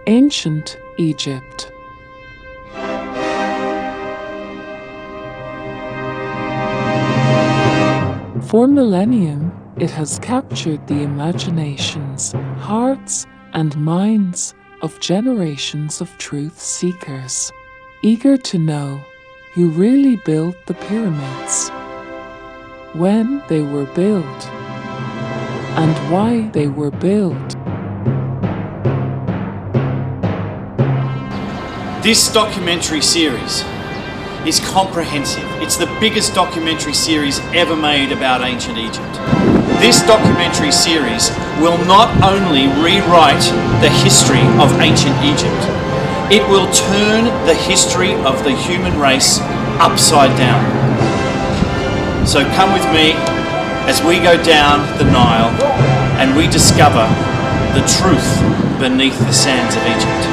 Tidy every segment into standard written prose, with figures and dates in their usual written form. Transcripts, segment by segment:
Ancient Egypt. For millennium, it has captured the imaginations, hearts, and minds of generations of truth seekers, eager to know who really built the pyramids, when they were built, and why they were built. This documentary series is comprehensive. It's the biggest documentary series ever made about ancient Egypt. This documentary series will not only rewrite the history of ancient Egypt, it will turn the history of the human race upside down. So come with me as we go down the Nile and we discover the truth beneath the sands of Egypt.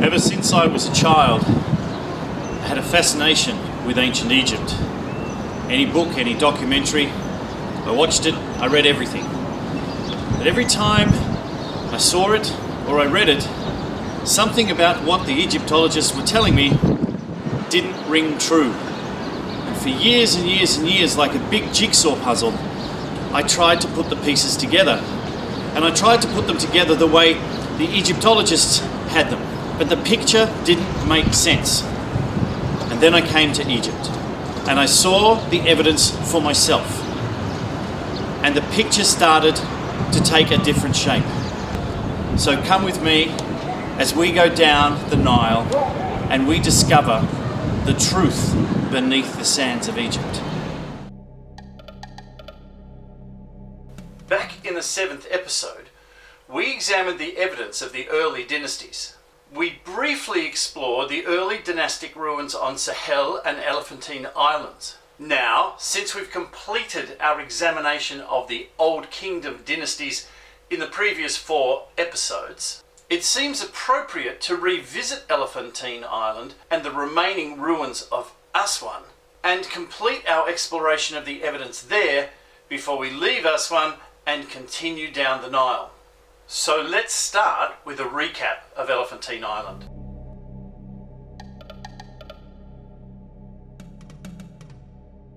Ever since I was a child, I had a fascination with ancient Egypt. Any book, any documentary, I watched it, I read everything. But every time I saw it or I read it, something about what the Egyptologists were telling me didn't ring true. And for years and years and years, like a big jigsaw puzzle, I tried to put the pieces together. And I tried to put them together the way the Egyptologists had them. But the picture didn't make sense. And then I came to Egypt and I saw the evidence for myself. And the picture started to take a different shape. So come with me as we go down the Nile and we discover the truth beneath the sands of Egypt. Back in the 7th episode, we examined the evidence of the early dynasties. We briefly explored the early dynastic ruins on Sahel and Elephantine Islands. Now, since we've completed our examination of the Old Kingdom dynasties in the previous 4 episodes, it seems appropriate to revisit Elephantine Island and the remaining ruins of Aswan and complete our exploration of the evidence there before we leave Aswan and continue down the Nile. So let's start with a recap of Elephantine Island.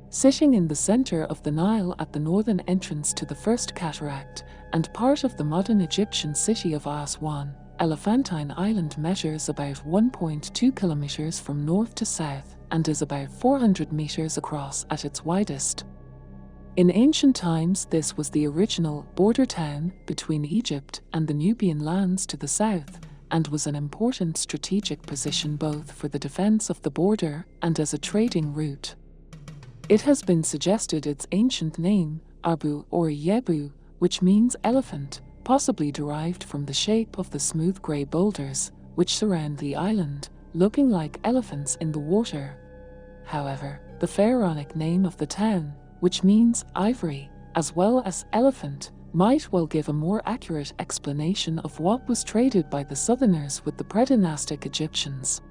Sitting in the center of the Nile at the northern entrance to the first cataract and part of the modern Egyptian city of Aswan, Elephantine Island measures about 1.2 kilometers from north to south and is about 400 meters across at its widest. In ancient times, this was the original border town between Egypt and the Nubian lands to the south, and was an important strategic position both for the defense of the border and as a trading route. It has been suggested its ancient name, Abu or Yebu, which means elephant, possibly derived from the shape of the smooth grey boulders which surround the island, looking like elephants in the water. However, the pharaonic name of the town, which means ivory, as well as elephant, might well give a more accurate explanation of what was traded by the southerners with the predynastic Egyptians.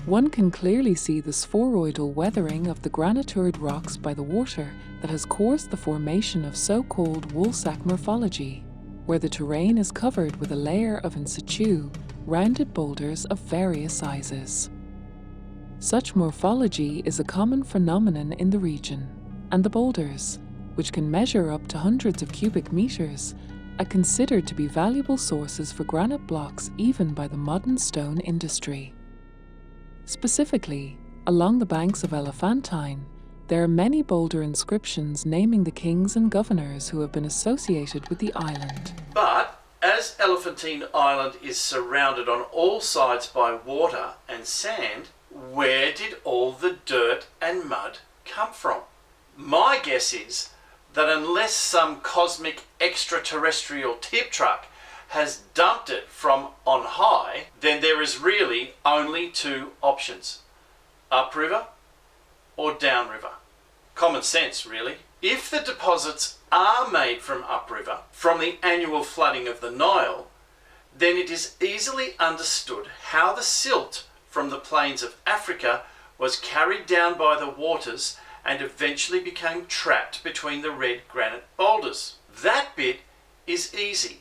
One can clearly see the spheroidal weathering of the granitured rocks by the water that has caused the formation of so-called woolsack morphology, where the terrain is covered with a layer of in situ, rounded boulders of various sizes. Such morphology is a common phenomenon in the region, and the boulders, which can measure up to hundreds of cubic meters, are considered to be valuable sources for granite blocks even by the modern stone industry. Specifically, along the banks of Elephantine, there are many boulder inscriptions naming the kings and governors who have been associated with the island. But as Elephantine Island is surrounded on all sides by water and sand, where did all the dirt and mud come from? My guess is that unless some cosmic extraterrestrial tip truck has dumped it from on high, then there is really only 2 options: upriver or downriver. Common sense, really. If the deposits are made from upriver, from the annual flooding of the Nile, then it is easily understood how the silt from the plains of Africa was carried down by the waters and eventually became trapped between the red granite boulders. That bit is easy.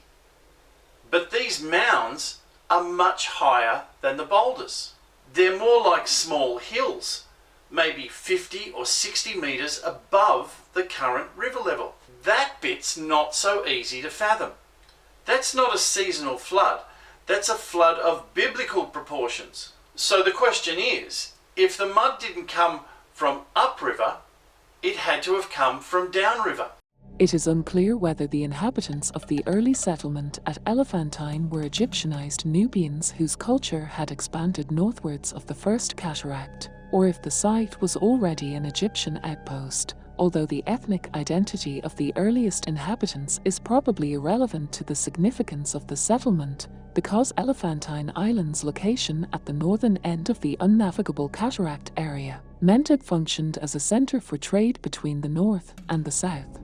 But these mounds are much higher than the boulders. They're more like small hills, maybe 50 or 60 metres above the current river level. That bit's not so easy to fathom. That's not a seasonal flood, that's a flood of biblical proportions. So the question is, if the mud didn't come from upriver, it had to have come from downriver. It is unclear whether the inhabitants of the early settlement at Elephantine were Egyptianized Nubians whose culture had expanded northwards of the first cataract, or if the site was already an Egyptian outpost, although the ethnic identity of the earliest inhabitants is probably irrelevant to the significance of the settlement, because Elephantine Island's location at the northern end of the unnavigable cataract area meant it functioned as a centre for trade between the north and the south.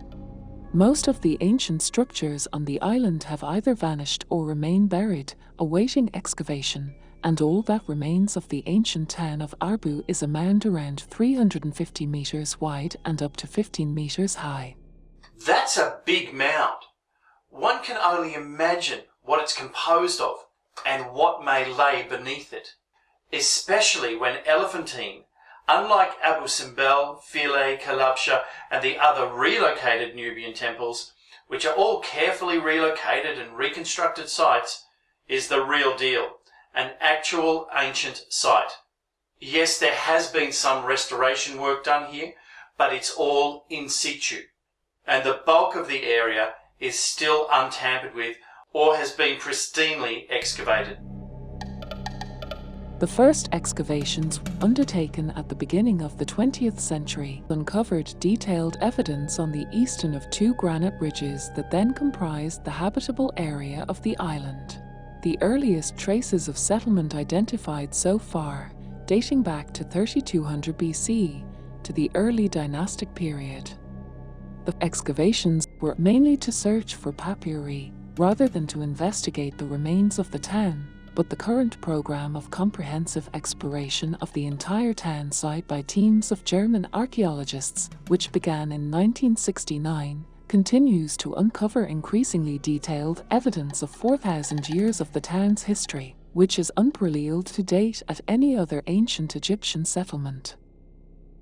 Most of the ancient structures on the island have either vanished or remain buried, awaiting excavation, and all that remains of the ancient town of Arbu is a mound around 350 metres wide and up to 15 metres high. That's a big mound. One can only imagine what it's composed of and what may lay beneath it, especially when Elephantine, unlike Abu Simbel, Philae, Kalabsha and the other relocated Nubian temples, which are all carefully relocated and reconstructed sites, is the real deal, an actual ancient site. Yes, there has been some restoration work done here, but it's all in situ, and the bulk of the area is still untampered with or has been pristinely excavated. The first excavations undertaken at the beginning of the 20th century uncovered detailed evidence on the eastern of two granite ridges that then comprised the habitable area of the island. The earliest traces of settlement identified so far, dating back to 3200 BC, to the early dynastic period. The excavations were mainly to search for papyri, rather than to investigate the remains of the town, but the current program of comprehensive exploration of the entire town site by teams of German archaeologists, which began in 1969, continues to uncover increasingly detailed evidence of 4,000 years of the town's history, which is unparalleled to date at any other ancient Egyptian settlement.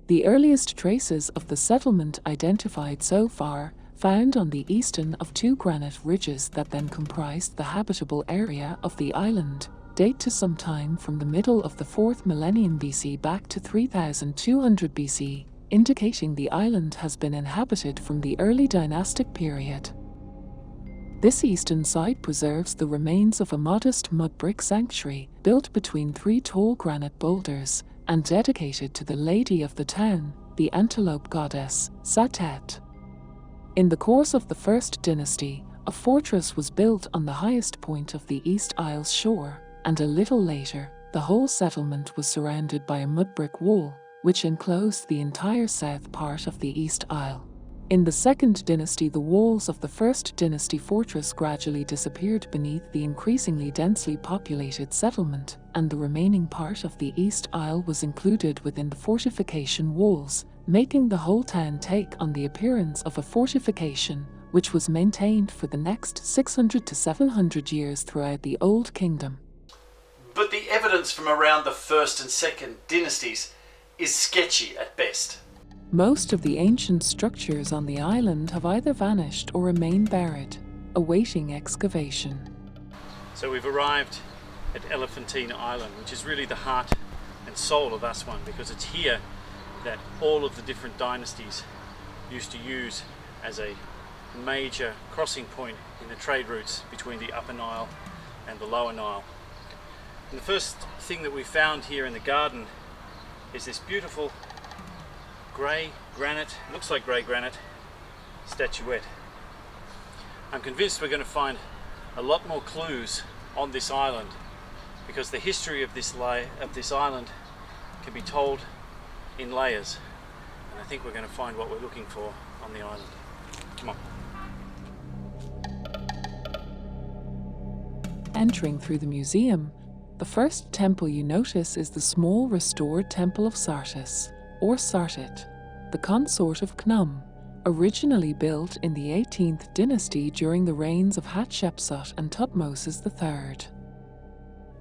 The earliest traces of the settlement identified so far, found on the eastern of two granite ridges that then comprised the habitable area of the island, date to sometime from the middle of the 4th millennium BC back to 3200 BC, indicating the island has been inhabited from the early dynastic period. This eastern site preserves the remains of a modest mud brick sanctuary built between three tall granite boulders and dedicated to the lady of the town, the antelope goddess, Satet. In the course of the First Dynasty, a fortress was built on the highest point of the East Isle's shore, and a little later, the whole settlement was surrounded by a mud brick wall, which enclosed the entire south part of the East Isle. In the Second Dynasty, the walls of the First Dynasty fortress gradually disappeared beneath the increasingly densely populated settlement, and the remaining part of the East Isle was included within the fortification walls, making the whole town take on the appearance of a fortification, which was maintained for the next 600 to 700 years throughout the Old Kingdom. But the evidence from around the First and Second Dynasties is sketchy at best. Most of the ancient structures on the island have either vanished or remain buried, awaiting excavation. So we've arrived at Elephantine Island, which is really the heart and soul of Aswan, because it's here that all of the different dynasties used to use as a major crossing point in the trade routes between the Upper Nile and the Lower Nile. And the first thing that we found here in the garden is this beautiful grey granite, looks like grey granite, statuette. I'm convinced we're going to find a lot more clues on this island, because the history of this island can be told in layers, and I think we're going to find what we're looking for on the island. Come on. Entering through the museum, The first temple you notice is the small restored temple of Sardis, or Sartit, the consort of Khnum, originally built in the 18th dynasty during the reigns of Hatshepsut and Thutmose III.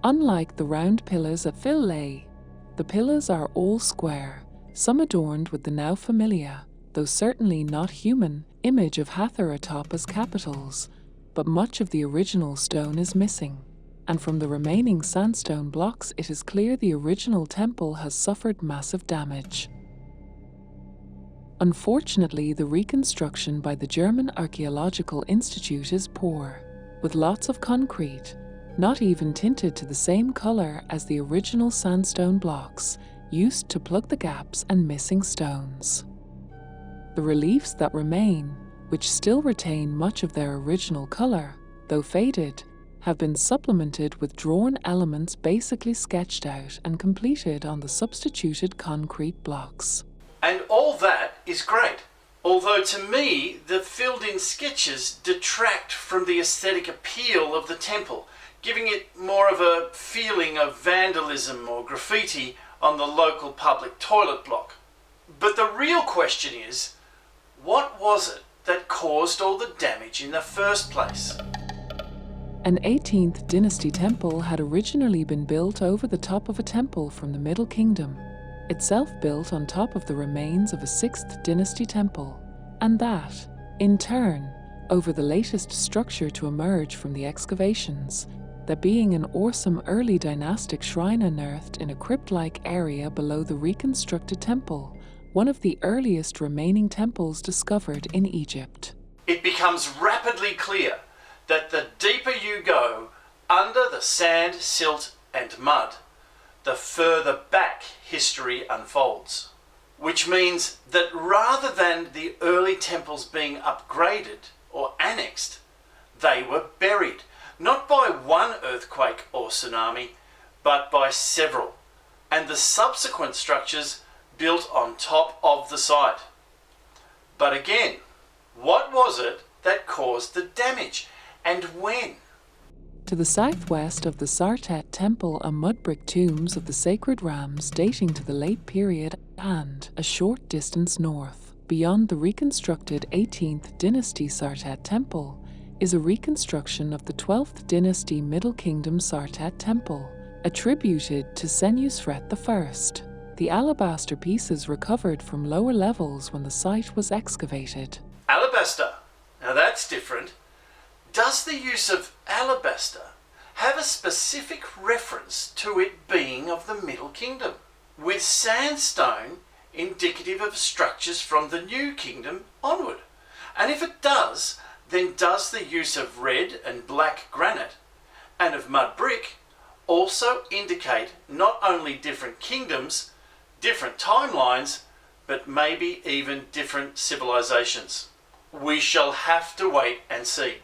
Unlike the round pillars at Philae, the pillars are all square, some adorned with the now familiar, though certainly not human, image of Hathor atop as capitals, but much of the original stone is missing, and from the remaining sandstone blocks it is clear the original temple has suffered massive damage. Unfortunately, the reconstruction by the German Archaeological Institute is poor, with lots of concrete, not even tinted to the same color as the original sandstone blocks, used to plug the gaps and missing stones. The reliefs that remain, which still retain much of their original color, though faded, have been supplemented with drawn elements basically sketched out and completed on the substituted concrete blocks. And all that is great, although to me the filled-in sketches detract from the aesthetic appeal of the temple, giving it more of a feeling of vandalism or graffiti on the local public toilet block. But the real question is, what was it that caused all the damage in the first place? An 18th dynasty temple had originally been built over the top of a temple from the Middle Kingdom, itself built on top of the remains of a 6th dynasty temple, and that, in turn, over the latest structure to emerge from the excavations, there being an awesome early dynastic shrine unearthed in a crypt-like area below the reconstructed temple, one of the earliest remaining temples discovered in Egypt. It becomes rapidly clear that the deeper you go under the sand, silt and mud, the further back history unfolds. Which means that rather than the early temples being upgraded or annexed, they were buried, not by one earthquake or tsunami, but by several, and the subsequent structures built on top of the site. But again, what was it that caused the damage, and when? To the southwest of the Sartet temple are mud brick tombs of the sacred rams dating to the late period, and a short distance north, beyond the reconstructed 18th dynasty Sartet temple, is a reconstruction of the 12th dynasty Middle Kingdom Sartet temple, attributed to Senusret I. The alabaster pieces recovered from lower levels when the site was excavated. Alabaster? Now that's different. Does the use of alabaster have a specific reference to it being of the Middle Kingdom, with sandstone indicative of structures from the New Kingdom onward? And if it does, then does the use of red and black granite and of mud brick also indicate not only different kingdoms, different timelines, but maybe even different civilizations? We shall have to wait and see.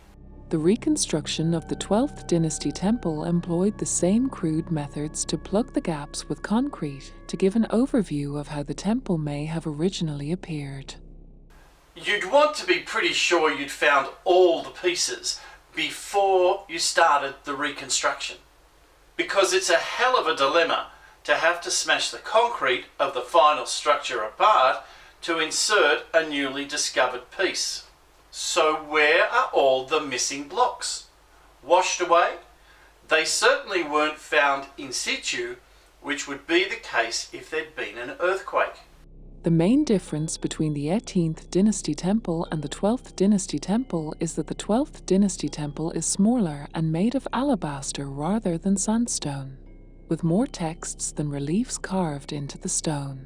The reconstruction of the 12th dynasty temple employed the same crude methods to plug the gaps with concrete to give an overview of how the temple may have originally appeared. You'd want to be pretty sure you'd found all the pieces before you started the reconstruction, because it's a hell of a dilemma to have to smash the concrete of the final structure apart to insert a newly discovered piece. So where are all the missing blocks? Washed away? They certainly weren't found in situ, which would be the case if there'd been an earthquake. The main difference between the 18th dynasty temple and the 12th dynasty temple is that the 12th dynasty temple is smaller and made of alabaster rather than sandstone, with more texts than reliefs carved into the stone.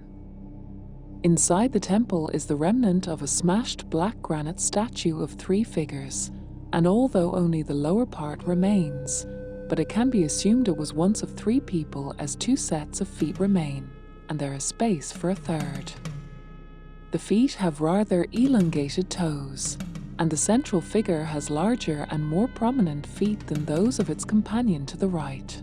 Inside the temple is the remnant of a smashed black granite statue of 3 figures, and although only the lower part remains, but it can be assumed it was once of 3 people as 2 sets of feet remain, and there is space for a third. The feet have rather elongated toes, and the central figure has larger and more prominent feet than those of its companion to the right.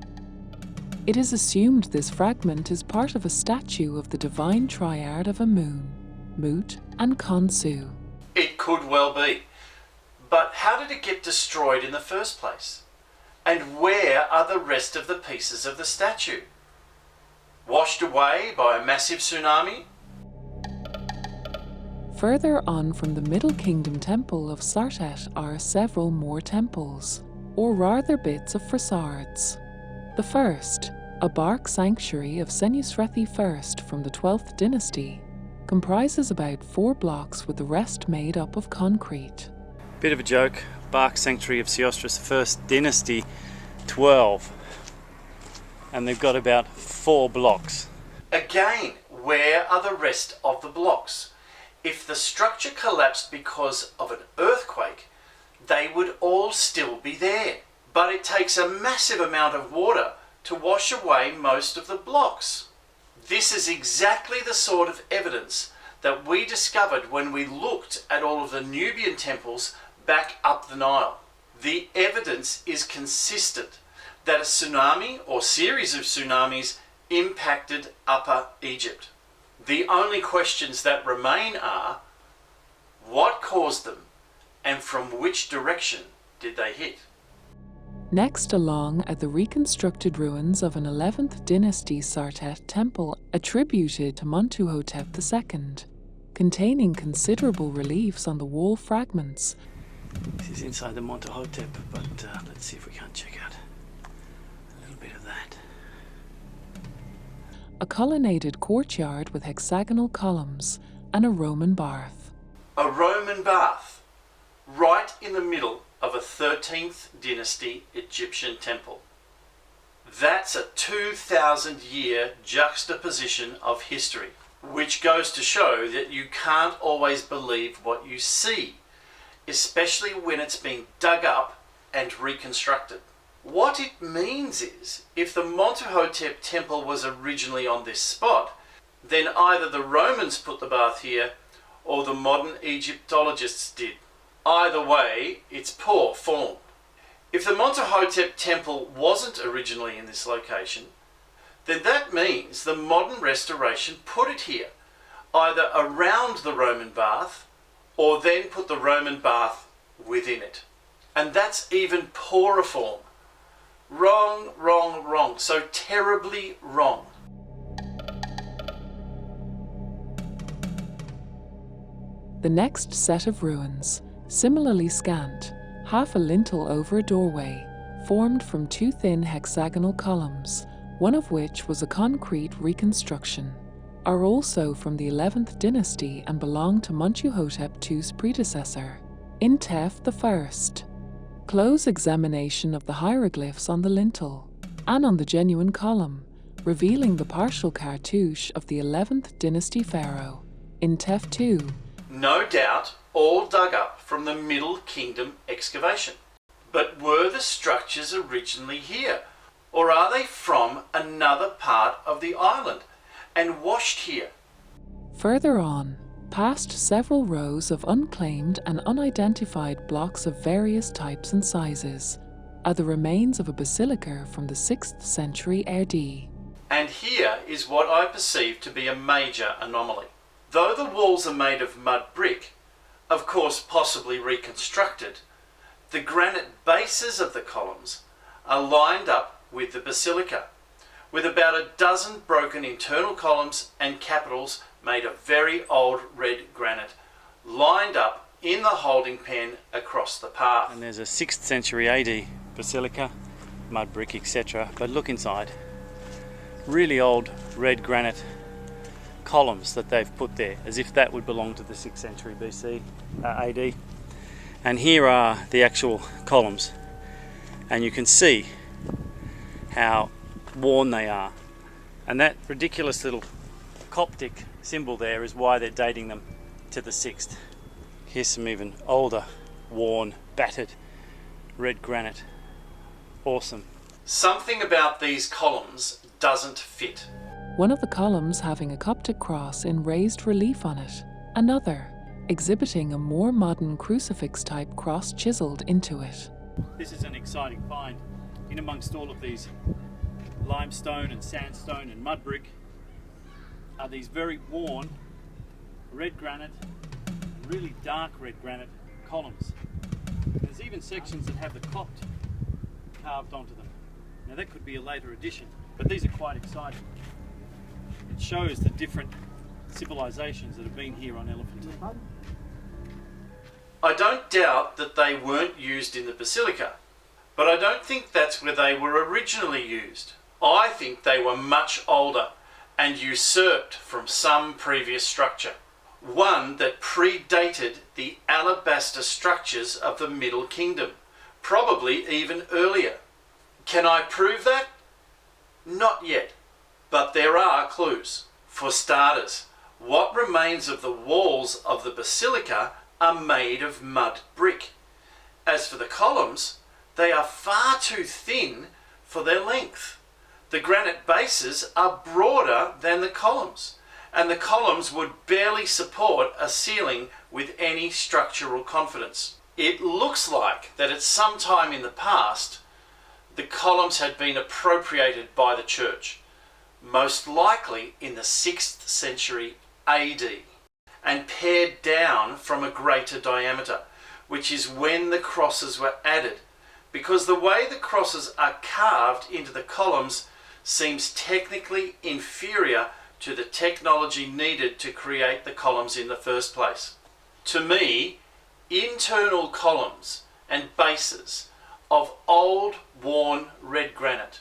It is assumed this fragment is part of a statue of the divine triad of Amun, Mut, and Khonsu. It could well be. But how did it get destroyed in the first place? And where are the rest of the pieces of the statue? Washed away by a massive tsunami? Further on from the Middle Kingdom temple of Sartet are several more temples, or rather bits of facades. The first, a bark sanctuary of Senusrethi I from the 12th dynasty, comprises about 4 blocks with the rest made up of concrete. Bit of a joke, bark sanctuary of Sosostris I dynasty 12, and they've got about 4 blocks. Again, where are the rest of the blocks? If the structure collapsed because of an earthquake, they would all still be there. But it takes a massive amount of water to wash away most of the blocks. This is exactly the sort of evidence that we discovered when we looked at all of the Nubian temples back up the Nile. The evidence is consistent that a tsunami or series of tsunamis impacted Upper Egypt. The only questions that remain are, what caused them and from which direction did they hit? Next along are the reconstructed ruins of an 11th dynasty Sartet temple attributed to Montuhotep II, containing considerable reliefs on the wall fragments. This is inside the Montuhotep, but let's see if we can't check out a little bit of that. A colonnaded courtyard with hexagonal columns and a Roman bath. A Roman bath, right in the middle of a 13th dynasty Egyptian temple. That's a 2,000-year juxtaposition of history, which goes to show that you can't always believe what you see, especially when it's being dug up and reconstructed. What it means is, if the Montuhotep temple was originally on this spot, then either the Romans put the bath here or the modern Egyptologists did. Either way, it's poor form. If the Montuhotep temple wasn't originally in this location, then that means the modern restoration put it here, either around the Roman bath or then put the Roman bath within it. And that's even poorer form. Wrong, wrong, wrong. So terribly wrong. The next set of ruins, similarly scant, half a lintel over a doorway, formed from 2 thin hexagonal columns, one of which was a concrete reconstruction, are also from the 11th dynasty and belong to Montuhotep II's predecessor, Intef I. Close examination of the hieroglyphs on the lintel and on the genuine column, revealing the partial cartouche of the 11th dynasty pharaoh, Intef II. No doubt all dug up from the Middle Kingdom excavation. But were the structures originally here? Or are they from another part of the island and washed here? Further on, past several rows of unclaimed and unidentified blocks of various types and sizes, are the remains of a basilica from the 6th century RD. And here is what I perceive to be a major anomaly. Though the walls are made of mud brick, of course possibly reconstructed, the granite bases of the columns are lined up with the basilica, with about a dozen broken internal columns and capitals made of very old red granite, lined up in the holding pen across the path. And there's a 6th century AD basilica, mud brick, etc. But look inside. Really old red granite columns that they've put there, as if that would belong to the 6th century BC, AD. And here are the actual columns, and you can see how worn they are. And that ridiculous little Coptic symbol there is why they're dating them to the 6th. Here's some even older, worn, battered red granite. Awesome. Something about these columns doesn't fit. One of the columns having a Coptic cross in raised relief on it, another exhibiting a more modern crucifix-type cross chiseled into it. This is an exciting find. In amongst all of these limestone and sandstone and mud brick are these very worn red granite, really dark red granite columns. There's even sections that have the Copt carved onto them. Now that could be a later addition, but these are quite exciting. It shows the different civilizations that have been here on Elephantine. I don't doubt that they weren't used in the basilica, but I don't think that's where they were originally used. I think they were much older and usurped from some previous structure, one that predated the alabaster structures of the Middle Kingdom, probably even earlier. Can I prove that? Not yet, but there are clues. For starters, what remains of the walls of the basilica are made of mud brick. As for the columns, they are far too thin for their length. The granite bases are broader than the columns, and the columns would barely support a ceiling with any structural confidence. It looks like that at some time in the past, the columns had been appropriated by the church, most likely in the 6th century AD, and pared down from a greater diameter, which is when the crosses were added, because the way the crosses are carved into the columns seems technically inferior to the technology needed to create the columns in the first place. To me, internal columns and bases of old, worn red granite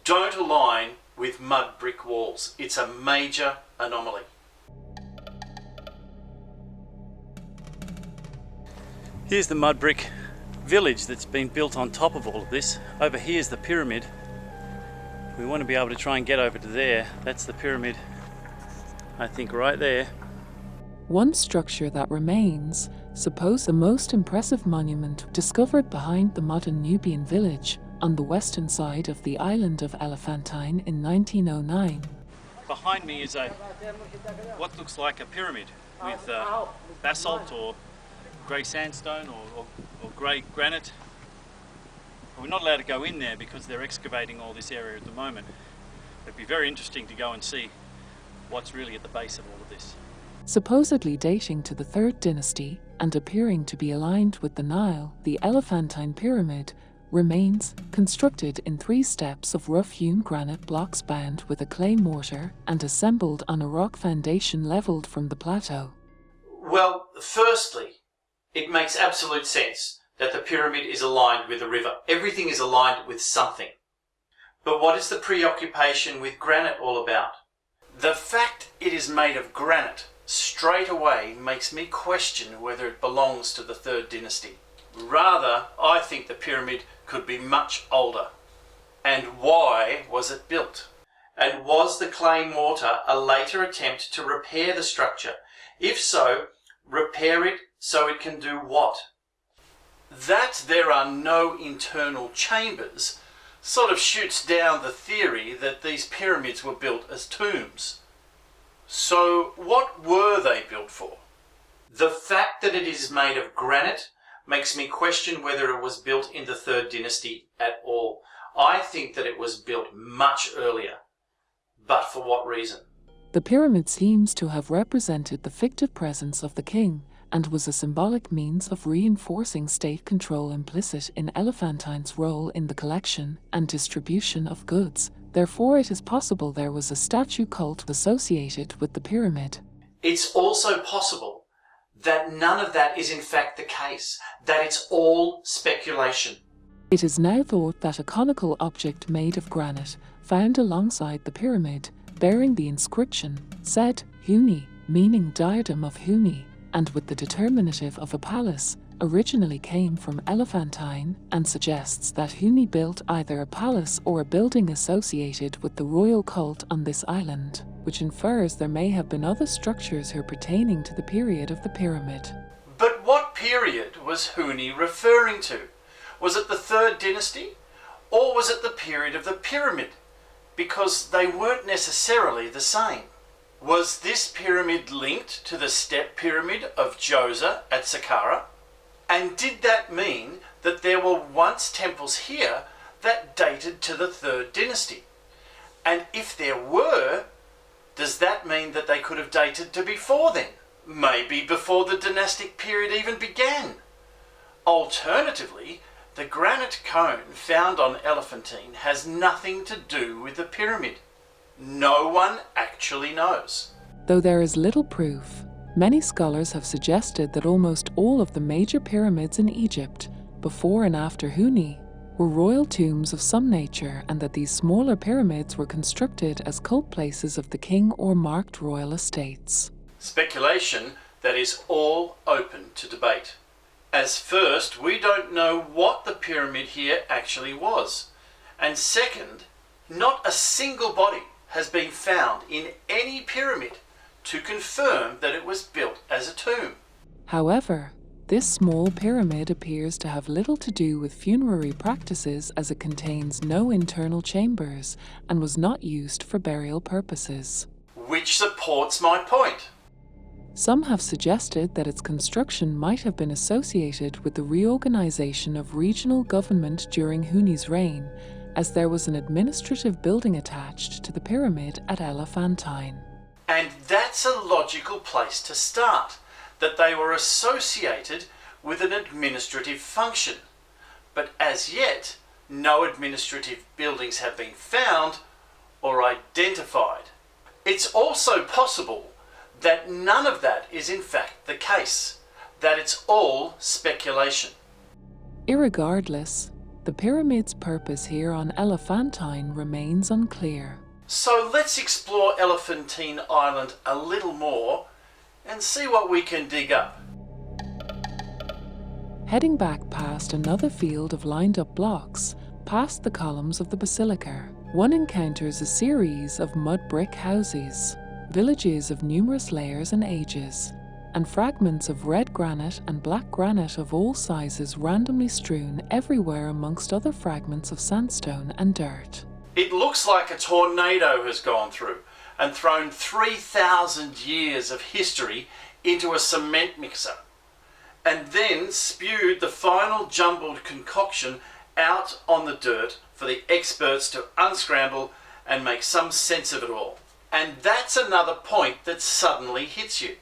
don't align with mud brick walls. It's a major anomaly. Here's the mud brick village that's been built on top of all of this. Over here's the pyramid. We want to be able to try and get over to there. That's the pyramid, I think, right there. One structure that remains, suppose the most impressive monument discovered behind the modern Nubian village on the western side of the island of Elephantine in 1909. Behind me is what looks like a pyramid with basalt or grey sandstone or grey granite. But we're not allowed to go in there because they're excavating all this area at the moment. It'd be very interesting to go and see what's really at the base of all of this. Supposedly dating to the 3rd dynasty and appearing to be aligned with the Nile, the Elephantine Pyramid remains constructed in 3 steps of rough-hewn granite blocks bound with a clay mortar and assembled on a rock foundation levelled from the plateau. Well, firstly, it makes absolute sense that the pyramid is aligned with a river. Everything is aligned with something. But what is the preoccupation with granite all about? The fact it is made of granite straight away makes me question whether it belongs to the 3rd dynasty. Rather, I think the pyramid could be much older. And why was it built? And was the clay mortar a later attempt to repair the structure? If so, repair it so it can do what? That there are no internal chambers sort of shoots down the theory that these pyramids were built as tombs. So what were they built for? The fact that it is made of granite makes me question whether it was built in the 3rd dynasty at all. I think that it was built much earlier. But for what reason? The pyramid seems to have represented the fictive presence of the king and was a symbolic means of reinforcing state control implicit in Elephantine's role in the collection and distribution of goods. Therefore, it is possible there was a statue cult associated with the pyramid. It's also possible that none of that is in fact the case, that it's all speculation. It is now thought that a conical object made of granite, found alongside the pyramid, bearing the inscription, said Huni, meaning diadem of Huni, and with the determinative of a palace, originally came from Elephantine and suggests that Huni built either a palace or a building associated with the royal cult on this island, which infers there may have been other structures here pertaining to the period of the pyramid. But what period was Huni referring to? Was it the 3rd dynasty, or was it the period of the pyramid? Because they weren't necessarily the same. Was this pyramid linked to the step pyramid of Djoser at Saqqara? And did that mean that there were once temples here that dated to the 3rd dynasty? And if there were, does that mean that they could have dated to before then? Maybe before the dynastic period even began. Alternatively, The granite cone found on Elephantine has nothing to do with the pyramid. No one actually knows. Though there is little proof, many scholars have suggested that almost all of the major pyramids in Egypt, before and after Huni, were royal tombs of some nature, and that these smaller pyramids were constructed as cult places of the king or marked royal estates. Speculation that is all open to debate. As first, we don't know what the pyramid here actually was. And second, not a single body has been found in any pyramid to confirm that it was built as a tomb. However, this small pyramid appears to have little to do with funerary practices, as it contains no internal chambers and was not used for burial purposes. Which supports my point. Some have suggested that its construction might have been associated with the reorganization of regional government during Huni's reign, as there was an administrative building attached to the pyramid at Elephantine. And that's a logical place to start, that they were associated with an administrative function. But as yet, no administrative buildings have been found or identified. It's also possible that none of that is in fact the case, that it's all speculation. Irregardless, the pyramid's purpose here on Elephantine remains unclear. So let's explore Elephantine Island a little more and see what we can dig up. Heading back past another field of lined-up blocks, past the columns of the basilica, one encounters a series of mud brick houses, villages of numerous layers and ages, and fragments of red granite and black granite of all sizes randomly strewn everywhere amongst other fragments of sandstone and dirt. It looks like a tornado has gone through and thrown 3,000 years of history into a cement mixer, and then spewed the final jumbled concoction out on the dirt for the experts to unscramble and make some sense of it all. And that's another point that suddenly hits you.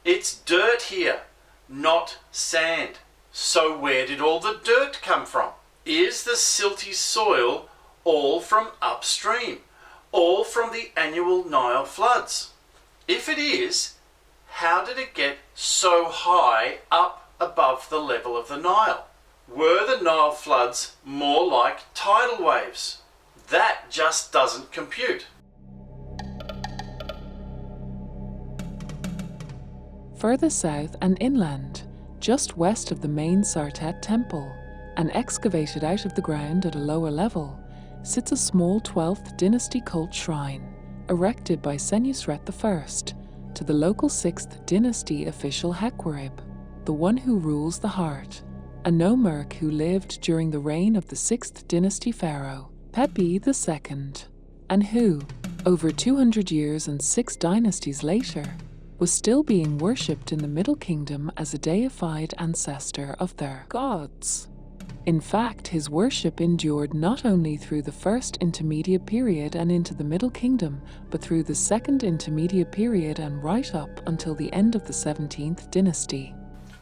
It's dirt here, not sand. So where did all the dirt come from? Is the silty soil all from upstream? All from the annual Nile floods? If it is, how did it get so high up above the level of the Nile? Were the Nile floods more like tidal waves? That just doesn't compute. Further south and inland, just west of the main Sartet temple, and excavated out of the ground at a lower level, sits a small 12th dynasty cult shrine, erected by Senusret I to the local 6th dynasty official Hequarib, the one who rules the heart, a nomarch who lived during the reign of the 6th dynasty pharaoh, Pepi II, and who, over 200 years and 6 dynasties later, was still being worshipped in the Middle Kingdom as a deified ancestor of their gods. In fact, his worship endured not only through the First Intermediate Period and into the Middle Kingdom, but through the Second Intermediate Period and right up until the end of the 17th dynasty.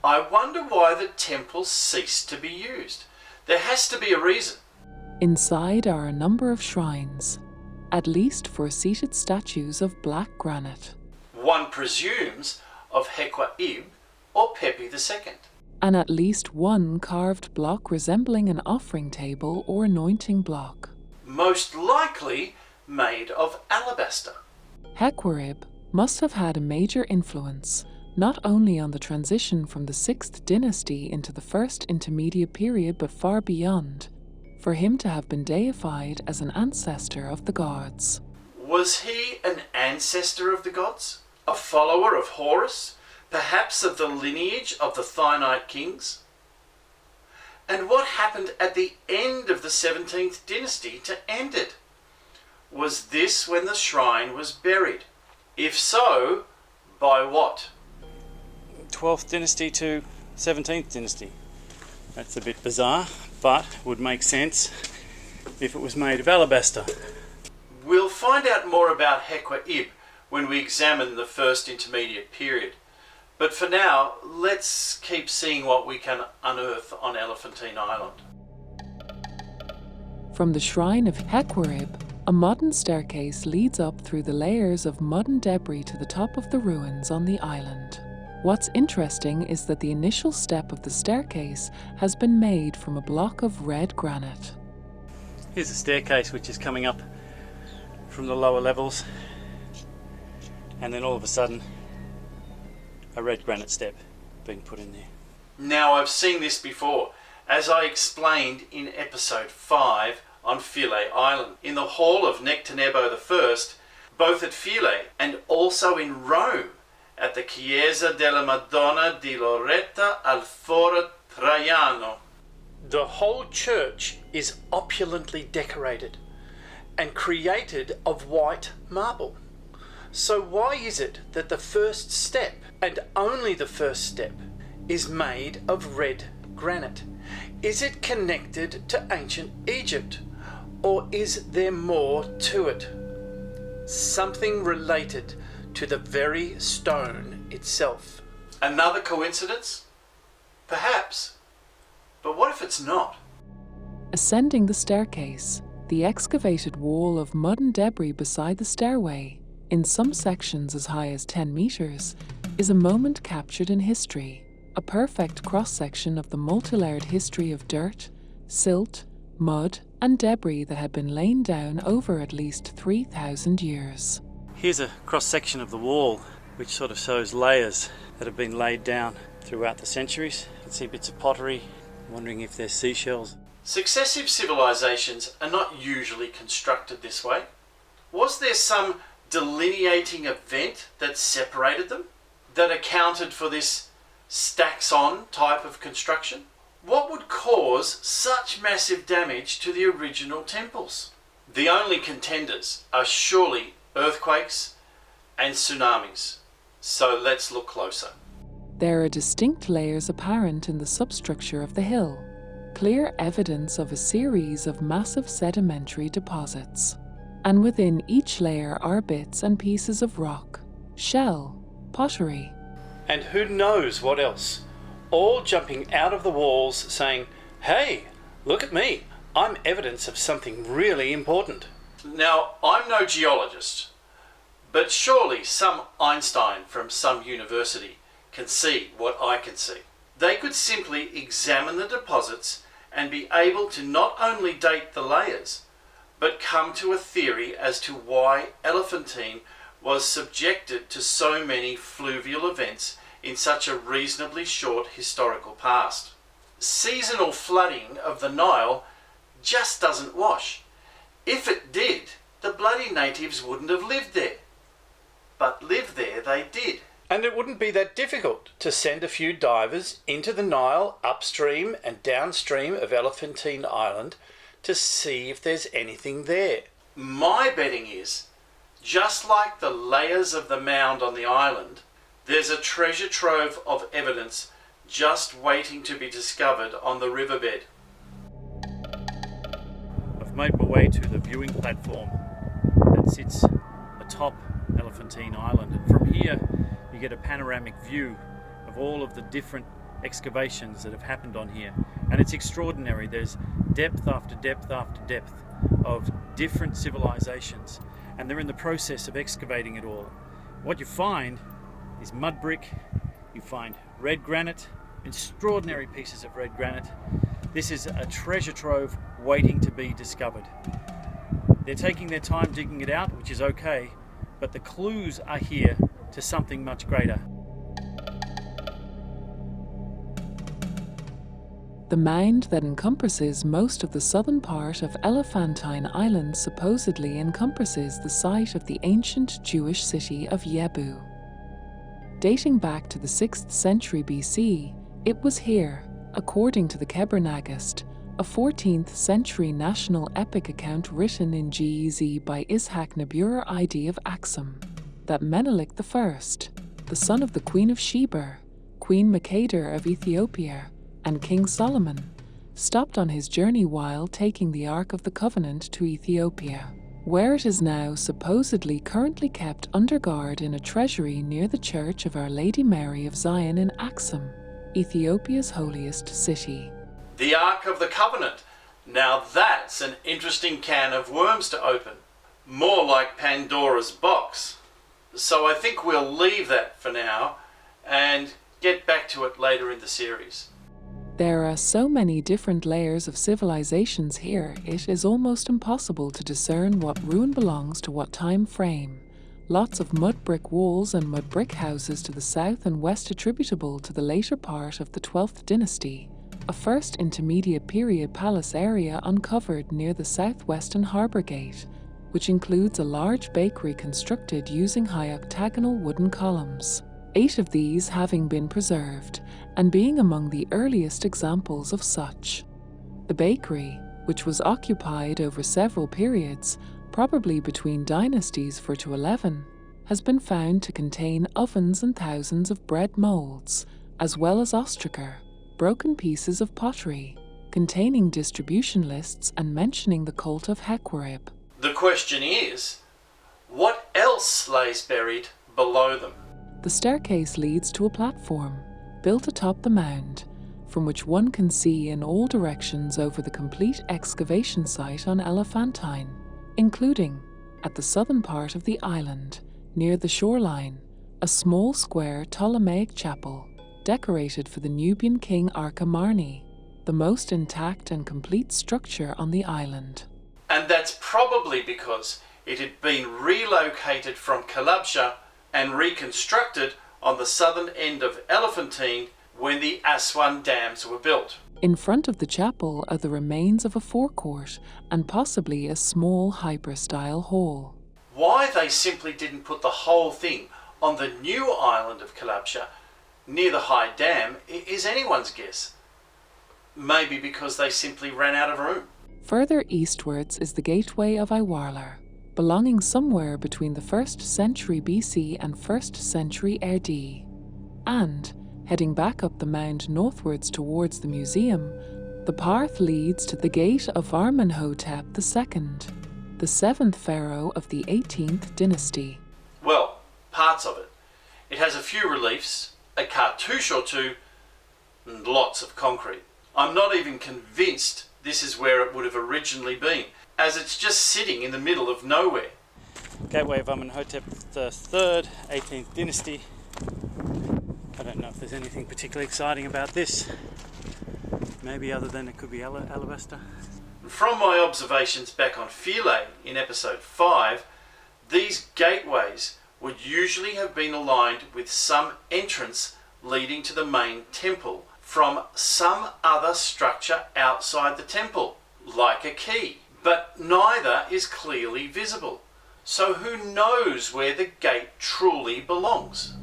I wonder why the temples ceased to be used. There has to be a reason. Inside are a number of shrines, at least 4 seated statues of black granite. One presumes of Hequarib or Pepi II. And at least 1 carved block resembling an offering table or anointing block. Most likely made of alabaster. Hequarib must have had a major influence, not only on the transition from the 6th dynasty into the First Intermediate Period but far beyond, for him to have been deified as an ancestor of the gods. Was he an ancestor of the gods? A follower of Horus? Perhaps of the lineage of the Thinite kings? And what happened at the end of the 17th dynasty to end it? Was this when the shrine was buried? If so, by what? 12th dynasty to 17th dynasty. That's a bit bizarre, but would make sense if it was made of alabaster. We'll find out more about Hequarib when we examine the First Intermediate Period. But for now, let's keep seeing what we can unearth on Elephantine Island. From the shrine of Hequarib, a modern staircase leads up through the layers of mud and debris to the top of the ruins on the island. What's interesting is that the initial step of the staircase has been made from a block of red granite. Here's a staircase which is coming up from the lower levels, and then all of a sudden a red granite step being put in there. Now, I've seen this before, as I explained in episode 5 on Philae Island, in the hall of Nectanebo I, both at Philae and also in Rome at the Chiesa della Madonna di Loretta al Foro Traiano. The whole church is opulently decorated and created of white marble. So why is it that the first step, and only the first step, is made of red granite? Is it connected to ancient Egypt, or is there more to it? Something related to the very stone itself. Another coincidence? Perhaps. But what if it's not? Ascending the staircase, the excavated wall of mud and debris beside the stairway, in some sections as high as 10 meters, is a moment captured in history, a perfect cross-section of the multi-layered history of dirt, silt, mud, and debris that had been lain down over at least 3,000 years. Here's a cross-section of the wall which sort of shows layers that have been laid down throughout the centuries. You can see bits of pottery, wondering if they're seashells. Successive civilizations are not usually constructed this way. Was there some delineating event that separated them, that accounted for this stacks-on type of construction? What would cause such massive damage to the original temples? The only contenders are surely earthquakes and tsunamis. So let's look closer. There are distinct layers apparent in the substructure of the hill, clear evidence of a series of massive sedimentary deposits. And within each layer are bits and pieces of rock, shell, pottery. And who knows what else? All jumping out of the walls saying, "Hey, look at me, I'm evidence of something really important." Now, I'm no geologist, but surely some Einstein from some university can see what I can see. They could simply examine the deposits and be able to not only date the layers, but come to a theory as to why Elephantine was subjected to so many fluvial events in such a reasonably short historical past. Seasonal flooding of the Nile just doesn't wash. If it did, the bloody natives wouldn't have lived there. But live there they did. And it wouldn't be that difficult to send a few divers into the Nile upstream and downstream of Elephantine Island to see if there's anything there. My betting is, just like the layers of the mound on the island, there's a treasure trove of evidence just waiting to be discovered on the riverbed. I've made my way to the viewing platform that sits atop Elephantine Island, and from here you get a panoramic view of all of the different excavations that have happened on here, and it's extraordinary. There's depth after depth after depth of different civilizations, and they're in the process of excavating it all. What you find is mud brick, you find red granite, extraordinary pieces of red granite. This is a treasure trove waiting to be discovered. They're taking their time digging it out, which is okay, but the clues are here to something much greater. The mound that encompasses most of the southern part of Elephantine Island supposedly encompasses the site of the ancient Jewish city of Yebu. Dating back to the 6th century BC, it was here, according to the Kebernagast, a 14th century national epic account written in Gez by Ishak Nabur ID of Axum, that Menelik I, the son of the Queen of Sheba, Queen Makeder of Ethiopia, and King Solomon, stopped on his journey while taking the Ark of the Covenant to Ethiopia, where it is now supposedly currently kept under guard in a treasury near the Church of Our Lady Mary of Zion in Axum, Ethiopia's holiest city. The Ark of the Covenant, Now that's an interesting can of worms to open. More like Pandora's box. So I think we'll leave that for now and get back to it later in the series. There are so many different layers of civilizations here, it is almost impossible to discern what ruin belongs to what time frame. Lots of mud brick walls and mud brick houses to the south and west attributable to the later part of the 12th dynasty. A first intermediate period palace area uncovered near the southwestern harbour gate, which includes a large bakery constructed using high octagonal wooden columns. 8 of these having been preserved, and being among the earliest examples of such. The bakery, which was occupied over several periods, probably between dynasties 4 to 11, has been found to contain ovens and thousands of bread moulds, as well as ostraca, broken pieces of pottery, containing distribution lists and mentioning the cult of Hequarib. The question is, what else lays buried below them? The staircase leads to a platform, built atop the mound, from which one can see in all directions over the complete excavation site on Elephantine, including, at the southern part of the island, near the shoreline, a small square Ptolemaic chapel, decorated for the Nubian king Archamarni, the most intact and complete structure on the island. And that's probably because it had been relocated from Kalabsha and reconstructed on the southern end of Elephantine when the Aswan dams were built. In front of the chapel are the remains of a forecourt and possibly a small hyper-style hall. Why they simply didn't put the whole thing on the new island of Kalabsha near the high dam is anyone's guess. Maybe because they simply ran out of room. Further eastwards is the gateway of Iwarlar, belonging somewhere between the 1st century BC and 1st century AD. And, heading back up the mound northwards towards the museum, the path leads to the gate of Amenhotep II, the 7th pharaoh of the 18th dynasty. Well, parts of it. It has a few reliefs, a cartouche or two, and lots of concrete. I'm not even convinced this is where it would have originally been, as it's just sitting in the middle of nowhere. Gateway of Amenhotep III, 18th dynasty. I don't know if there's anything particularly exciting about this. Maybe other than it could be alabaster. From my observations back on Philae in episode 5, these gateways would usually have been aligned with some entrance leading to the main temple from some other structure outside the temple, like a key. But neither is clearly visible. So who knows where the gate truly belongs?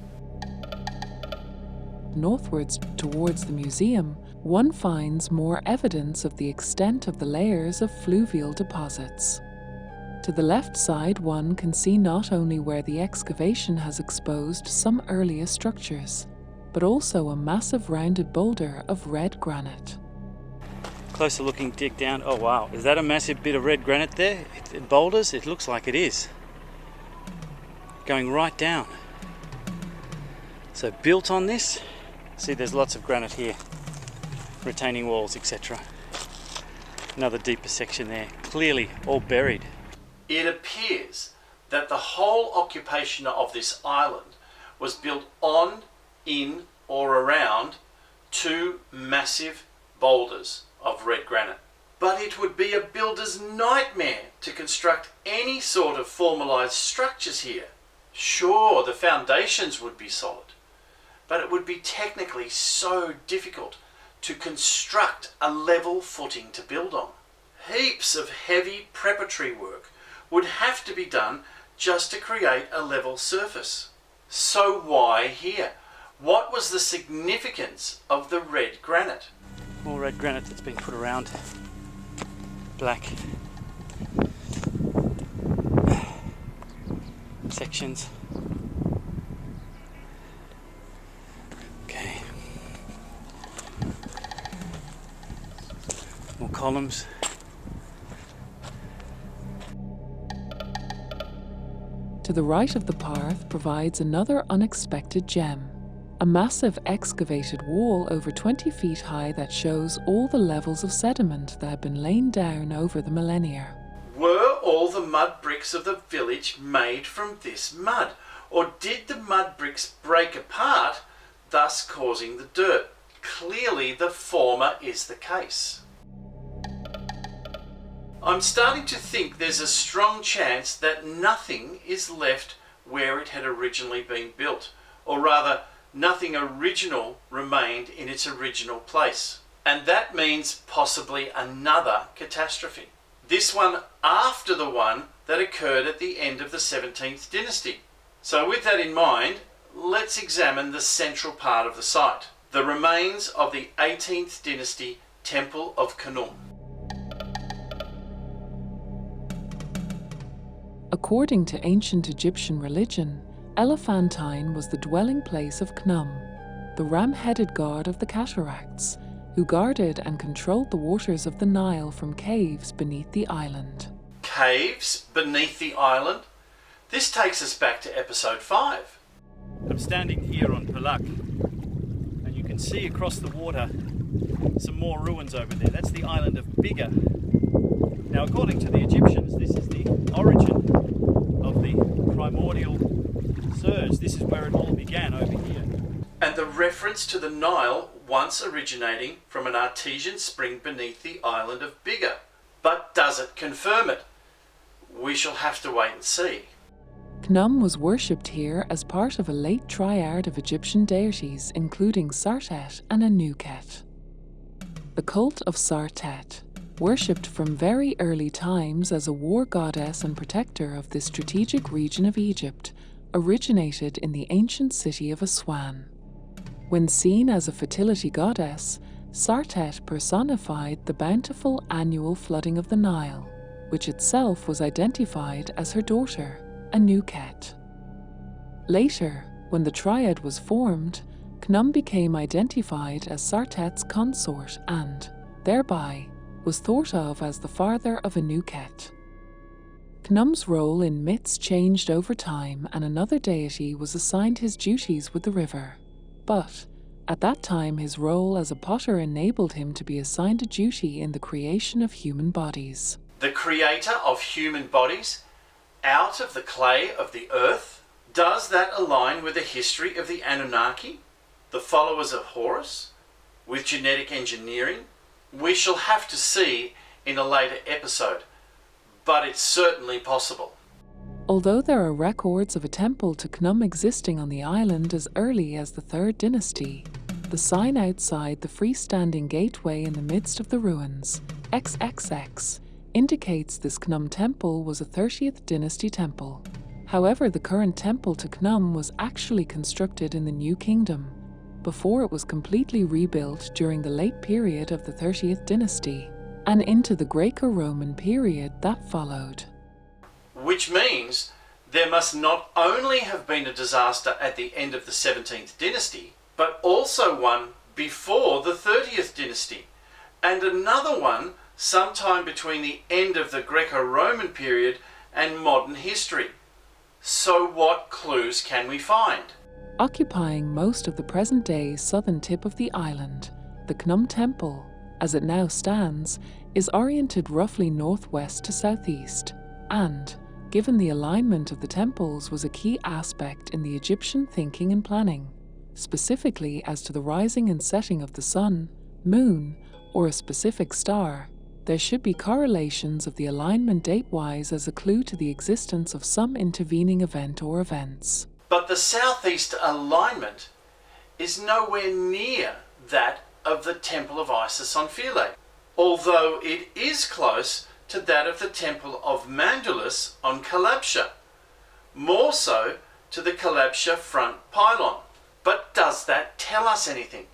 Northwards towards the museum, one finds more evidence of the extent of the layers of fluvial deposits. To the left side, one can see not only where the excavation has exposed some earlier structures, but also a massive rounded boulder of red granite. Closer looking dig down. Oh wow, is that a massive bit of red granite there? It boulders? It looks like it is. Going right down. So built on this, see there's lots of granite here. Retaining walls, etc. Another deeper section there. Clearly all buried. It appears that the whole occupation of this island was built on, in or around 2 massive boulders of red granite. But it would be a builder's nightmare to construct any sort of formalised structures here. Sure, the foundations would be solid, but it would be technically so difficult to construct a level footing to build on. Heaps of heavy preparatory work would have to be done just to create a level surface. So why here? What was the significance of the red granite? More red granite that's been put around. Black sections. Okay. More columns. To the right of the path provides another unexpected gem, a massive excavated wall over 20 feet high that shows all the levels of sediment that had been lain down over the millennia. Were all the mud bricks of the village made from this mud? Or did the mud bricks break apart, thus causing the dirt? Clearly the former is the case. I'm starting to think there's a strong chance that nothing is left where it had originally been built, or rather, nothing original remained in its original place. And that means possibly another catastrophe. This one after the one that occurred at the end of the 17th dynasty. So with that in mind, let's examine the central part of the site, the remains of the 18th dynasty Temple of Khnum. According to ancient Egyptian religion, Elephantine was the dwelling place of Khnum, the ram-headed god of the cataracts, who guarded and controlled the waters of the Nile from caves beneath the island. Caves beneath the island? This takes us back to episode 5. I'm standing here on Palak, and you can see across the water some more ruins over there. That's the island of Biga. Now, according to the Egyptians, this is the origin of the primordial surge. This is where it all began, over here. And the reference to the Nile once originating from an artesian spring beneath the island of Biga. But does it confirm it? We shall have to wait and see. Khnum was worshipped here as part of a late triad of Egyptian deities, including Sartet and Anuket. The cult of Sartet, worshipped from very early times as a war goddess and protector of this strategic region of Egypt, originated in the ancient city of Aswan. When seen as a fertility goddess, Sartet personified the bountiful annual flooding of the Nile, which itself was identified as her daughter, Anuket. Later, when the triad was formed, Khnum became identified as Sartet's consort and, thereby, was thought of as the father of Anuket. Khnum's role in myths changed over time, and another deity was assigned his duties with the river. But, at that time, his role as a potter enabled him to be assigned a duty in the creation of human bodies. The creator of human bodies out of the clay of the earth? Does that align with the history of the Anunnaki, the followers of Horus, with genetic engineering? We shall have to see in a later episode, but it's certainly possible. Although there are records of a temple to Khnum existing on the island as early as the 3rd dynasty, the sign outside the freestanding gateway in the midst of the ruins, XXX, indicates this Khnum temple was a 30th dynasty temple. However, the current temple to Khnum was actually constructed in the New Kingdom, before it was completely rebuilt during the late period of the 30th dynasty, and into the Greco-Roman period that followed. Which means there must not only have been a disaster at the end of the 17th dynasty, but also one before the 30th dynasty, and another one sometime between the end of the Greco-Roman period and modern history. So what clues can we find? Occupying most of the present-day southern tip of the island, the Khnum temple, as it now stands, is oriented roughly northwest to southeast, and, given the alignment of the temples was a key aspect in the Egyptian thinking and planning, specifically as to the rising and setting of the sun, moon, or a specific star, there should be correlations of the alignment date-wise as a clue to the existence of some intervening event or events. But the southeast alignment is nowhere near that of the Temple of Isis on Philae, although it is close to that of the Temple of Mandulus on Kalabsha, more so to the Kalabsha front pylon. But does that tell us anything?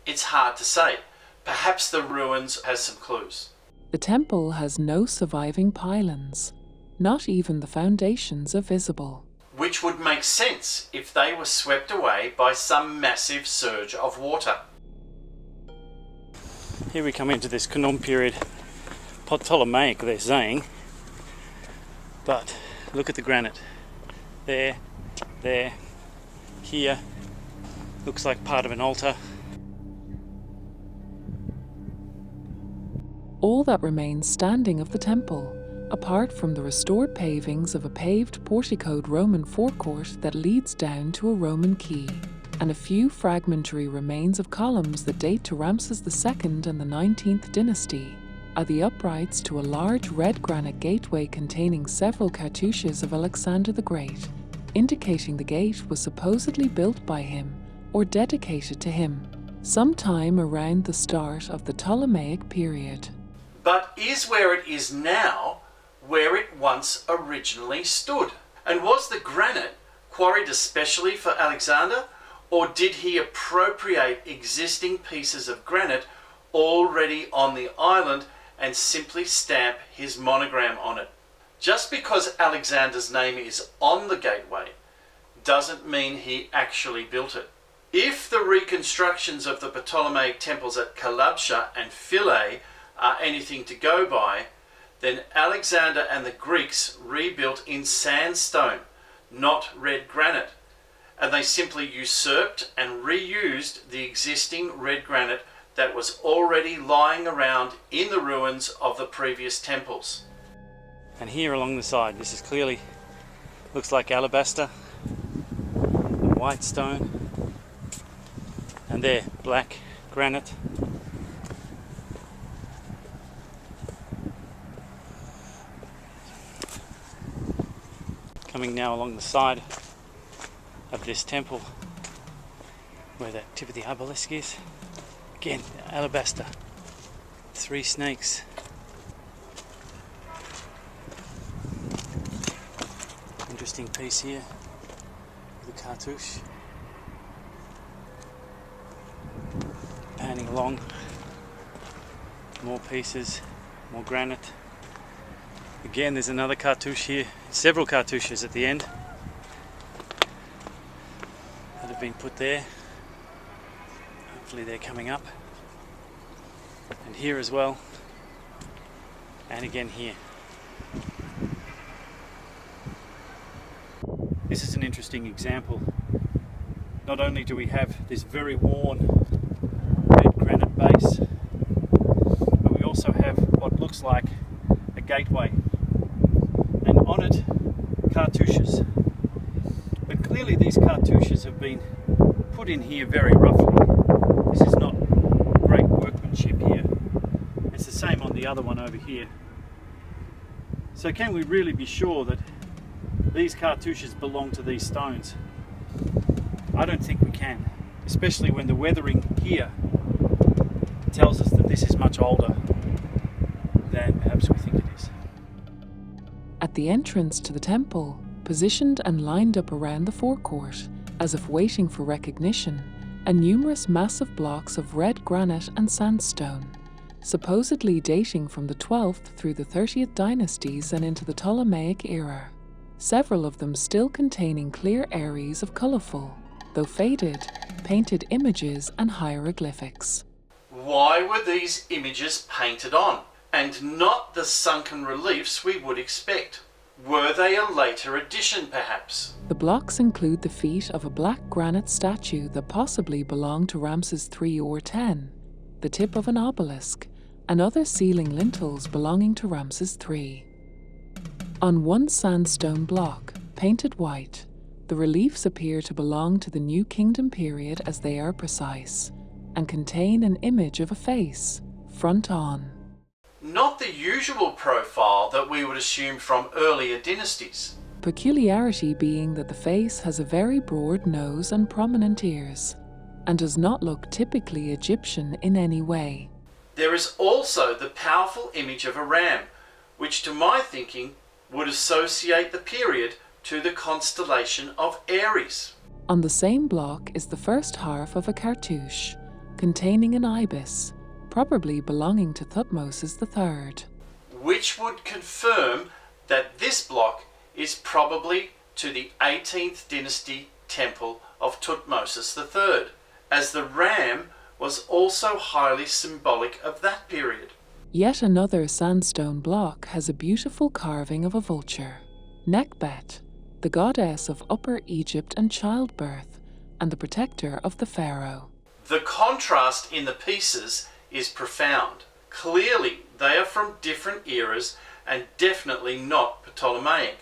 It's hard to say. Perhaps the ruins has some clues. The temple has no surviving pylons. Not even the foundations are visible. Which would make sense if they were swept away by some massive surge of water. Here we come into this Khnum period, Ptolemaic they're saying, but look at the granite. There, here, Looks like part of an altar. All that remains standing of the temple, apart from the restored pavings of a paved porticoed Roman forecourt that leads down to a Roman quay, and a few fragmentary remains of columns that date to Ramses II and the 19th dynasty, are the uprights to a large red granite gateway containing several cartouches of Alexander the Great, indicating the gate was supposedly built by him or dedicated to him sometime around the start of the Ptolemaic period. But is where it is now where it once originally stood? And was the granite quarried especially for Alexander, or did he appropriate existing pieces of granite already on the island and simply stamp his monogram on it? Just because Alexander's name is on the gateway doesn't mean he actually built it. If the reconstructions of the Ptolemaic temples at Kalabsha and Philae are anything to go by, then Alexander and the Greeks rebuilt in sandstone, not red granite, and they simply usurped and reused the existing red granite that was already lying around in the ruins of the previous temples. And here along the side, this is clearly, looks like alabaster, white stone, and there, black granite. Coming now along the side of this temple, where that tip of the obelisk is. Again, alabaster, 3 snakes. Interesting piece here with a cartouche. Panning along, more pieces, more granite. Again, there's another cartouche here, several cartouches at the end that have been put there. Hopefully they're coming up. And here as well, and again here. This is an interesting example. Not only do we have this very worn red granite base, but we also have what looks like a gateway, and on it cartouches. But clearly these cartouches have been put in here very roughly. This is not great workmanship here. It's the same on the other one over here. So can we really be sure that these cartouches belong to these stones? I don't think we can, especially when the weathering here tells us that this is much older than perhaps we think it is. At the entrance to the temple, positioned and lined up around the forecourt, as if waiting for recognition, are numerous massive blocks of red granite and sandstone, supposedly dating from the 12th through the 30th dynasties and into the Ptolemaic era, several of them still containing clear areas of colourful, though faded, painted images and hieroglyphics. Why were these images painted on, and not the sunken reliefs we would expect? Were they a later addition, perhaps? The blocks include the feet of a black granite statue that possibly belonged to Ramses III or X, the tip of an obelisk, and other ceiling lintels belonging to Ramses III. On one sandstone block, painted white, the reliefs appear to belong to the New Kingdom period as they are precise, and contain an image of a face, front on. Not the usual profile that we would assume from earlier dynasties. Peculiarity being that the face has a very broad nose and prominent ears, and does not look typically Egyptian in any way. There is also the powerful image of a ram, which to my thinking would associate the period to the constellation of Aries. On the same block is the first half of a cartouche, containing an ibis, probably belonging to Thutmose III. Which would confirm that this block is probably to the 18th dynasty temple of Thutmose III, as the ram was also highly symbolic of that period. Yet another sandstone block has a beautiful carving of a vulture, Nekhbet, the goddess of Upper Egypt and childbirth, and the protector of the pharaoh. The contrast in the pieces is profound. Clearly, they are from different eras and definitely not Ptolemaic.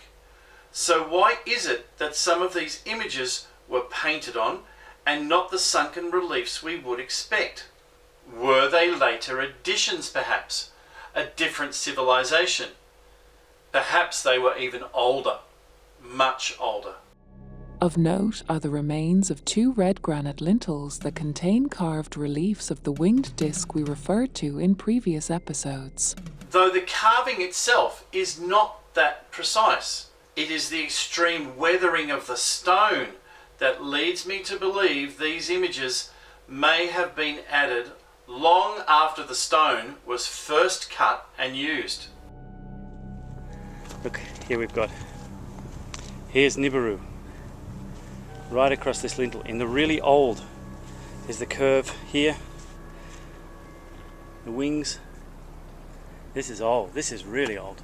So why is it that some of these images were painted on and not the sunken reliefs we would expect? Were they later additions perhaps? A different civilization? Perhaps they were even older, much older. Of note are the remains of 2 red granite lintels that contain carved reliefs of the winged disc we referred to in previous episodes. Though the carving itself is not that precise, it is the extreme weathering of the stone that leads me to believe these images may have been added long after the stone was first cut and used. Look, here here's Nibiru, right across this lintel in the really old. There's the curve here, the wings. This is old, this is really old.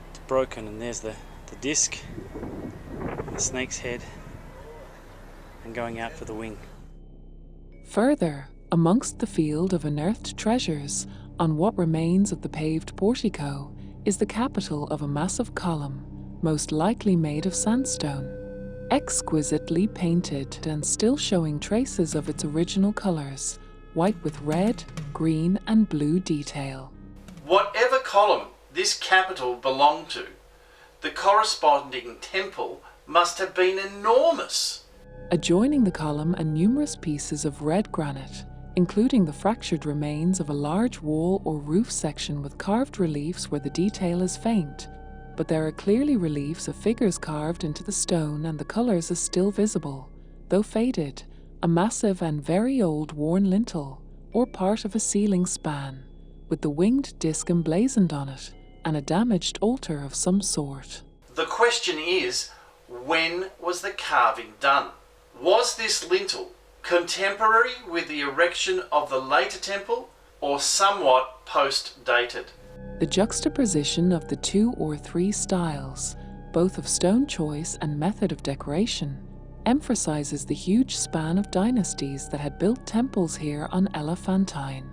It's broken, and there's the disc, the snake's head, and going out for the wing. Further, amongst the field of unearthed treasures, on what remains of the paved portico, is the capital of a massive column, most likely made of sandstone, exquisitely painted and still showing traces of its original colours, white with red, green and blue detail. Whatever column this capital belonged to, the corresponding temple must have been enormous. Adjoining the column are numerous pieces of red granite, including the fractured remains of a large wall or roof section with carved reliefs where the detail is faint, but there are clearly reliefs of figures carved into the stone and the colours are still visible, though faded, a massive and very old worn lintel, or part of a ceiling span, with the winged disc emblazoned on it, and a damaged altar of some sort. The question is, when was the carving done? Was this lintel contemporary with the erection of the later temple, or somewhat post-dated? The juxtaposition of the 2 or 3 styles, both of stone choice and method of decoration, emphasizes the huge span of dynasties that had built temples here on Elephantine.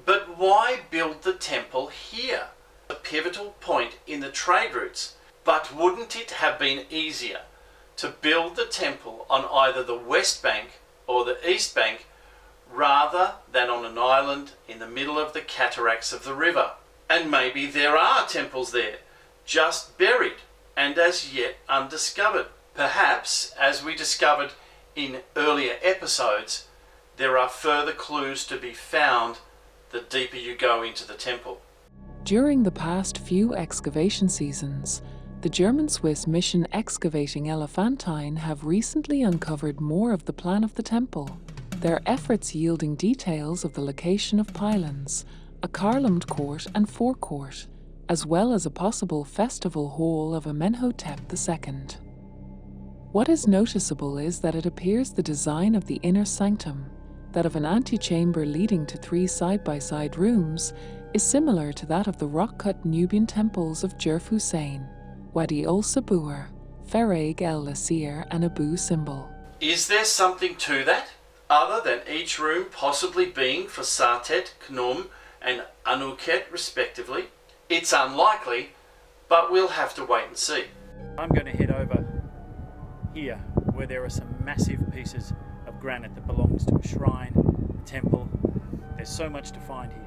But why build the temple here? A pivotal point in the trade routes. But wouldn't it have been easier to build the temple on either the west bank or the east bank rather than on an island in the middle of the cataracts of the river? And maybe there are temples there, just buried and as yet undiscovered. Perhaps, as we discovered in earlier episodes, there are further clues to be found the deeper you go into the temple. During the past few excavation seasons, the German-Swiss mission excavating Elephantine have recently uncovered more of the plan of the temple, their efforts yielding details of the location of pylons, a columned court and forecourt, as well as a possible festival hall of Amenhotep II. What is noticeable is that it appears the design of the inner sanctum, that of an antechamber leading to 3 side-by-side rooms, is similar to that of the rock-cut Nubian temples of Jerf Hussein, Wadi al-Sabur, Farag el-Lasir and Abu Simbel. Is there something to that, other than each room possibly being for Satet, Khnum and Anuket respectively? It's unlikely, but we'll have to wait and see. I'm going to head over here where there are some massive pieces of granite that belongs to a shrine, a temple. There's so much to find here.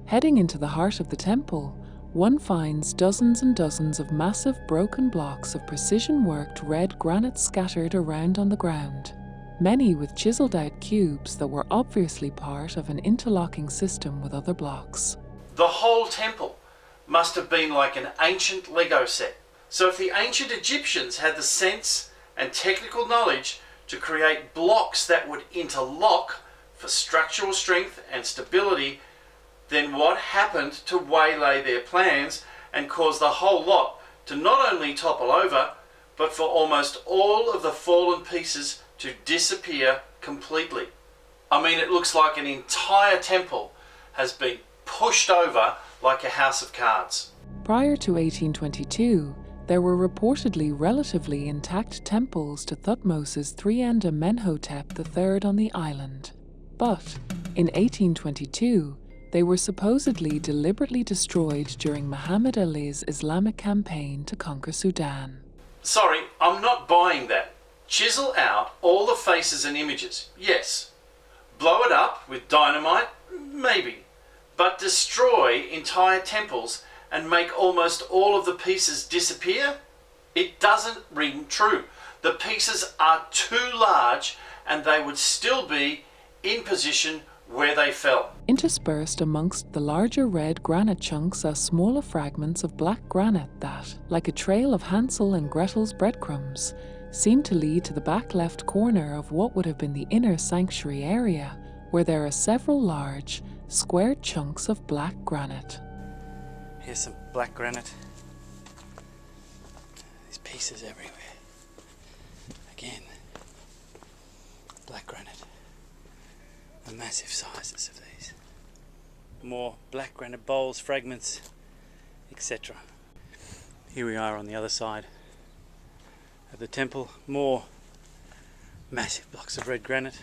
Heading into the heart of the temple, one finds dozens and dozens of massive broken blocks of precision-worked red granite scattered around on the ground, many with chiseled-out cubes that were obviously part of an interlocking system with other blocks. The whole temple must have been like an ancient Lego set. So if the ancient Egyptians had the sense and technical knowledge to create blocks that would interlock for structural strength and stability, then what happened to waylay their plans and cause the whole lot to not only topple over, but for almost all of the fallen pieces to disappear completely? I mean, it looks like an entire temple has been pushed over like a house of cards. Prior to 1822, there were reportedly relatively intact temples to Thutmose's III and Amenhotep III on the island. But in 1822, they were supposedly deliberately destroyed during Muhammad Ali's Islamic campaign to conquer Sudan. Sorry, I'm not buying that. Chisel out all the faces and images, yes. Blow it up with dynamite, maybe. But destroy entire temples and make almost all of the pieces disappear? It doesn't ring true. The pieces are too large and they would still be in position where they fell. Interspersed amongst the larger red granite chunks are smaller fragments of black granite that, like a trail of Hansel and Gretel's breadcrumbs, seem to lead to the back left corner of what would have been the inner sanctuary area, where there are several large, squared chunks of black granite. Here's some black granite. These pieces everywhere. Again, black granite. The massive sizes of these. More black granite bowls, fragments, etc. Here we are on the other side of the temple. More massive blocks of red granite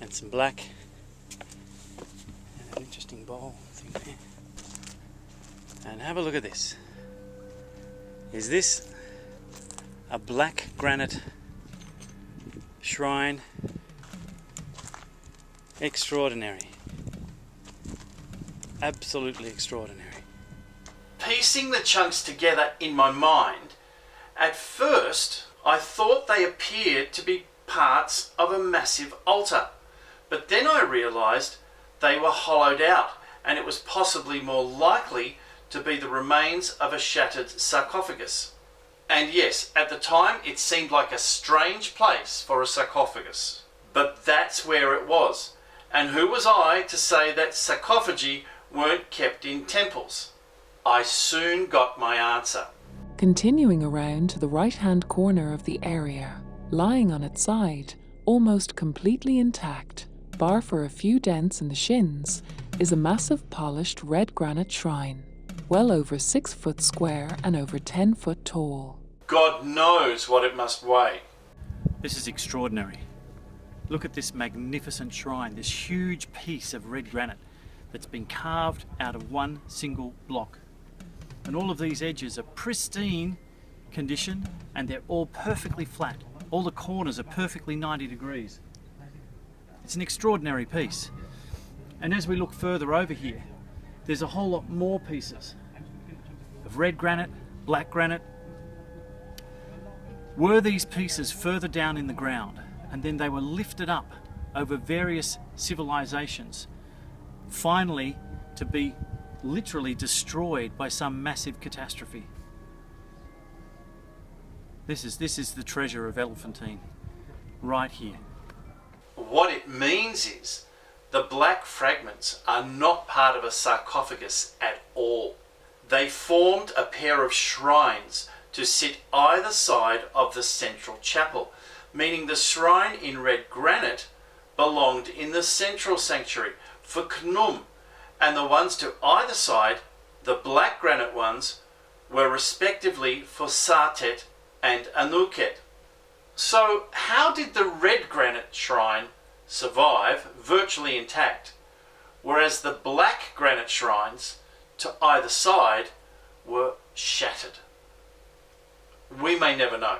and some black. And an interesting bowl thing there. And have a look at this. Is this a black granite shrine? Extraordinary. Absolutely extraordinary. Piecing the chunks together in my mind, at first I thought they appeared to be parts of a massive altar, but then I realised they were hollowed out and it was possibly more likely to be the remains of a shattered sarcophagus. And yes, at the time it seemed like a strange place for a sarcophagus, but that's where it was. And who was I to say that sarcophagi weren't kept in temples? I soon got my answer. Continuing around to the right-hand corner of the area, lying on its side, almost completely intact, bar for a few dents in the shins, is a massive polished red granite shrine, well over 6 foot square and over 10 foot tall. God knows what it must weigh. This is extraordinary. Look at this magnificent shrine, this huge piece of red granite that's been carved out of one single block. And all of these edges are pristine condition and they're all perfectly flat. All the corners are perfectly 90 degrees. It's an extraordinary piece. And as we look further over here, there's a whole lot more pieces of red granite, black granite. Were these pieces further down in the ground and then they were lifted up over various civilizations, finally to be literally destroyed by some massive catastrophe? This is the treasure of Elephantine, right here. What it means is the black fragments are not part of a sarcophagus at all. They formed a pair of shrines to sit either side of the central chapel, meaning the shrine in red granite belonged in the central sanctuary for Khnum, and the ones to either side, the black granite ones, were respectively for Satet and Anuket. So how did the red granite shrine survive virtually intact, whereas the black granite shrines to either side were shattered? We may never know.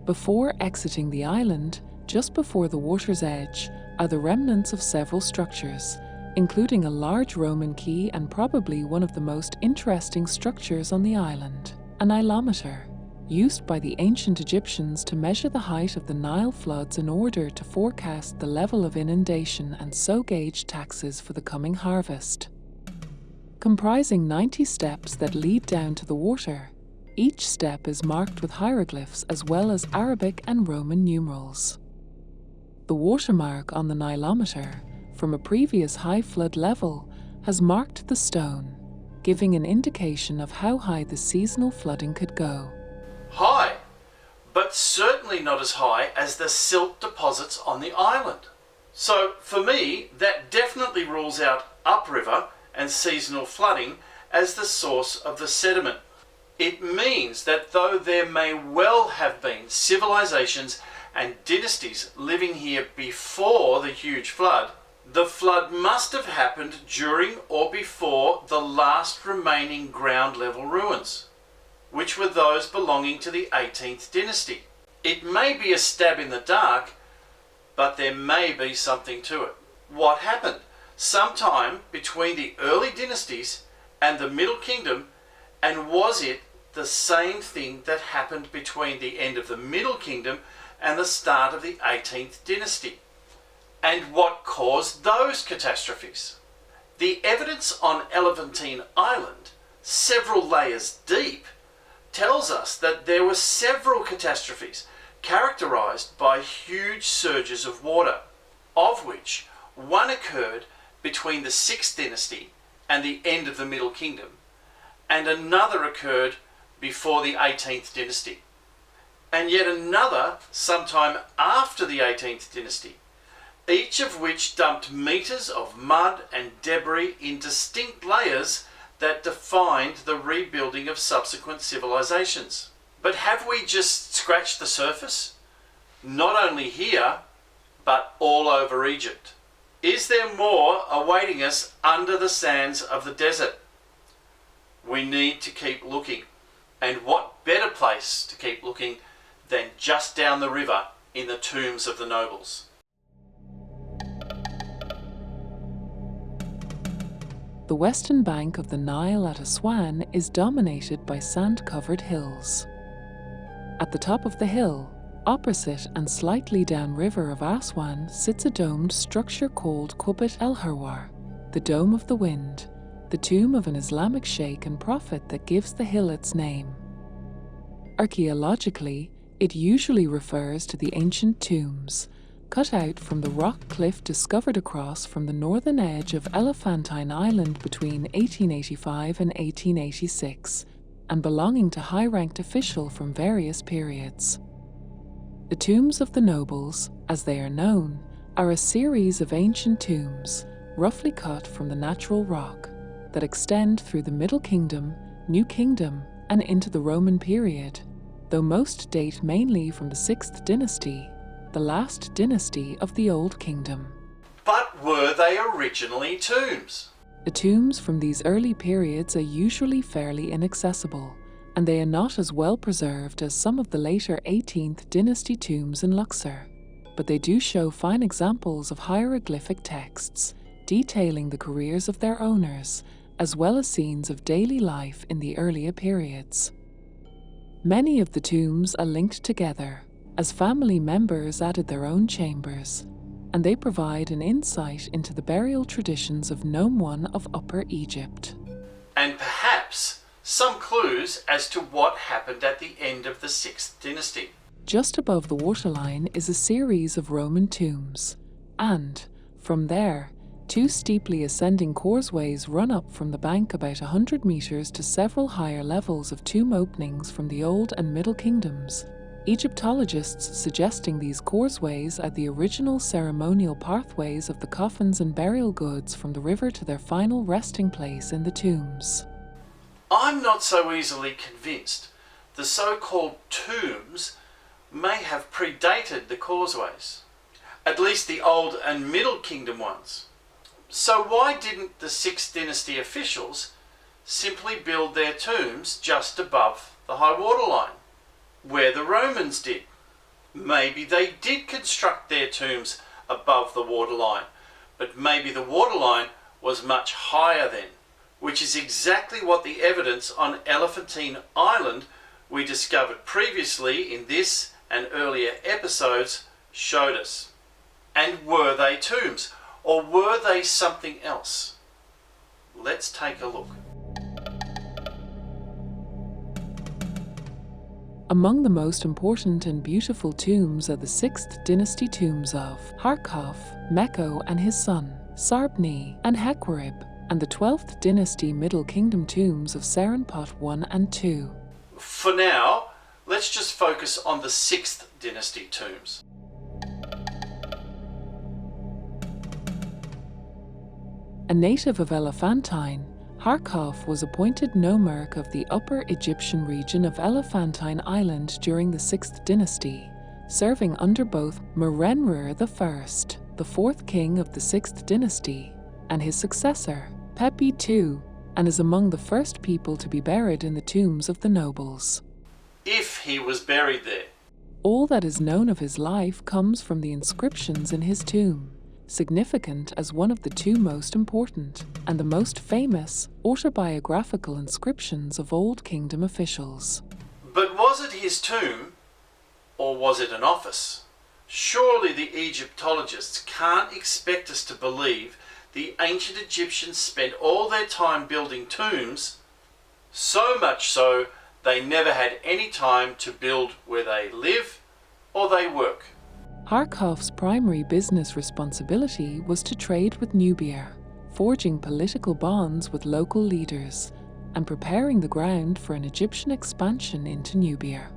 Before exiting the island, just before the water's edge, are the remnants of several structures, including a large Roman quay and probably one of the most interesting structures on the island, an ilometer, used by the ancient Egyptians to measure the height of the Nile floods in order to forecast the level of inundation and so gauge taxes for the coming harvest. Comprising 90 steps that lead down to the water, each step is marked with hieroglyphs as well as Arabic and Roman numerals. The watermark on the Nilometer, from a previous high flood level, has marked the stone, giving an indication of how high the seasonal flooding could go. High, but but certainly not as high as the silt deposits on the island. So for me, that definitely rules out upriver and seasonal flooding as the source of the sediment. It means that though there may well have been civilizations and dynasties living here before the huge flood, the flood must have happened during or before the last remaining ground level ruins, which were those belonging to the 18th dynasty. It may be a stab in the dark, but there may be something to it. What happened sometime between the early dynasties and the Middle Kingdom, and was it the same thing that happened between the end of the Middle Kingdom and the start of the 18th dynasty? And what caused those catastrophes? The evidence on Elephantine Island, several layers deep, tells us that there were several catastrophes characterized by huge surges of water, of which one occurred between the 6th dynasty and the end of the Middle Kingdom, and another occurred before the 18th dynasty, and yet another sometime after the 18th dynasty, each of which dumped meters of mud and debris in distinct layers that defined the rebuilding of subsequent civilizations. But have we just scratched the surface? Not only here, but all over Egypt. Is there more awaiting us under the sands of the desert? We need to keep looking. And what better place to keep looking than just down the river in the tombs of the nobles? The western bank of the Nile at Aswan is dominated by sand-covered hills. At the top of the hill, opposite and slightly downriver of Aswan, sits a domed structure called Qubbat el-Harwar, the Dome of the Wind, the tomb of an Islamic sheikh and prophet that gives the hill its name. Archaeologically, it usually refers to the ancient tombs, cut out from the rock cliff discovered across from the northern edge of Elephantine Island between 1885 and 1886, and belonging to high-ranked officials from various periods. The tombs of the nobles, as they are known, are a series of ancient tombs, roughly cut from the natural rock, that extend through the Middle Kingdom, New Kingdom, and into the Roman period, though most date mainly from the 6th dynasty, the last dynasty of the Old Kingdom. But were they originally tombs? The tombs from these early periods are usually fairly inaccessible, and they are not as well preserved as some of the later 18th dynasty tombs in Luxor, but they do show fine examples of hieroglyphic texts detailing the careers of their owners, as well as scenes of daily life in the earlier periods. Many of the tombs are linked together, as family members added their own chambers, and they provide an insight into the burial traditions of Nome I of Upper Egypt. And perhaps some clues as to what happened at the end of the 6th dynasty. Just above the waterline is a series of Roman tombs, and, from there, two steeply ascending causeways run up from the bank about 100 meters to several higher levels of tomb openings from the Old and Middle Kingdoms. Egyptologists suggesting these causeways are the original ceremonial pathways of the coffins and burial goods from the river to their final resting place in the tombs. I'm not so easily convinced the so-called tombs may have predated the causeways, at least the Old and Middle Kingdom ones. So why didn't the 6th dynasty officials simply build their tombs just above the high water line, where the Romans did? Maybe they did construct their tombs above the waterline, but maybe the waterline was much higher then, which is exactly what the evidence on Elephantine Island we discovered previously in this and earlier episodes showed us. And were they tombs, or were they something else? Let's take a look. Among the most important and beautiful tombs are the 6th dynasty tombs of Harkov, Meko and his son, Sarbni and Hekwarib, and the 12th dynasty Middle Kingdom tombs of Serenpot I and II. For now, let's just focus on the 6th dynasty tombs. A native of Elephantine, Harkov was appointed nomarch of the Upper Egyptian region of Elephantine Island during the 6th dynasty, serving under both Merenrer I, the 4th king of the 6th dynasty, and his successor, Pepi II, and is among the first people to be buried in the tombs of the nobles. If he was buried there. All that is known of his life comes from the inscriptions in his tomb, significant as one of the two most important and the most famous autobiographical inscriptions of Old Kingdom officials. But was it his tomb, or was it an office? Surely the Egyptologists can't expect us to believe the ancient Egyptians spent all their time building tombs, so much so they never had any time to build where they live or they work. Harkov's primary business responsibility was to trade with Nubia, forging political bonds with local leaders, and preparing the ground for an Egyptian expansion into Nubia.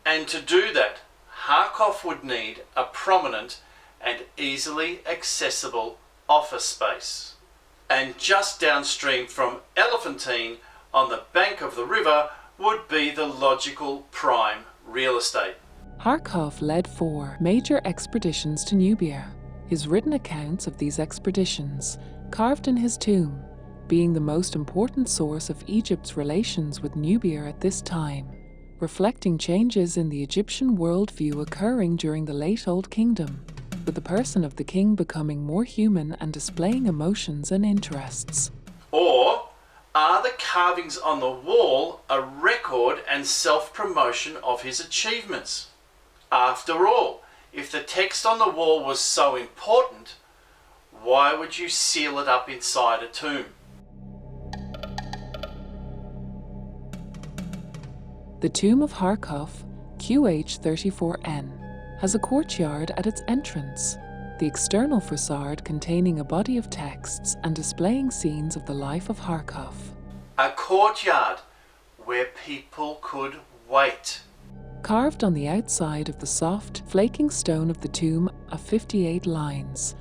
And to do that, Harkov would need a prominent and easily accessible office space. And just downstream from Elephantine, on the bank of the river, would be the logical prime real estate. Harkov led 4 major expeditions to Nubia, his written accounts of these expeditions, carved in his tomb, being the most important source of Egypt's relations with Nubia at this time, reflecting changes in the Egyptian worldview occurring during the late Old Kingdom, with the person of the king becoming more human and displaying emotions and interests. Or are the carvings on the wall a record and self-promotion of his achievements? After all, if the text on the wall was so important, why would you seal it up inside a tomb? The tomb of Harkov, QH34N, has a courtyard at its entrance, the external facade containing a body of texts and displaying scenes of the life of Harkov. A courtyard where people could wait. Carved on the outside of the soft, flaking stone of the tomb are 58 lines.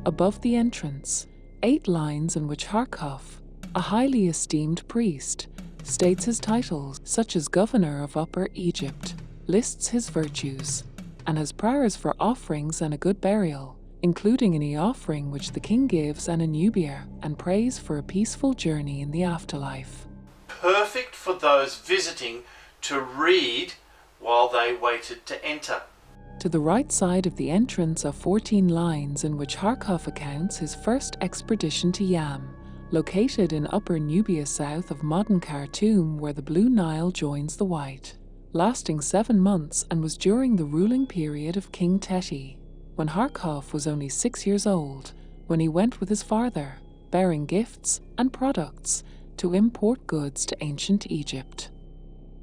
Above the entrance, 8 lines in which Harkov, a highly esteemed priest, states his titles, such as Governor of Upper Egypt, lists his virtues, and has prayers for offerings and a good burial, including any offering which the king gives and a Nubia, and prays for a peaceful journey in the afterlife. Perfect for those visiting to read while they waited to enter. To the right side of the entrance are 14 lines in which Harkov accounts his first expedition to Yam, located in Upper Nubia south of modern Khartoum, where the Blue Nile joins the White, lasting 7 months, and was during the ruling period of King Teti, when Harkov was only 6 years old, when he went with his father, bearing gifts and products to import goods to ancient Egypt.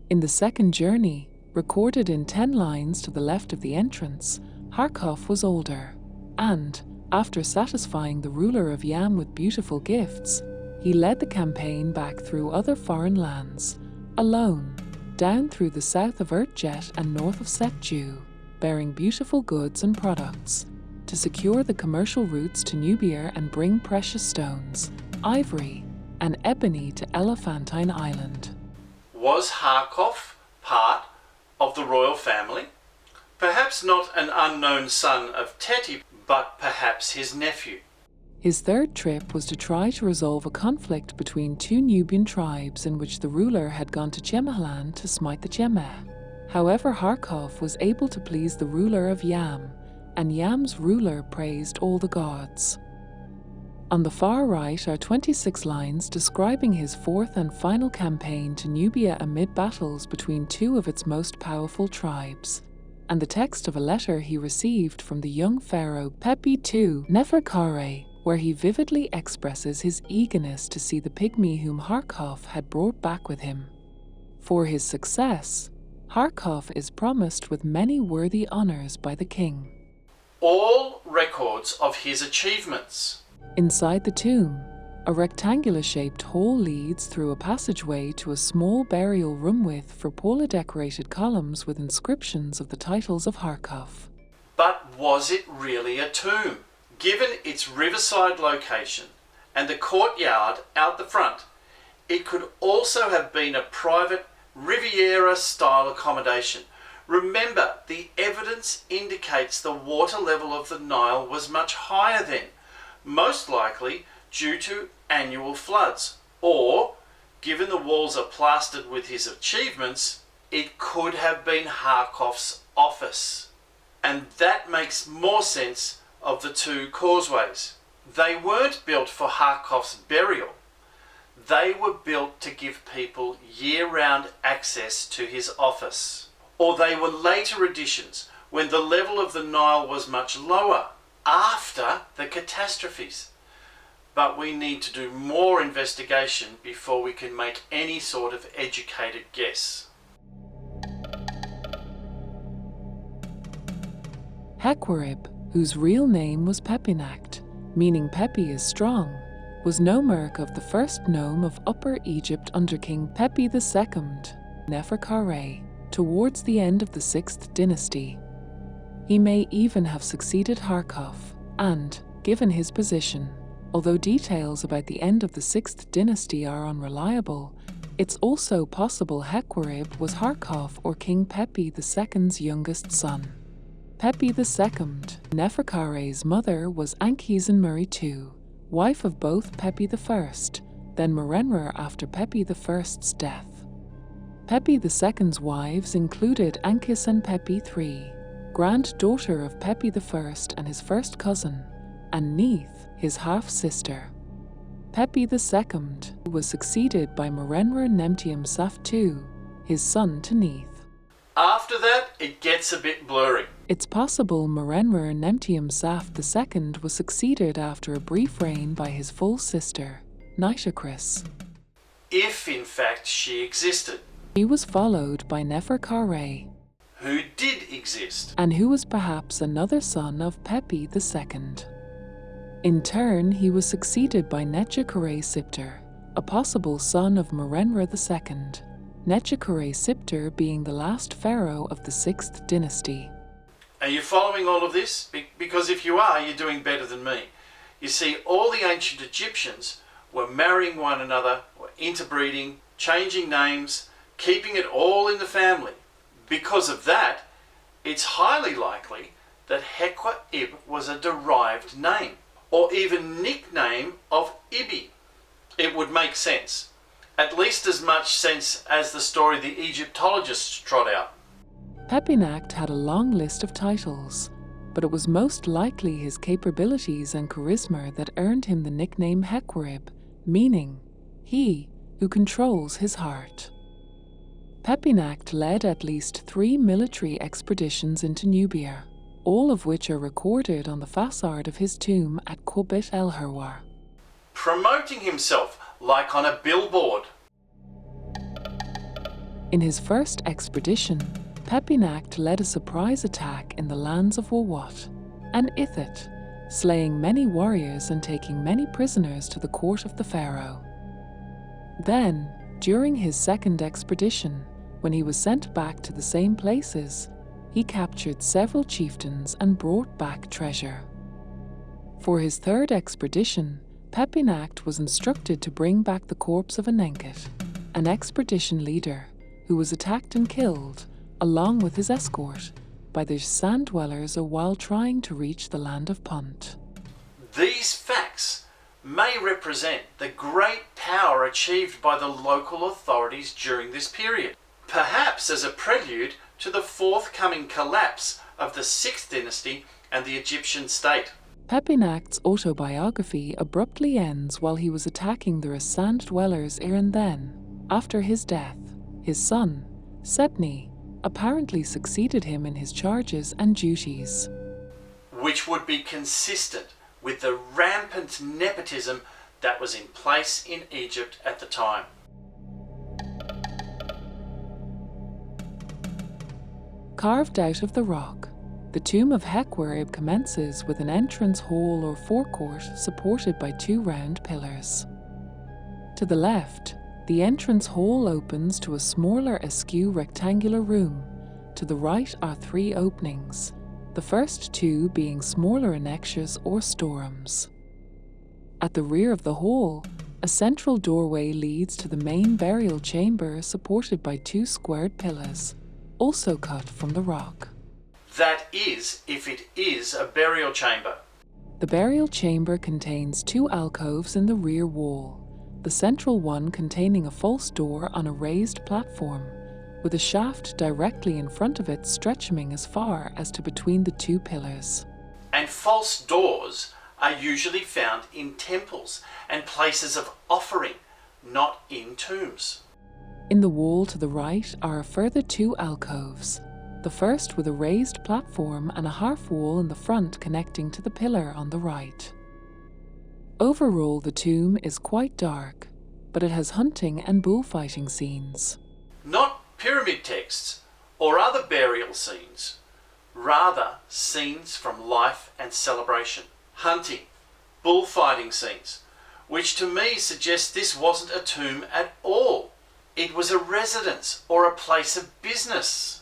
In the second journey, recorded in 10 lines to the left of the entrance, Harkov was older, and, after satisfying the ruler of Yam with beautiful gifts, he led the campaign back through other foreign lands, alone, down through the south of Urtjet and north of Setju, bearing beautiful goods and products, to secure the commercial routes to Nubia and bring precious stones, ivory, and ebony to Elephantine Island. Was Harkov part of the royal family? Perhaps not an unknown son of Teti, but perhaps his nephew. His third trip was to try to resolve a conflict between 2 Nubian tribes in which the ruler had gone to Jemahalan to smite the Jemeh. However, Harkov was able to please the ruler of Yam, and Yam's ruler praised all the gods. On the far right are 26 lines describing his 4th and final campaign to Nubia amid battles between 2 of its most powerful tribes, and the text of a letter he received from the young pharaoh Pepi II Neferkare, where he vividly expresses his eagerness to see the pygmy whom Harkov had brought back with him. For his success, Harkov is promised with many worthy honors by the king. All records of his achievements. Inside the tomb, A rectangular-shaped hall leads through a passageway to a small burial room with cupola-decorated columns with inscriptions of the titles of Kharkov. But was it really a tomb? Given its riverside location and the courtyard out the front, it could also have been a private Riviera-style accommodation. Remember, the evidence indicates the water level of the Nile was much higher then, most likely due to annual floods. Or, given the walls are plastered with his achievements, it could have been Kharkov's office. And that makes more sense of the two causeways. They weren't built for Kharkov's burial. They were built to give people year-round access to his office. Or they were later additions when the level of the Nile was much lower, after the catastrophes. But we need to do more investigation before we can make any sort of educated guess. Hequarib, whose real name was Pepinacht, meaning Pepi is strong, was nomarch of the first nome of Upper Egypt under King Pepi II, Neferkare, towards the end of the 6th dynasty. He may even have succeeded Kharkov, and, given his position, although details about the end of the 6th dynasty are unreliable, it's also possible Hequarib was Kharkov or King Pepi II's youngest son. Pepi II, Neferkare's mother, was Ankhesenmuri II, wife of both Pepi I, then Merenre after Pepi I's death. Pepi II's wives included Ankhesenpepi Pepi III, granddaughter of Pepi I and his first cousin, and Neith, his half-sister. Pepi II was succeeded by Merenre Nemtium Saf II, his son to Neith. After that, it gets a bit blurry. It's possible Merenre Nemtium Saf II was succeeded after a brief reign by his full sister, Nitocris. If in fact she existed. He was followed by Neferkare, Who did exist. and who was perhaps another son of Pepi II. In turn, he was succeeded by Netkare Sipter, a possible son of Merenre II, Netkare Sipter being the last pharaoh of the 6th dynasty. Are you following all of this? Because if you are, you're doing better than me. You see, all the ancient Egyptians were marrying one another, were interbreeding, changing names, keeping it all in the family. Because of that, it's highly likely that Hequarib was a derived name, or even nickname of Ibi. It would make sense. At least as much sense as the story the Egyptologists trot out. Pepinacht had a long list of titles, but it was most likely his capabilities and charisma that earned him the nickname Hequarib, meaning, he who controls his heart. Pepinacht led at least 3 military expeditions into Nubia, all of which are recorded on the facade of his tomb at Qubit el Harwar. Promoting himself like on a billboard. In his first expedition, Pepinacht led a surprise attack in the lands of Wawat and Ithit, slaying many warriors and taking many prisoners to the court of the pharaoh. Then, during his second expedition, when he was sent back to the same places, he captured several chieftains and brought back treasure. For his third expedition, Pepinacht was instructed to bring back the corpse of Anenkhet, an expedition leader who was attacked and killed, along with his escort, by the sand dwellers while trying to reach the land of Punt. These facts may represent the great power achieved by the local authorities during this period, perhaps as a prelude to the forthcoming collapse of the 6th dynasty and the Egyptian state. Pepinacht's autobiography abruptly ends while he was attacking the sand dwellers and then, after his death, his son, Sebni, apparently succeeded him in his charges and duties. Which would be consistent with the rampant nepotism that was in place in Egypt at the time. Carved out of the rock, the tomb of Hequarib commences with an entrance hall or forecourt supported by 2 round pillars. To the left, the entrance hall opens to a smaller askew rectangular room. To the right are 3 openings, the first 2 being smaller annexures or storerooms. At the rear of the hall, a central doorway leads to the main burial chamber supported by 2 squared pillars, also cut from the rock. That is, if it is a burial chamber. The burial chamber contains 2 alcoves in the rear wall, the central one containing a false door on a raised platform, with a shaft directly in front of it stretching as far as to between the 2 pillars. And false doors are usually found in temples and places of offering, not in tombs. In the wall to the right are a further 2 alcoves, the first with a raised platform and a half wall in the front connecting to the pillar on the right. Overall, the tomb is quite dark, but it has hunting and bullfighting scenes. Not pyramid texts or other burial scenes, rather scenes from life and celebration, hunting, bullfighting scenes, which to me suggests this wasn't a tomb at all. It was a residence or a place of business.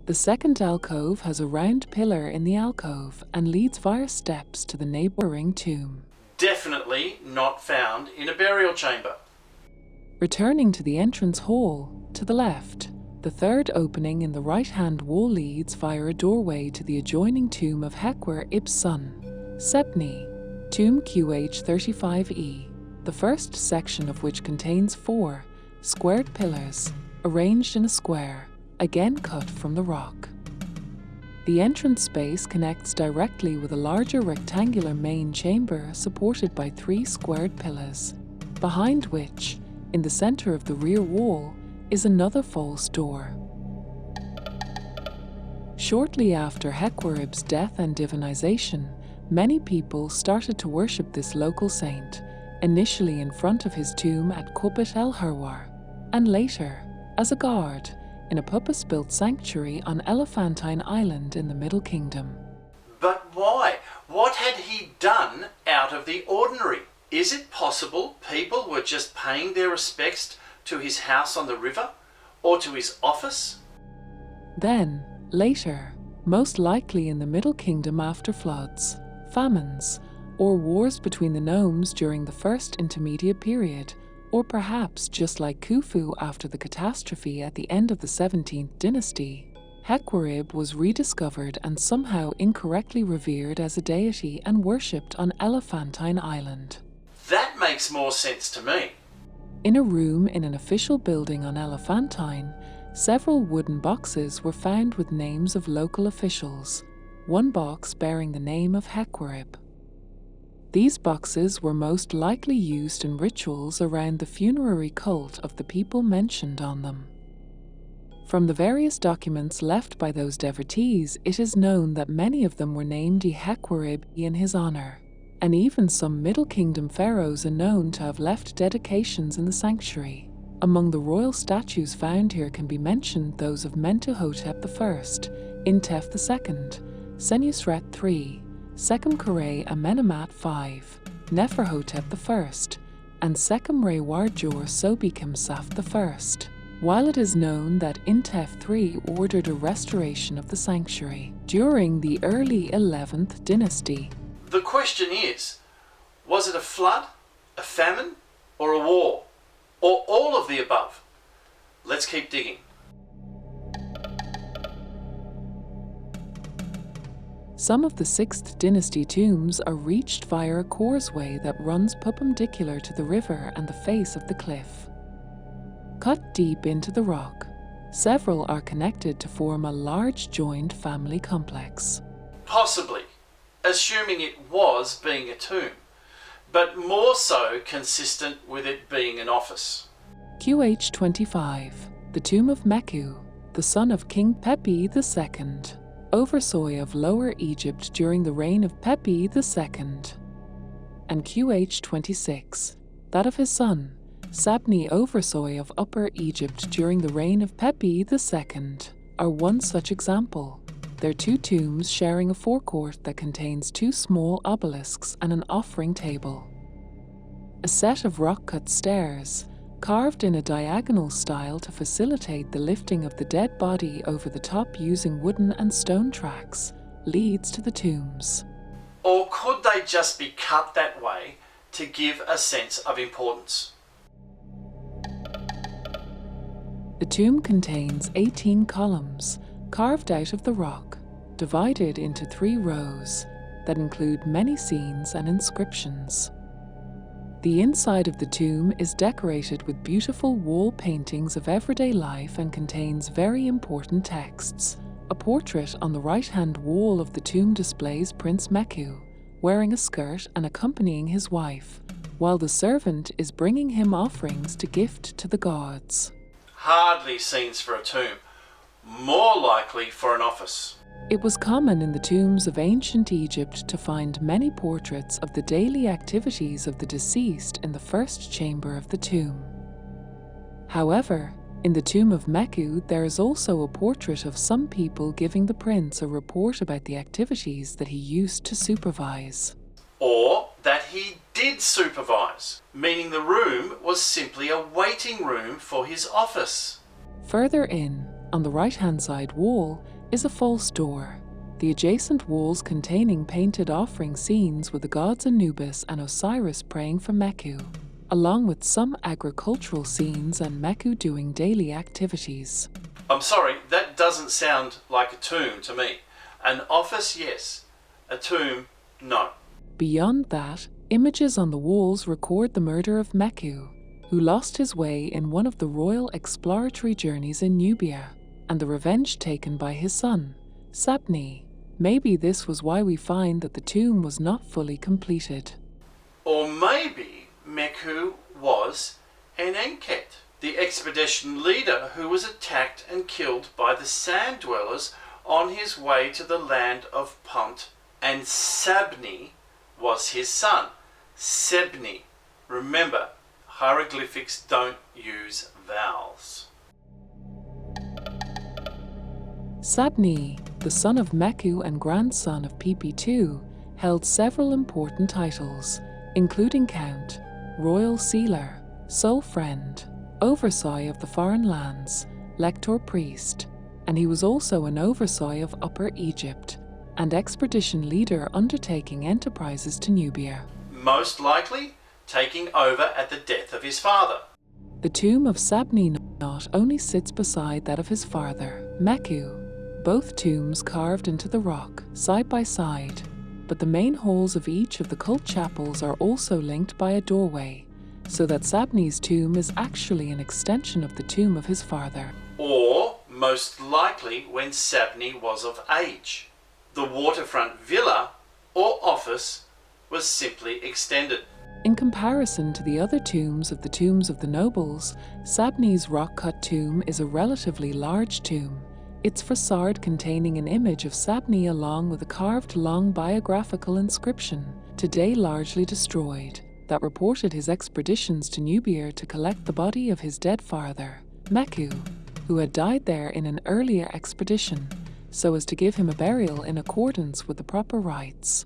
The second alcove has a round pillar in the alcove and leads via steps to the neighbouring tomb. Definitely not found in a burial chamber. Returning to the entrance hall, to the left, the third opening in the right-hand wall leads via a doorway to the adjoining tomb of Hequer ib's son, Sebni, tomb QH35E, the first section of which contains 4 squared pillars arranged in a square, again cut from the rock. The entrance space connects directly with a larger rectangular main chamber supported by 3 squared pillars, behind which, in the centre of the rear wall, is another false door. Shortly after Hequer ib's death and divinization, many people started to worship this local saint, initially in front of his tomb at Qubbat el-Harwar, and later, as a guard, in a purpose-built sanctuary on Elephantine Island in the Middle Kingdom. But why? What had he done out of the ordinary? Is it possible people were just paying their respects to his house on the river or to his office? Then, later, most likely in the Middle Kingdom after floods, famines, or wars between the nomes during the First Intermediate Period, or perhaps just like Khufu after the catastrophe at the end of the 17th dynasty, Hequer ib was rediscovered and somehow incorrectly revered as a deity and worshipped on Elephantine Island. That makes more sense to me. In a room in an official building on Elephantine, several wooden boxes were found with names of local officials, one box bearing the name of Hequer ib. These boxes were most likely used in rituals around the funerary cult of the people mentioned on them. From the various documents left by those devotees, it is known that many of them were named Hequer ib in his honour, and even some Middle Kingdom pharaohs are known to have left dedications in the sanctuary. Among the royal statues found here can be mentioned those of Mentuhotep I, Intef II, Senusret III, Sekhem Kare Amenemhat V, Neferhotep I, and Sekhem Re Warjor Sobekimsaf I, while it is known that Intef III ordered a restoration of the sanctuary during the early 11th dynasty. The question is, was it a flood, a famine, or a war? Or all of the above? Let's keep digging. Some of the 6th dynasty tombs are reached via a causeway that runs perpendicular to the river and the face of the cliff. Cut deep into the rock, several are connected to form a large joined family complex. Possibly, assuming it was being a tomb, but more so consistent with it being an office. QH25, the tomb of Meku, the son of King Pepi II, overseer of Lower Egypt during the reign of Pepi II, and QH26, that of his son, Sabni, overseer of Upper Egypt during the reign of Pepi II, are one such example. Their 2 tombs sharing a forecourt that contains 2 small obelisks and an offering table. a set of rock-cut stairs, carved in a diagonal style to facilitate the lifting of the dead body over the top using wooden and stone tracks, leads to the tombs. Or could they just be cut that way to give a sense of importance? The tomb contains 18 columns, carved out of the rock, divided into 3 rows that include many scenes and inscriptions. The inside of the tomb is decorated with beautiful wall paintings of everyday life and contains very important texts. A portrait on the right-hand wall of the tomb displays Prince Meku, wearing a skirt and accompanying his wife, while the servant is bringing him offerings to gift to the gods. Hardly scenes for a tomb, more likely for an office. It was common in the tombs of ancient Egypt to find many portraits of the daily activities of the deceased in the first chamber of the tomb. However, in the tomb of Meku, there is also a portrait of some people giving the prince a report about the activities that he used to supervise. Or that he did supervise, meaning the room was simply a waiting room for his office. Further in, on the right-hand side wall, is a false door. The adjacent walls containing painted offering scenes with the gods Anubis and Osiris praying for Meku, along with some agricultural scenes and Meku doing daily activities. I'm sorry, that doesn't sound like a tomb to me. An office, yes. A tomb, no. Beyond that, images on the walls record the murder of Meku, who lost his way in one of the royal exploratory journeys in Nubia, and the revenge taken by his son, Sabni. Maybe this was why we find that the tomb was not fully completed. Or maybe Meku was an Enket, the expedition leader who was attacked and killed by the sand dwellers on his way to the land of Punt, and Sabni was his son, Sebni. Remember, hieroglyphics don't use vowels. Sabni, the son of Meku and grandson of PP2, held several important titles, including Count, Royal Sealer, Sole Friend, Overseer of the Foreign Lands, Lector Priest, and he was also an Overseer of Upper Egypt, and expedition leader undertaking enterprises to Nubia. Most likely, taking over at the death of his father. The tomb of Sabni not only sits beside that of his father, Meku, both tombs carved into the rock, side by side, but the main halls of each of the cult chapels are also linked by a doorway, so that Sabni's tomb is actually an extension of the tomb of his father. Or, most likely, when Sabni was of age. The waterfront villa or office was simply extended. In comparison to the other tombs of the nobles, Sabni's rock-cut tomb is a relatively large tomb, its facade containing an image of Sabni along with a carved long biographical inscription, today largely destroyed, that reported his expeditions to Nubia to collect the body of his dead father, Meku, who had died there in an earlier expedition, so as to give him a burial in accordance with the proper rites.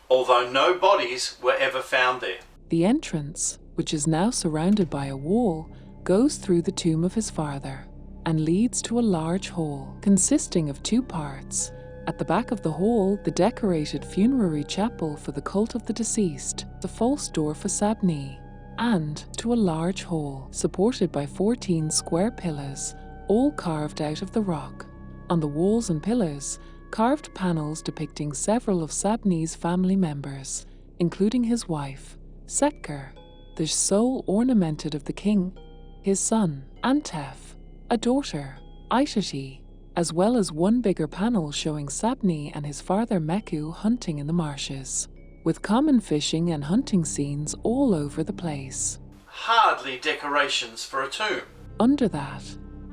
Although no bodies were ever found there. The entrance, which is now surrounded by a wall, goes through the tomb of his father and leads to a large hall consisting of 2 parts. At the back of the hall, the decorated funerary chapel for the cult of the deceased, the false door for Sabni, and to a large hall supported by 14 square pillars, all carved out of the rock. On the walls and pillars, carved panels depicting several of Sabni's family members, including his wife, Setker, the sole ornamented of the king, his son, Antef, a daughter, Aishati, as well as one bigger panel showing Sabni and his father Meku hunting in the marshes, with common fishing and hunting scenes all over the place. Hardly decorations for a tomb. Under that,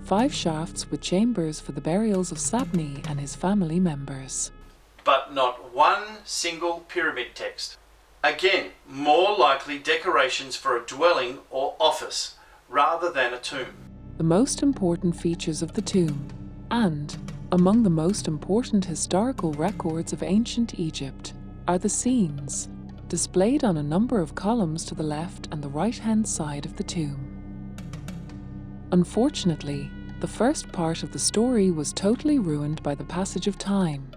5 shafts with chambers for the burials of Sabni and his family members. But not one single pyramid text. Again, more likely decorations for a dwelling or office rather than a tomb. The most important features of the tomb, and among the most important historical records of ancient Egypt, are the scenes, displayed on a number of columns to the left and the right-hand side of the tomb. Unfortunately, the first part of the story was totally ruined by the passage of time,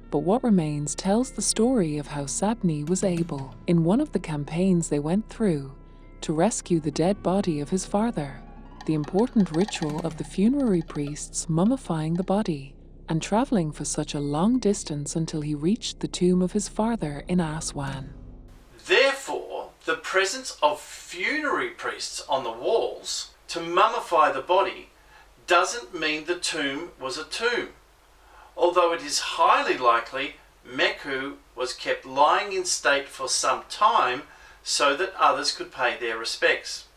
but what remains tells the story of how Sabni was able, in one of the campaigns they went through, to rescue the dead body of his father, the important ritual of the funerary priests mummifying the body, and travelling for such a long distance until he reached the tomb of his father in Aswan. Therefore, the presence of funerary priests on the walls to mummify the body doesn't mean the tomb was a tomb, although it is highly likely Meku was kept lying in state for some time so that others could pay their respects.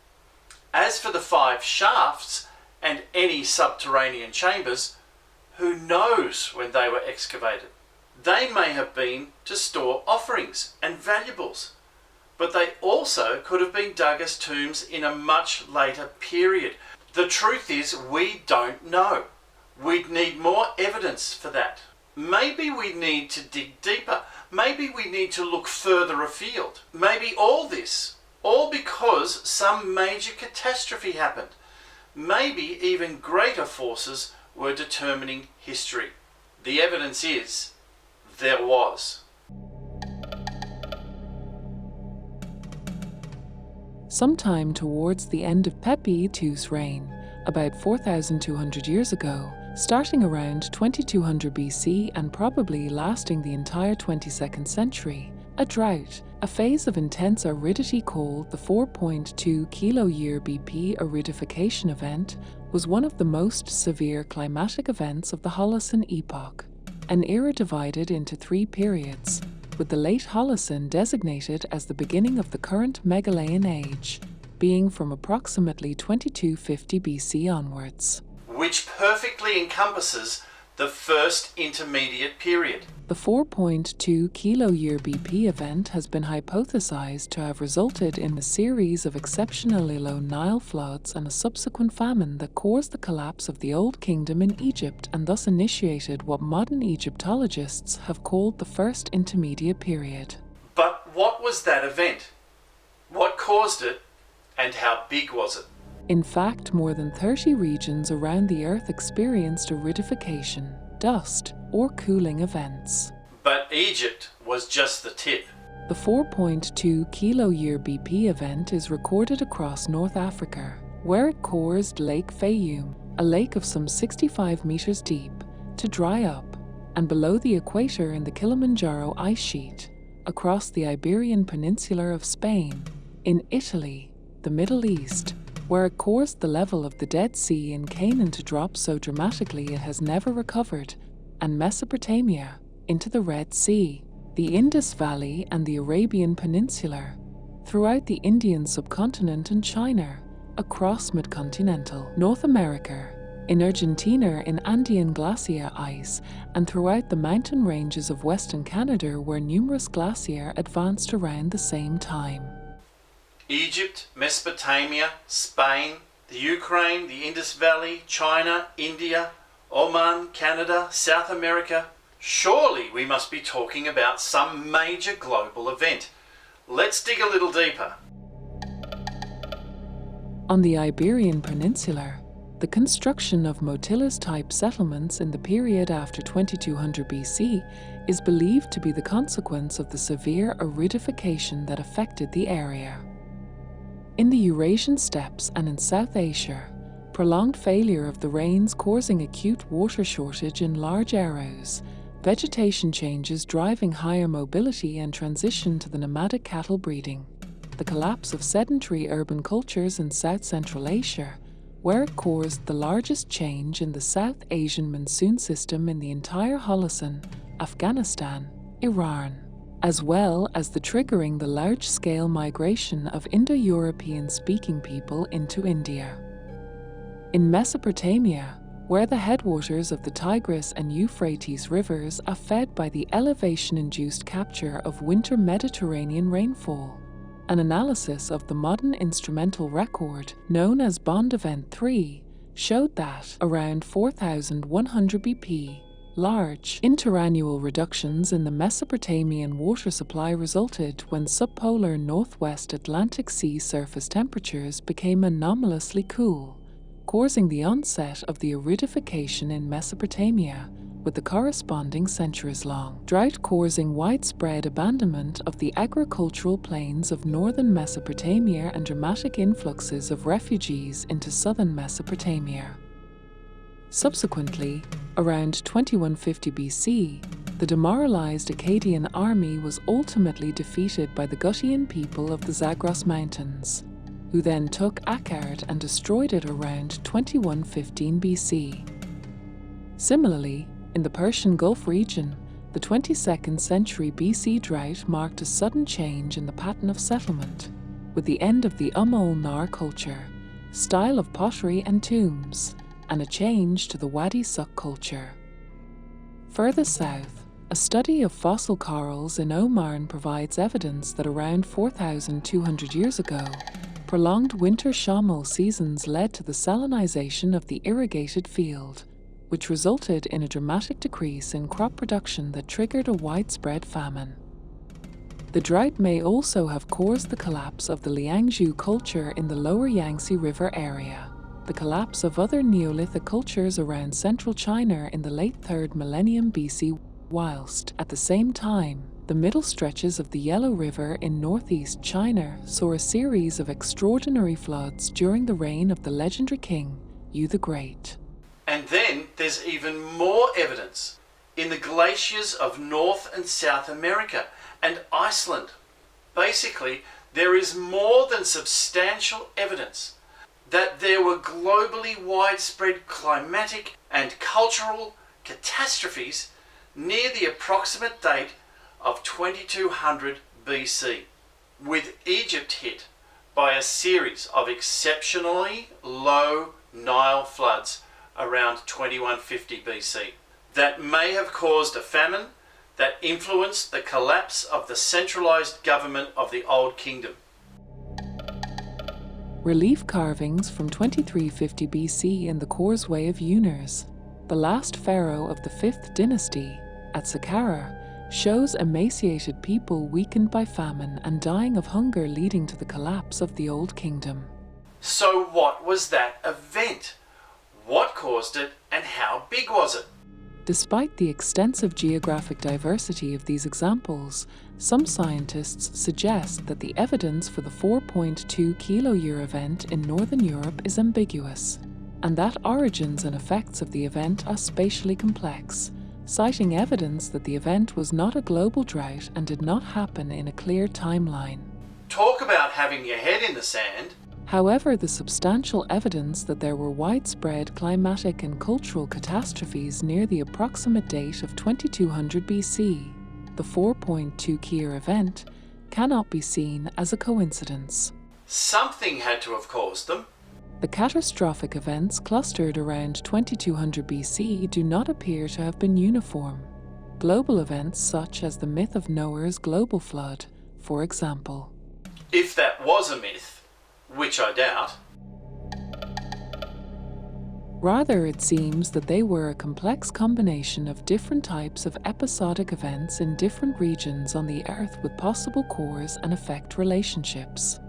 As for the 5 shafts and any subterranean chambers, who knows when they were excavated? They may have been to store offerings and valuables, but they also could have been dug as tombs in a much later period. The truth is, we don't know. We'd need more evidence for that. Maybe we need to dig deeper. Maybe we need to look further afield. Maybe all this, all because some major catastrophe happened. Maybe even greater forces were determining history. The evidence is, there was. Sometime towards the end of Pepi II's reign, about 4,200 years ago, starting around 2200 BC and probably lasting the entire 22nd century, a drought, a phase of intense aridity called the 4.2 kiloyear BP aridification event, was one of the most severe climatic events of the Holocene epoch, an era divided into 3 periods, with the late Holocene designated as the beginning of the current Megalaean age, being from approximately 2250 BC onwards. Which perfectly encompasses the first intermediate period. The 4.2 kiloyear BP event has been hypothesized to have resulted in a series of exceptionally low Nile floods and a subsequent famine that caused the collapse of the Old Kingdom in Egypt and thus initiated what modern Egyptologists have called the First Intermediate Period. But what was that event? What caused it, and how big was it? In fact, more than 30 regions around the Earth experienced aridification, dust, or cooling events. But Egypt was just the tip. The 4.2 kiloyear BP event is recorded across North Africa, where it caused Lake Fayoum, a lake of some 65 meters deep, to dry up, and below the equator in the Kilimanjaro ice sheet, across the Iberian Peninsula of Spain, in Italy, the Middle East, where it caused the level of the Dead Sea in Canaan to drop so dramatically it has never recovered, and Mesopotamia, into the Red Sea, the Indus Valley and the Arabian Peninsula, throughout the Indian subcontinent and China, across mid-continental North America, in Argentina in Andean glacier ice, and throughout the mountain ranges of Western Canada where numerous glacier advanced around the same time. Egypt, Mesopotamia, Spain, the Ukraine, the Indus Valley, China, India, Oman, Canada, South America. Surely we must be talking about some major global event. Let's dig a little deeper. On the Iberian Peninsula, the construction of Motilis-type settlements in the period after 2200 BC is believed to be the consequence of the severe aridification that affected the area. In the Eurasian steppes and in South Asia, prolonged failure of the rains causing acute water shortage in large areas, vegetation changes driving higher mobility and transition to the nomadic cattle breeding, the collapse of sedentary urban cultures in South Central Asia, where it caused the largest change in the South Asian monsoon system in the entire Holocene, Afghanistan, Iran, as well as the triggering the large-scale migration of Indo-European-speaking people into India. In Mesopotamia, where the headwaters of the Tigris and Euphrates rivers are fed by the elevation-induced capture of winter Mediterranean rainfall, an analysis of the modern instrumental record known as Bond Event 3 showed that around 4100 BP, Large interannual reductions in the Mesopotamian water supply resulted when subpolar northwest Atlantic Sea surface temperatures became anomalously cool, causing the onset of the aridification in Mesopotamia, with the corresponding centuries-long drought causing widespread abandonment of the agricultural plains of northern Mesopotamia and dramatic influxes of refugees into southern Mesopotamia. Subsequently, around 2150 BC, the demoralized Akkadian army was ultimately defeated by the Gutian people of the Zagros Mountains, who then took Akkad and destroyed it around 2115 BC. Similarly, in the Persian Gulf region, the 22nd century BC drought marked a sudden change in the pattern of settlement, with the end of the ul-Nar culture, style of pottery and tombs, and a change to the Wadi Suk culture. Further south, a study of fossil corals in Oman provides evidence that around 4,200 years ago, prolonged winter shamal seasons led to the salinization of the irrigated field, which resulted in a dramatic decrease in crop production that triggered a widespread famine. The drought may also have caused the collapse of the Liangzhu culture in the lower Yangtze River area, the collapse of other Neolithic cultures around central China in the late 3rd millennium BC, whilst, at the same time, the middle stretches of the Yellow River in northeast China saw a series of extraordinary floods during the reign of the legendary king, Yu the Great. And then there's even more evidence in the glaciers of North and South America and Iceland. Basically, there is more than substantial evidence that there were globally widespread climatic and cultural catastrophes near the approximate date of 2200 BC, with Egypt hit by a series of exceptionally low Nile floods around 2150 BC that may have caused a famine that influenced the collapse of the centralized government of the Old Kingdom. Relief carvings from 2350 BC in the causeway of Unas, the last pharaoh of the 5th dynasty, at Saqqara, shows emaciated people weakened by famine and dying of hunger, leading to the collapse of the Old Kingdom. So what was that event? What caused it and how big was it? Despite the extensive geographic diversity of these examples, some scientists suggest that the evidence for the 4.2 kilo-year event in Northern Europe is ambiguous, and that origins and effects of the event are spatially complex, citing evidence that the event was not a global drought and did not happen in a clear timeline. Talk about having your head in the sand. However, the substantial evidence that there were widespread climatic and cultural catastrophes near the approximate date of 2200 BC, the 4.2 Kier event, cannot be seen as a coincidence. Something had to have caused them. The catastrophic events clustered around 2200 BC do not appear to have been uniform. Global events such as the myth of Noah's global flood, for example. If that was a myth, which I doubt. Rather, it seems that they were a complex combination of different types of episodic events in different regions on the Earth with possible cause and effect relationships.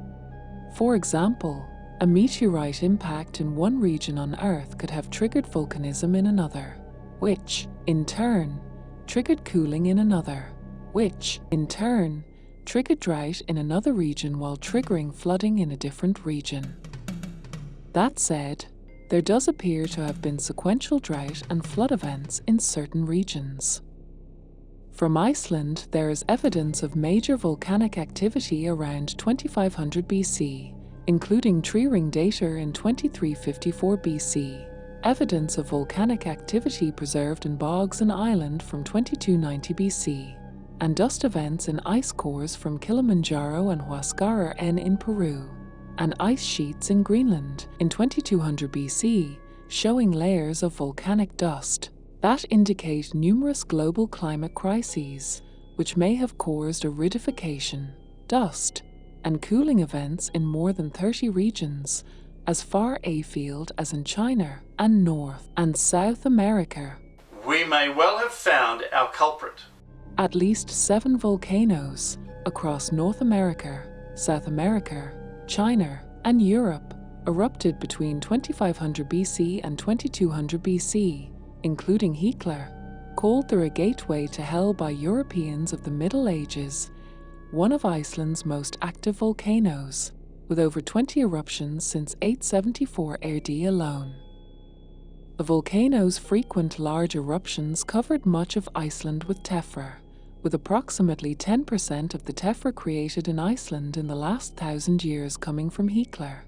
For example, a meteorite impact in one region on Earth could have triggered volcanism in another, which, in turn, triggered cooling in another, which, in turn, triggered drought in another region while triggering flooding in a different region. That said, there does appear to have been sequential drought and flood events in certain regions. From Iceland, there is evidence of major volcanic activity around 2500 BC, including tree ring data in 2354 BC, evidence of volcanic activity preserved in bogs and island from 2290 BC, and dust events in ice cores from Kilimanjaro and Huascarán in Peru, and ice sheets in Greenland in 2200 BC, showing layers of volcanic dust that indicate numerous global climate crises, which may have caused aridification, dust, and cooling events in more than 30 regions, as far afield as in China and North and South America. we may well have found our culprit. At least 7 volcanoes across North America, South America, China, and Europe erupted between 2500 BC and 2200 BC, including Hekla, called the gateway to hell by Europeans of the Middle Ages, one of Iceland's most active volcanoes, with over 20 eruptions since 874 AD alone. The volcano's frequent large eruptions covered much of Iceland with tephra, with approximately 10% of the tephra created in Iceland in the last 1,000 years coming from Hekla,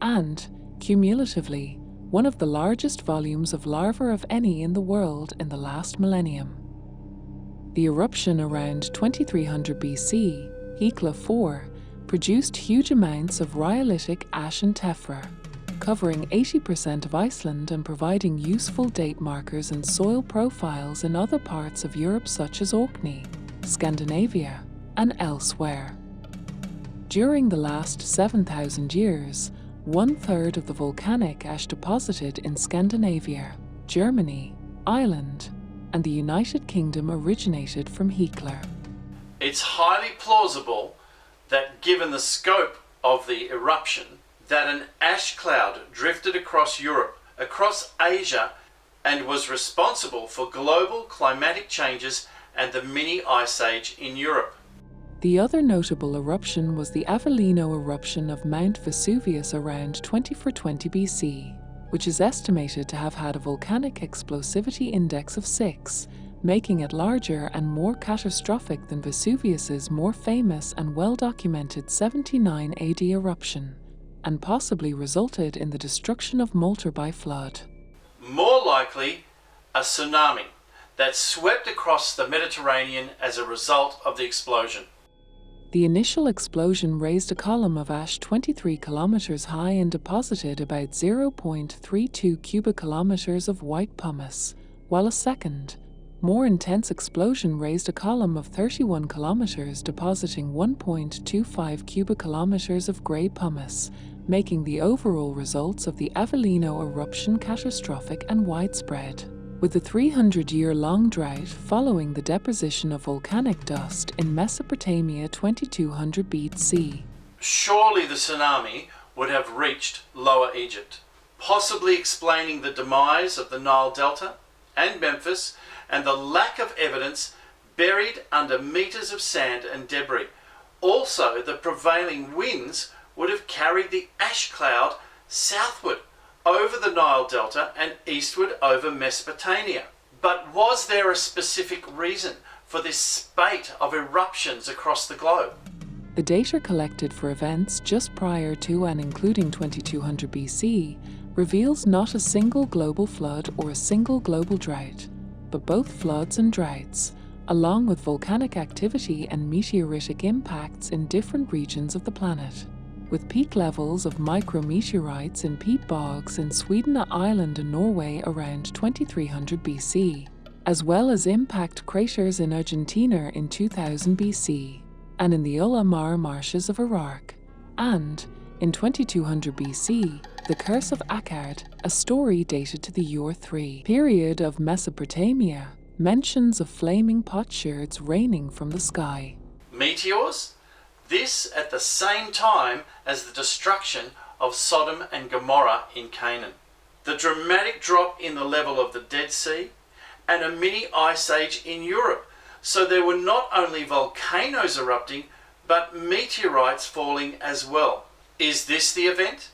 and, cumulatively, one of the largest volumes of lava of any in the world in the last millennium. The eruption around 2300 BC, Hekla 4, produced huge amounts of rhyolitic ash and tephra, covering 80% of Iceland and providing useful date markers and soil profiles in other parts of Europe such as Orkney, Scandinavia, and elsewhere. During the last 7,000 years, 1/3 of the volcanic ash deposited in Scandinavia, Germany, Ireland, and the United Kingdom originated from Hekla. It's highly plausible that, given the scope of the eruption, that an ash cloud drifted across Europe, across Asia, and was responsible for global climatic changes and the mini ice age in Europe. The other notable eruption was the Avellino eruption of Mount Vesuvius around 2420 BC, which is estimated to have had a volcanic explosivity index of 6, making it larger and more catastrophic than Vesuvius's more famous and well-documented 79 AD eruption, and possibly resulted in the destruction of Malta by flood. More likely, a tsunami that swept across the Mediterranean as a result of the explosion. The initial explosion raised a column of ash 23 kilometers high and deposited about 0.32 cubic kilometers of white pumice, while a second, more intense explosion raised a column of 31 kilometers depositing 1.25 cubic kilometers of grey pumice, making the overall results of the Avellino eruption catastrophic and widespread, with the 300-year-long drought following the deposition of volcanic dust in Mesopotamia 2200 BC. Surely the tsunami would have reached Lower Egypt, possibly explaining the demise of the Nile Delta and Memphis and the lack of evidence buried under meters of sand and debris. Also, the prevailing winds would have carried the ash cloud southward over the Nile Delta and eastward over Mesopotamia. But was there a specific reason for this spate of eruptions across the globe? The data collected for events just prior to and including 2200 BC reveals not a single global flood or a single global drought, but both floods and droughts, along with volcanic activity and meteoritic impacts in different regions of the planet, with peak levels of micrometeorites in peat bogs in Sweden, Ireland and Norway around 2300 BC, as well as impact craters in Argentina in 2000 BC, and in the Ulamar marshes of Iraq, and, in 2200 BC, the Curse of Akkad, a story dated to the Ur III period of Mesopotamia, mentions of flaming potsherds raining from the sky. Meteors? This at the same time as the destruction of Sodom and Gomorrah in Canaan. The dramatic drop in the level of the Dead Sea, and a mini ice age in Europe. So there were not only volcanoes erupting, but meteorites falling as well. Is this the event?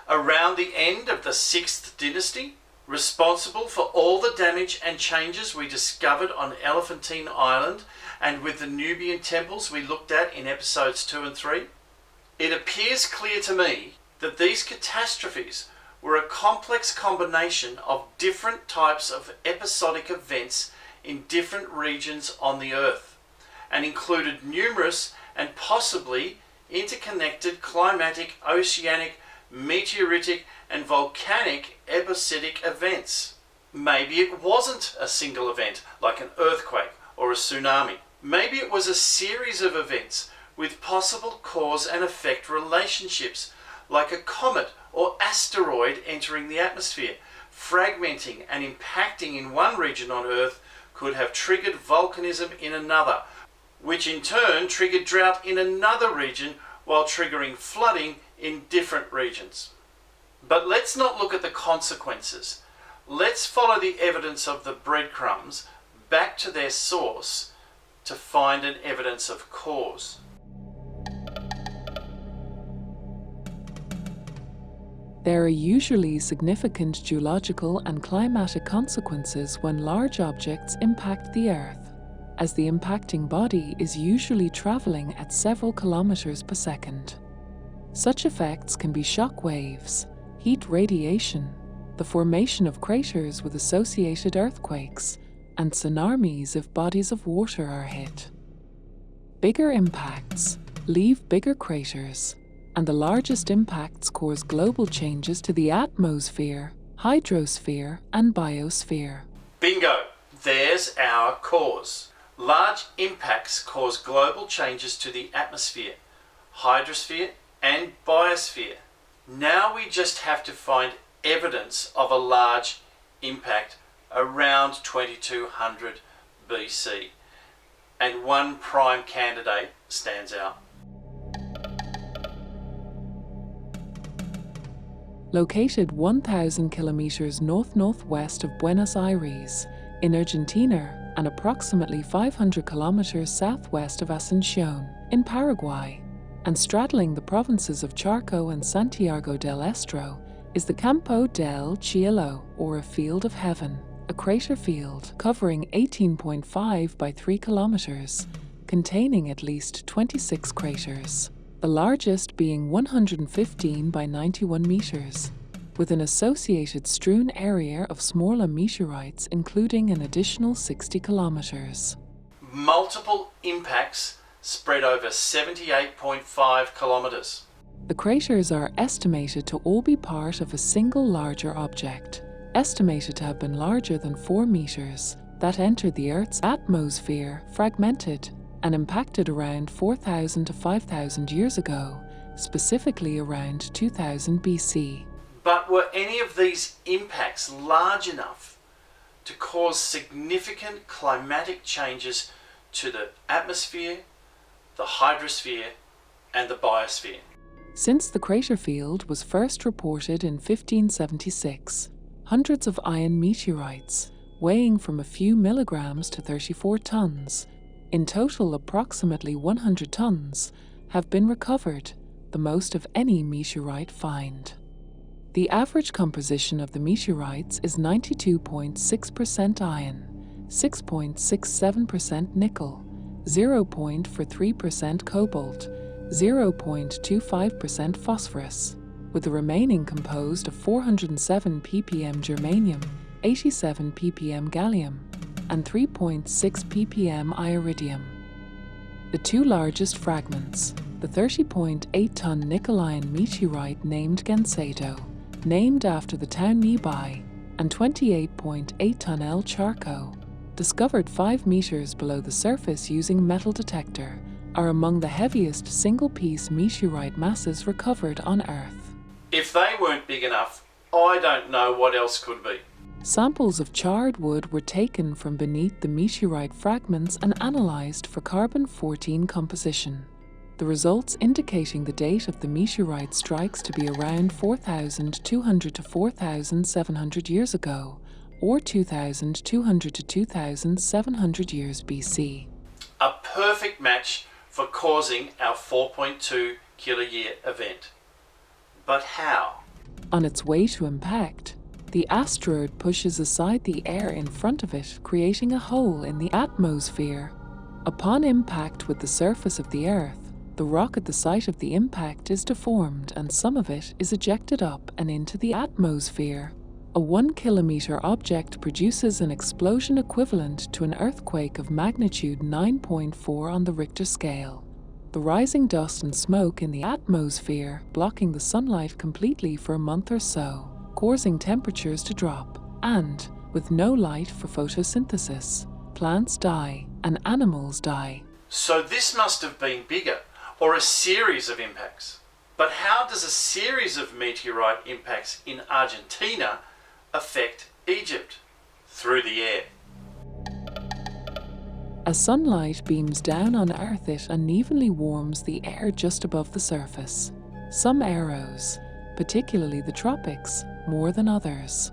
Around the end of the 6th dynasty, responsible for all the damage and changes we discovered on Elephantine Island and with the Nubian temples we looked at in episodes 2 and 3? It appears clear to me that these catastrophes were a complex combination of different types of episodic events in different regions on the Earth, and included numerous and possibly interconnected climatic, oceanic, meteoritic and volcanic episodic events. Maybe it wasn't a single event like an earthquake or a tsunami. Maybe it was a series of events with possible cause and effect relationships, like a comet or asteroid entering the atmosphere, fragmenting and impacting in one region on Earth could have triggered volcanism in another, which in turn triggered drought in another region while triggering flooding in different regions. But let's not look at the consequences. Let's follow the evidence of the breadcrumbs back to their source to find an evidence of cause. There are usually significant geological and climatic consequences when large objects impact the Earth, as the impacting body is usually travelling at several kilometres per second. Such effects can be shock waves, heat radiation, the formation of craters with associated earthquakes, and tsunamis if bodies of water are hit. Bigger impacts leave bigger craters, and the largest impacts cause global changes to the atmosphere, hydrosphere, and biosphere. Bingo! There's our cause. Large impacts cause global changes to the atmosphere, hydrosphere, and biosphere. Now we just have to find evidence of a large impact around 2200 BC. And one prime candidate stands out. Located 1,000 kilometers north-northwest of Buenos Aires, in Argentina, and approximately 500 kilometers southwest of Asunción, in Paraguay, and straddling the provinces of Charco and Santiago del Estero, is the Campo del Cielo, or a Field of Heaven, a crater field covering 18.5 by 3 kilometers, containing at least 26 craters, the largest being 115 by 91 meters, with an associated strewn area of smaller meteorites including an additional 60 kilometers. Multiple impacts spread over 78.5 kilometers. The craters are estimated to all be part of a single larger object, estimated to have been larger than 4 meters, that entered the Earth's atmosphere, fragmented, and impacted around 4,000 to 5,000 years ago, specifically around 2000 BC. But were any of these impacts large enough to cause significant climatic changes to the atmosphere, the hydrosphere, and the biosphere? Since the crater field was first reported in 1576, hundreds of iron meteorites, weighing from a few milligrams to 34 tons, in total approximately 100 tons, have been recovered, the most of any meteorite find. The average composition of the meteorites is 92.6% iron, 6.67% nickel, 0.43% cobalt, 0.25% phosphorus, with the remaining composed of 407 ppm germanium, 87 ppm gallium, and 3.6 ppm iridium. The two largest fragments, the 30.8-ton nickel-iron meteorite named Gancedo, named after the town nearby, and 28.8-ton El Charco, discovered 5 meters below the surface using metal detector, are among the heaviest single-piece meteorite masses recovered on Earth. If they weren't big enough, I don't know what else could be. Samples of charred wood were taken from beneath the meteorite fragments and analysed for carbon-14 composition, the results indicating the date of the meteorite strikes to be around 4,200 to 4,700 years ago, or 2,200 to 2,700 years BC. A perfect match for causing our 4.2 kiloyear event. But how? On its way to impact, the asteroid pushes aside the air in front of it, creating a hole in the atmosphere. Upon impact with the surface of the Earth, the rock at the site of the impact is deformed and some of it is ejected up and into the atmosphere. A 1-kilometer object produces an explosion equivalent to an earthquake of magnitude 9.4 on the Richter scale. The rising dust and smoke in the atmosphere blocking the sunlight completely for a month or so, causing temperatures to drop, and, with no light for photosynthesis, plants die and animals die. So this must have been bigger, or a series of impacts. But how does a series of meteorite impacts in Argentina affect Egypt? Through the air. As sunlight beams down on Earth, it unevenly warms the air just above the surface. Some areas, particularly the tropics, more than others.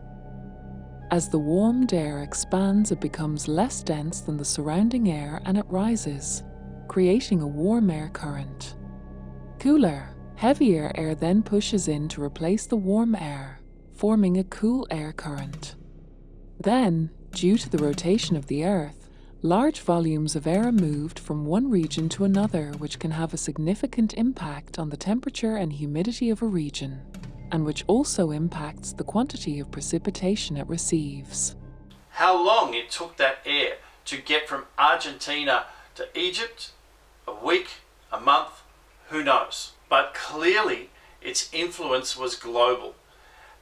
As the warmed air expands, it becomes less dense than the surrounding air and it rises, creating a warm air current. Cooler, heavier air then pushes in to replace the warm air, forming a cool air current. Then, due to the rotation of the Earth, large volumes of air are moved from one region to another, which can have a significant impact on the temperature and humidity of a region, and which also impacts the quantity of precipitation it receives. How long it took that air to get from Argentina to Egypt? A week, a month, who knows? But clearly its influence was global,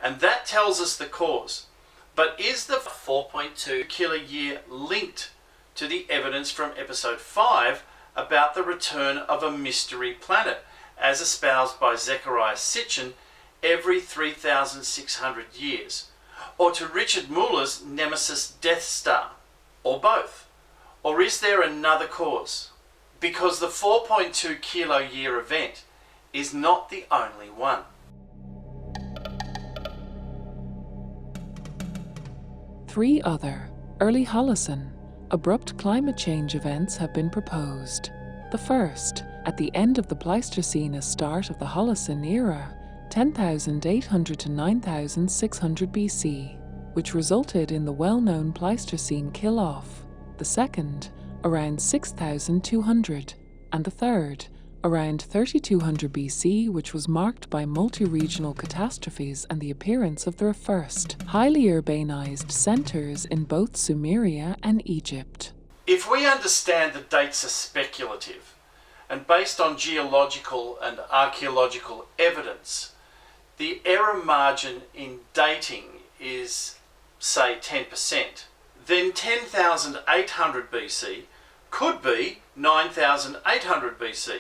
and that tells us the cause. But is the 4.2 kiloyear linked to the evidence from episode 5 about the return of a mystery planet, as espoused by Zecharia Sitchin, every 3,600 years, or to Richard Muller's nemesis Death Star, or both? Or is there another cause? Because the 4.2 kiloyear event is not the only one. Three other, early Holocene, abrupt climate change events have been proposed. The first, at the end of the Pleistocene and start of the Holocene era, 10,800 to 9,600 BC, which resulted in the well-known Pleistocene kill-off. The second, around 6,200, and the third, around 3,200 BC, which was marked by multi-regional catastrophes and the appearance of their first, highly urbanized centers in both Sumeria and Egypt. If we understand the dates are speculative and based on geological and archaeological evidence, the error margin in dating is, say, 10%, then 10,800 BC could be 9,800 BC,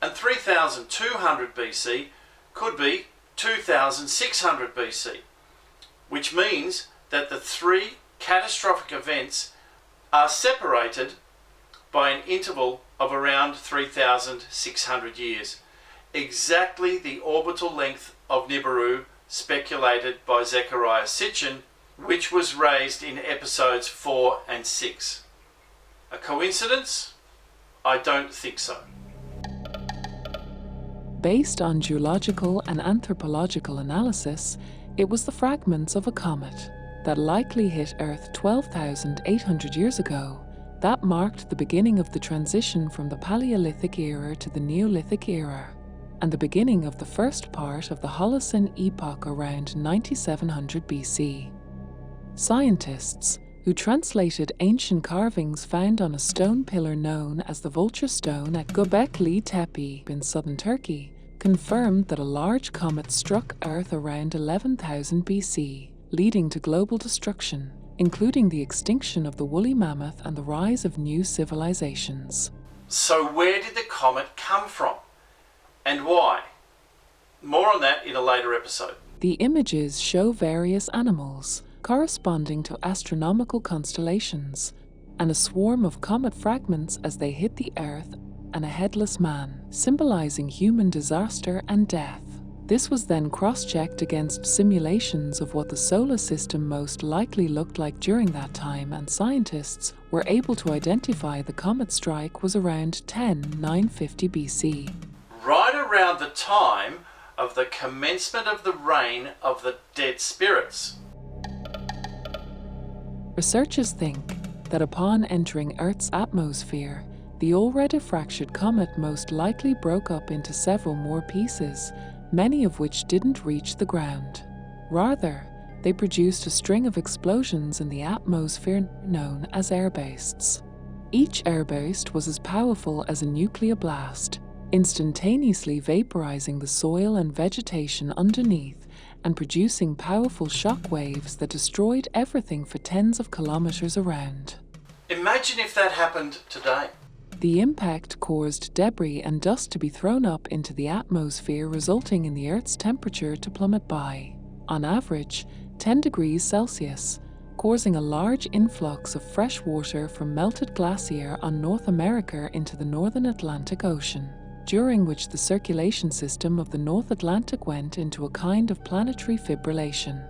and 3,200 BC could be 2,600 BC, which means that the three catastrophic events are separated by an interval of around 3,600 years, exactly the orbital length of Nibiru speculated by Zecharia Sitchin, which was raised in episodes 4 and 6. A coincidence? I don't think so. Based on geological and anthropological analysis, it was the fragments of a comet that likely hit Earth 12,800 years ago that marked the beginning of the transition from the Paleolithic era to the Neolithic era, and the beginning of the first part of the Holocene epoch around 9700 BC. Scientists, who translated ancient carvings found on a stone pillar known as the Vulture Stone at Göbekli Tepe in southern Turkey, confirmed that a large comet struck Earth around 11,000 BC, leading to global destruction, including the extinction of the woolly mammoth and the rise of new civilizations. So where did the comet come from? And why? More on that in a later episode. The images show various animals corresponding to astronomical constellations, and a swarm of comet fragments as they hit the Earth, and a headless man, symbolizing human disaster and death. This was then cross-checked against simulations of what the solar system most likely looked like during that time, and scientists were able to identify the comet strike was around 10,950 BC. Right around the time of the commencement of the reign of the dead spirits. Researchers think that upon entering Earth's atmosphere, the already fractured comet most likely broke up into several more pieces, many of which didn't reach the ground. Rather, they produced a string of explosions in the atmosphere known as airbursts. Each airburst was as powerful as a nuclear blast, instantaneously vaporizing the soil and vegetation underneath and producing powerful shock waves that destroyed everything for tens of kilometers around. Imagine if that happened today. The impact caused debris and dust to be thrown up into the atmosphere, resulting in the Earth's temperature to plummet by, on average, 10 degrees Celsius, causing a large influx of fresh water from melted glacier on North America into the northern Atlantic Ocean, during which the circulation system of the North Atlantic went into a kind of planetary fibrillation.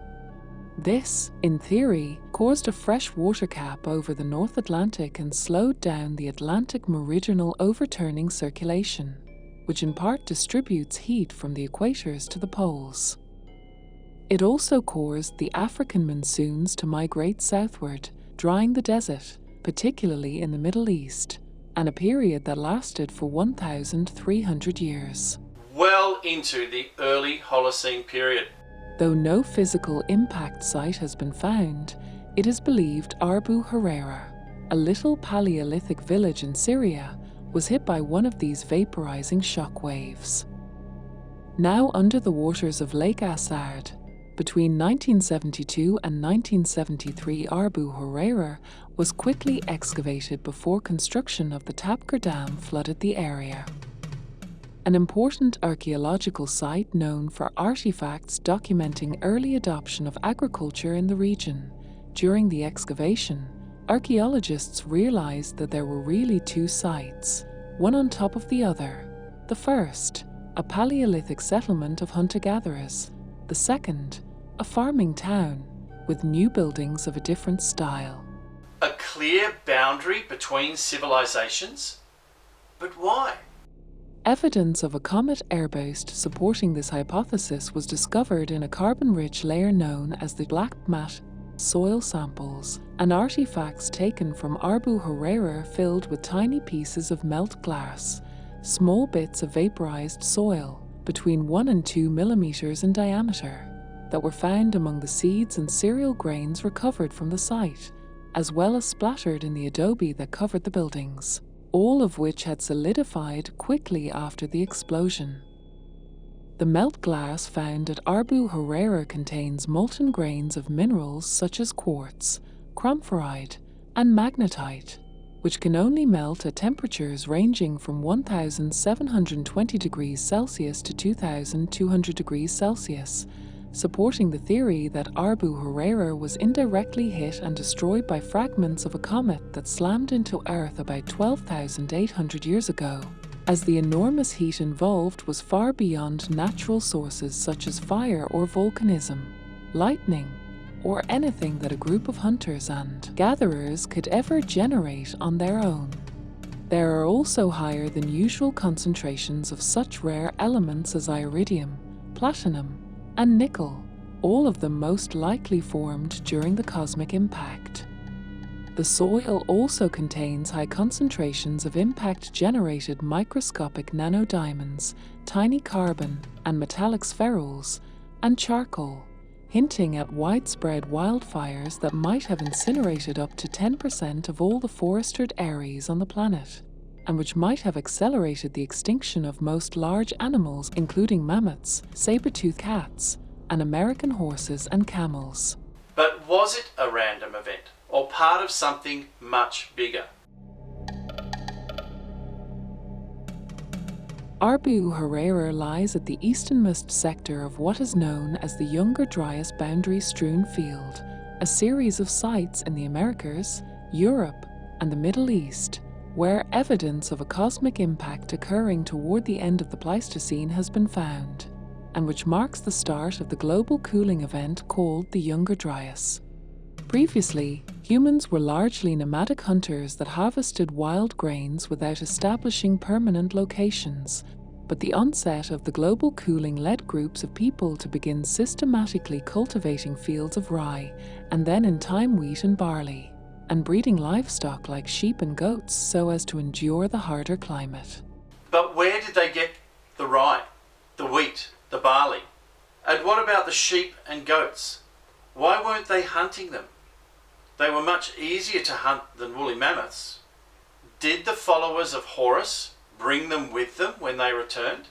This, in theory, caused a fresh water cap over the North Atlantic and slowed down the Atlantic meridional overturning circulation, which in part distributes heat from the equators to the poles. It also caused the African monsoons to migrate southward, drying the desert, particularly in the Middle East, and a period that lasted for 1,300 years. Well into the early Holocene period. Though no physical impact site has been found, it is believed Abu Huraira, a little Paleolithic village in Syria, was hit by one of these vaporizing shock waves. Now under the waters of Lake Assad, between 1972 and 1973, Abu Huraira was quickly excavated before construction of the Tapker Dam flooded the area. An important archaeological site known for artifacts documenting early adoption of agriculture in the region. During the excavation, archaeologists realized that there were really two sites, one on top of the other. The first, a Paleolithic settlement of hunter-gatherers. The second, a farming town, with new buildings of a different style. A clear boundary between civilizations? But why? Evidence of a comet airburst supporting this hypothesis was discovered in a carbon-rich layer known as the black mat soil samples, and artifacts taken from Abu Huraira filled with tiny pieces of melt glass, small bits of vaporized soil, between 1 and 2 millimeters in diameter, that were found among the seeds and cereal grains recovered from the site, as well as splattered in the adobe that covered the buildings, all of which had solidified quickly after the explosion. The melt glass found at Abu Huraira contains molten grains of minerals such as quartz, chromphorite, and magnetite, which can only melt at temperatures ranging from 1,720 degrees Celsius to 2,200 degrees Celsius, supporting the theory that Abu Huraira was indirectly hit and destroyed by fragments of a comet that slammed into Earth about 12,800 years ago, as the enormous heat involved was far beyond natural sources such as fire or volcanism, lightning, or anything that a group of hunters and gatherers could ever generate on their own. There are also higher than usual concentrations of such rare elements as iridium, platinum, and nickel, all of them most likely formed during the cosmic impact. The soil also contains high concentrations of impact-generated microscopic nanodiamonds, tiny carbon and metallic spherules, and charcoal, hinting at widespread wildfires that might have incinerated up to 10% of all the forested areas on the planet, and which might have accelerated the extinction of most large animals including mammoths, saber-toothed cats, and American horses and camels. But was it a random event, or part of something much bigger? Abu Huraira lies at the easternmost sector of what is known as the Younger Dryas boundary-strewn field, a series of sites in the Americas, Europe, and the Middle East, where evidence of a cosmic impact occurring toward the end of the Pleistocene has been found, and which marks the start of the global cooling event called the Younger Dryas. Previously, humans were largely nomadic hunters that harvested wild grains without establishing permanent locations, but the onset of the global cooling led groups of people to begin systematically cultivating fields of rye, and then in time wheat and barley, and breeding livestock like sheep and goats so as to endure the harder climate. But where did they get the rye, the wheat, the barley? And what about the sheep and goats? Why weren't they hunting them? They were much easier to hunt than woolly mammoths. Did the followers of Horus bring them with them when they returned?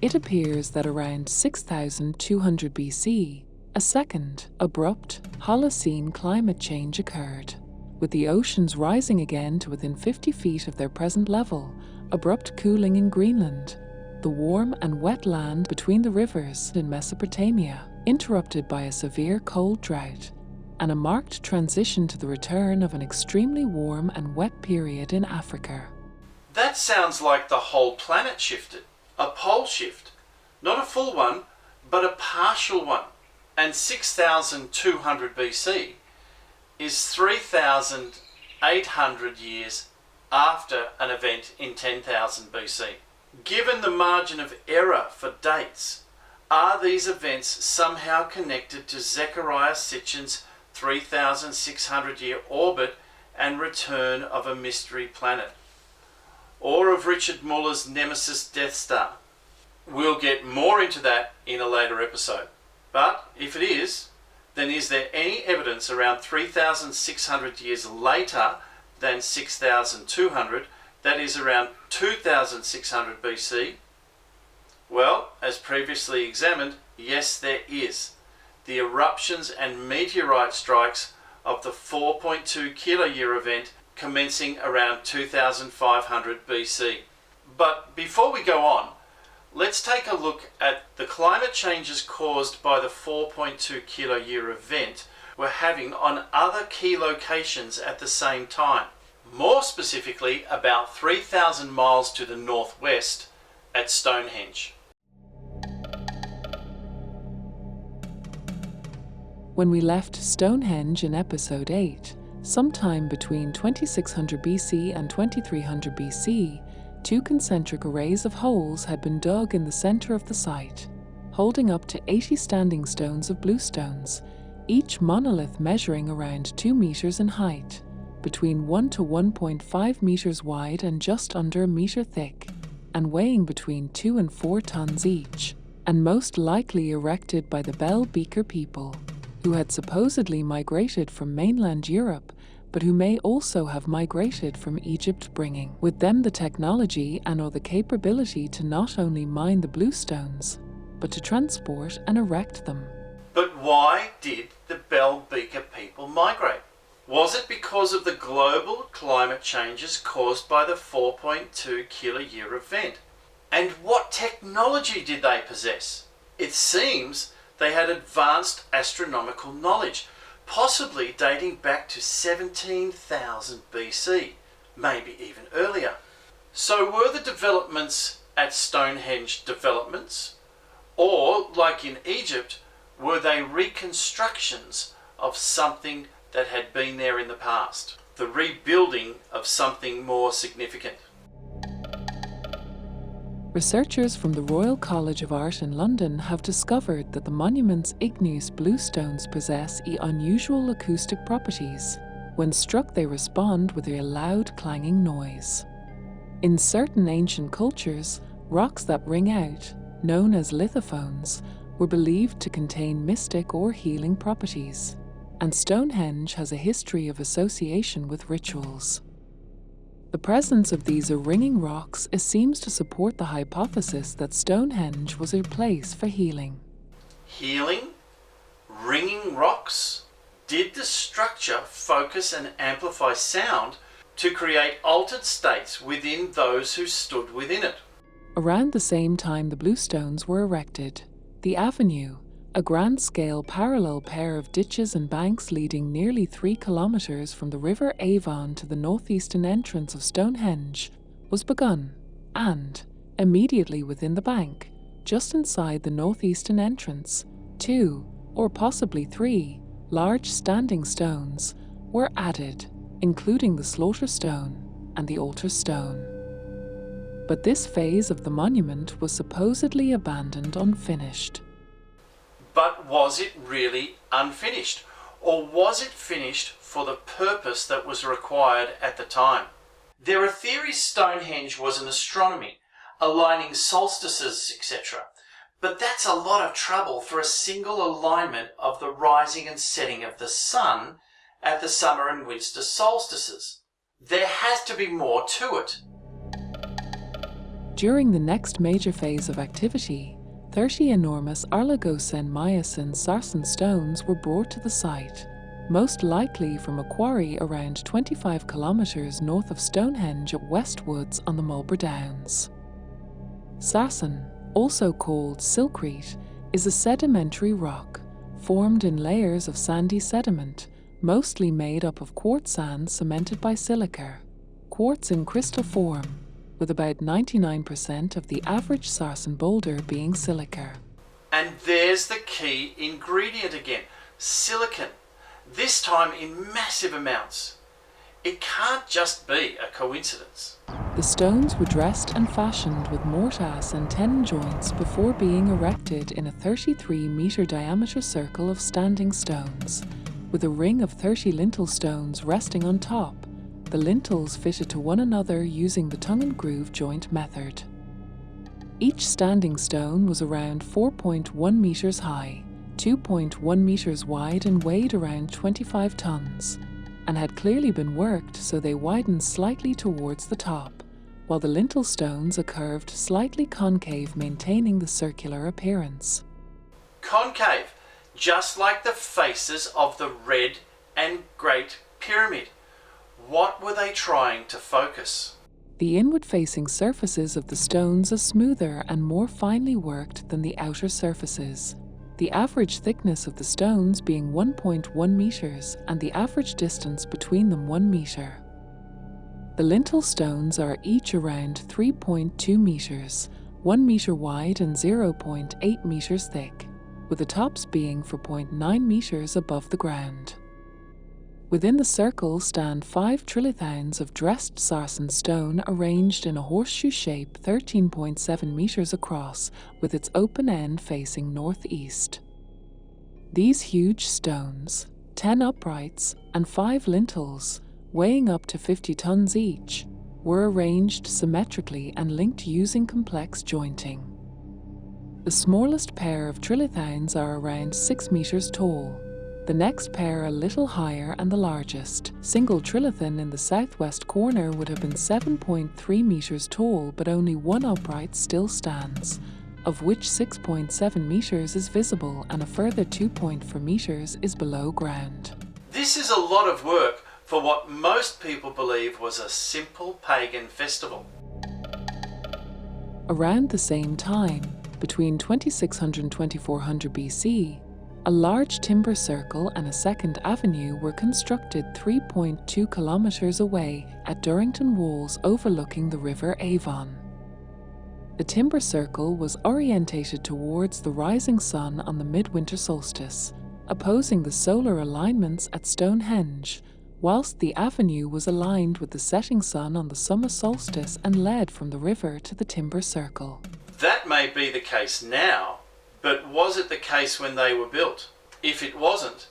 It appears that around 6,200 BC, a second, abrupt, Holocene climate change occurred, with the oceans rising again to within 50 feet of their present level, abrupt cooling in Greenland, the warm and wet land between the rivers in Mesopotamia, interrupted by a severe cold drought, and a marked transition to the return of an extremely warm and wet period in Africa. That sounds like the whole planet shifted. A pole shift. Not a full one, but a partial one. And 6,200 BC is 3,800 years after an event in 10,000 BC. Given the margin of error for dates, are these events somehow connected to Zecharia Sitchin's 3,600-year orbit and return of a mystery planet? Or of Richard Muller's nemesis Death Star? We'll get more into that in a later episode. But if it is, then is there any evidence around 3,600 years later than 6,200, that is around 2,600 BC? Well, as previously examined, yes there is. The eruptions and meteorite strikes of the 4.2 kiloyear event commencing around 2,500 BC. But before we go on, let's take a look at the climate changes caused by the 4.2 kiloyear event we're having on other key locations at the same time. More specifically, about 3,000 miles to the northwest at Stonehenge. When we left Stonehenge in episode 8, sometime between 2600 BC and 2300 BC, two concentric arrays of holes had been dug in the center of the site, holding up to 80 standing stones of bluestones, each monolith measuring around 2 meters in height, between 1 to 1.5 meters wide and just under a meter thick, and weighing between 2 and 4 tons each, and most likely erected by the Bell Beaker people, who had supposedly migrated from mainland Europe, but who may also have migrated from Egypt, bringing with them the technology and/or the capability to not only mine the bluestones, but to transport and erect them. But why did the Bell Beaker people migrate? Was it because of the global climate changes caused by the 4.2 kiloyear event? And what technology did they possess? It seems they had advanced astronomical knowledge, possibly dating back to 17,000 BC, maybe even earlier. So were the developments at Stonehenge developments? Or, like in Egypt, were they reconstructions of something that had been there in the past? The rebuilding of something more significant? Researchers from the Royal College of Art in London have discovered that the monument's igneous bluestones possess unusual acoustic properties. When struck, they respond with a loud clanging noise. In certain ancient cultures, rocks that ring out, known as lithophones, were believed to contain mystic or healing properties, and Stonehenge has a history of association with rituals. The presence of these ringing rocks seems to support the hypothesis that Stonehenge was a place for healing. Healing? Ringing rocks? Did the structure focus and amplify sound to create altered states within those who stood within it? Around the same time the bluestones were erected, the avenue, a grand-scale parallel pair of ditches and banks leading nearly 3 kilometers from the River Avon to the northeastern entrance of Stonehenge, was begun, and, immediately within the bank, just inside the northeastern entrance, 2, or possibly 3, large standing stones were added, including the slaughter stone and the altar stone. But this phase of the monument was supposedly abandoned unfinished. But was it really unfinished? Or was it finished for the purpose that was required at the time? There are theories Stonehenge was an astronomy, aligning solstices, etc. But that's a lot of trouble for a single alignment of the rising and setting of the sun at the summer and winter solstices. There has to be more to it. During the next major phase of activity, 30 enormous Oligocene-Miocene sarsen stones were brought to the site, most likely from a quarry around 25 kilometers north of Stonehenge at Westwoods on the Mulber Downs. Sarsen, also called silkrete, is a sedimentary rock formed in layers of sandy sediment, mostly made up of quartz sand cemented by silica. Quartz in crystal form, with about 99% of the average sarsen boulder being silica. And there's the key ingredient again, silicon, this time in massive amounts. It can't just be a coincidence. The stones were dressed and fashioned with mortise and tenon joints before being erected in a 33-metre diameter circle of standing stones, with a ring of 30 lintel stones resting on top, the lintels fitted to one another using the tongue and groove joint method. Each standing stone was around 4.1 metres high, 2.1 metres wide and weighed around 25 tonnes, and had clearly been worked so they widened slightly towards the top, while the lintel stones are curved slightly concave, maintaining the circular appearance. Concave, just like the faces of the Red and Great Pyramid. What were they trying to focus? The inward-facing surfaces of the stones are smoother and more finely worked than the outer surfaces, the average thickness of the stones being 1.1 metres and the average distance between them 1 metre. The lintel stones are each around 3.2 metres, 1 metre wide and 0.8 metres thick, with the tops being 4.9 metres above the ground. Within the circle stand 5 trilithons of dressed sarsen stone arranged in a horseshoe shape 13.7 metres across, with its open end facing northeast. These huge stones, 10 uprights and 5 lintels, weighing up to 50 tonnes each, were arranged symmetrically and linked using complex jointing. The smallest pair of trilithons are around 6 metres tall, the next pair a little higher, and the largest, single trilithon in the southwest corner, would have been 7.3 metres tall, but only one upright still stands, of which 6.7 metres is visible and a further 2.4 metres is below ground. This is a lot of work for what most people believe was a simple pagan festival. Around the same time, between 2600 and 2400 BC, a large timber circle and a second avenue were constructed 3.2 kilometres away at Durrington Walls overlooking the River Avon. The timber circle was orientated towards the rising sun on the midwinter solstice, opposing the solar alignments at Stonehenge, whilst the avenue was aligned with the setting sun on the summer solstice and led from the river to the timber circle. That may be the case now, but was it the case when they were built? If it wasn't,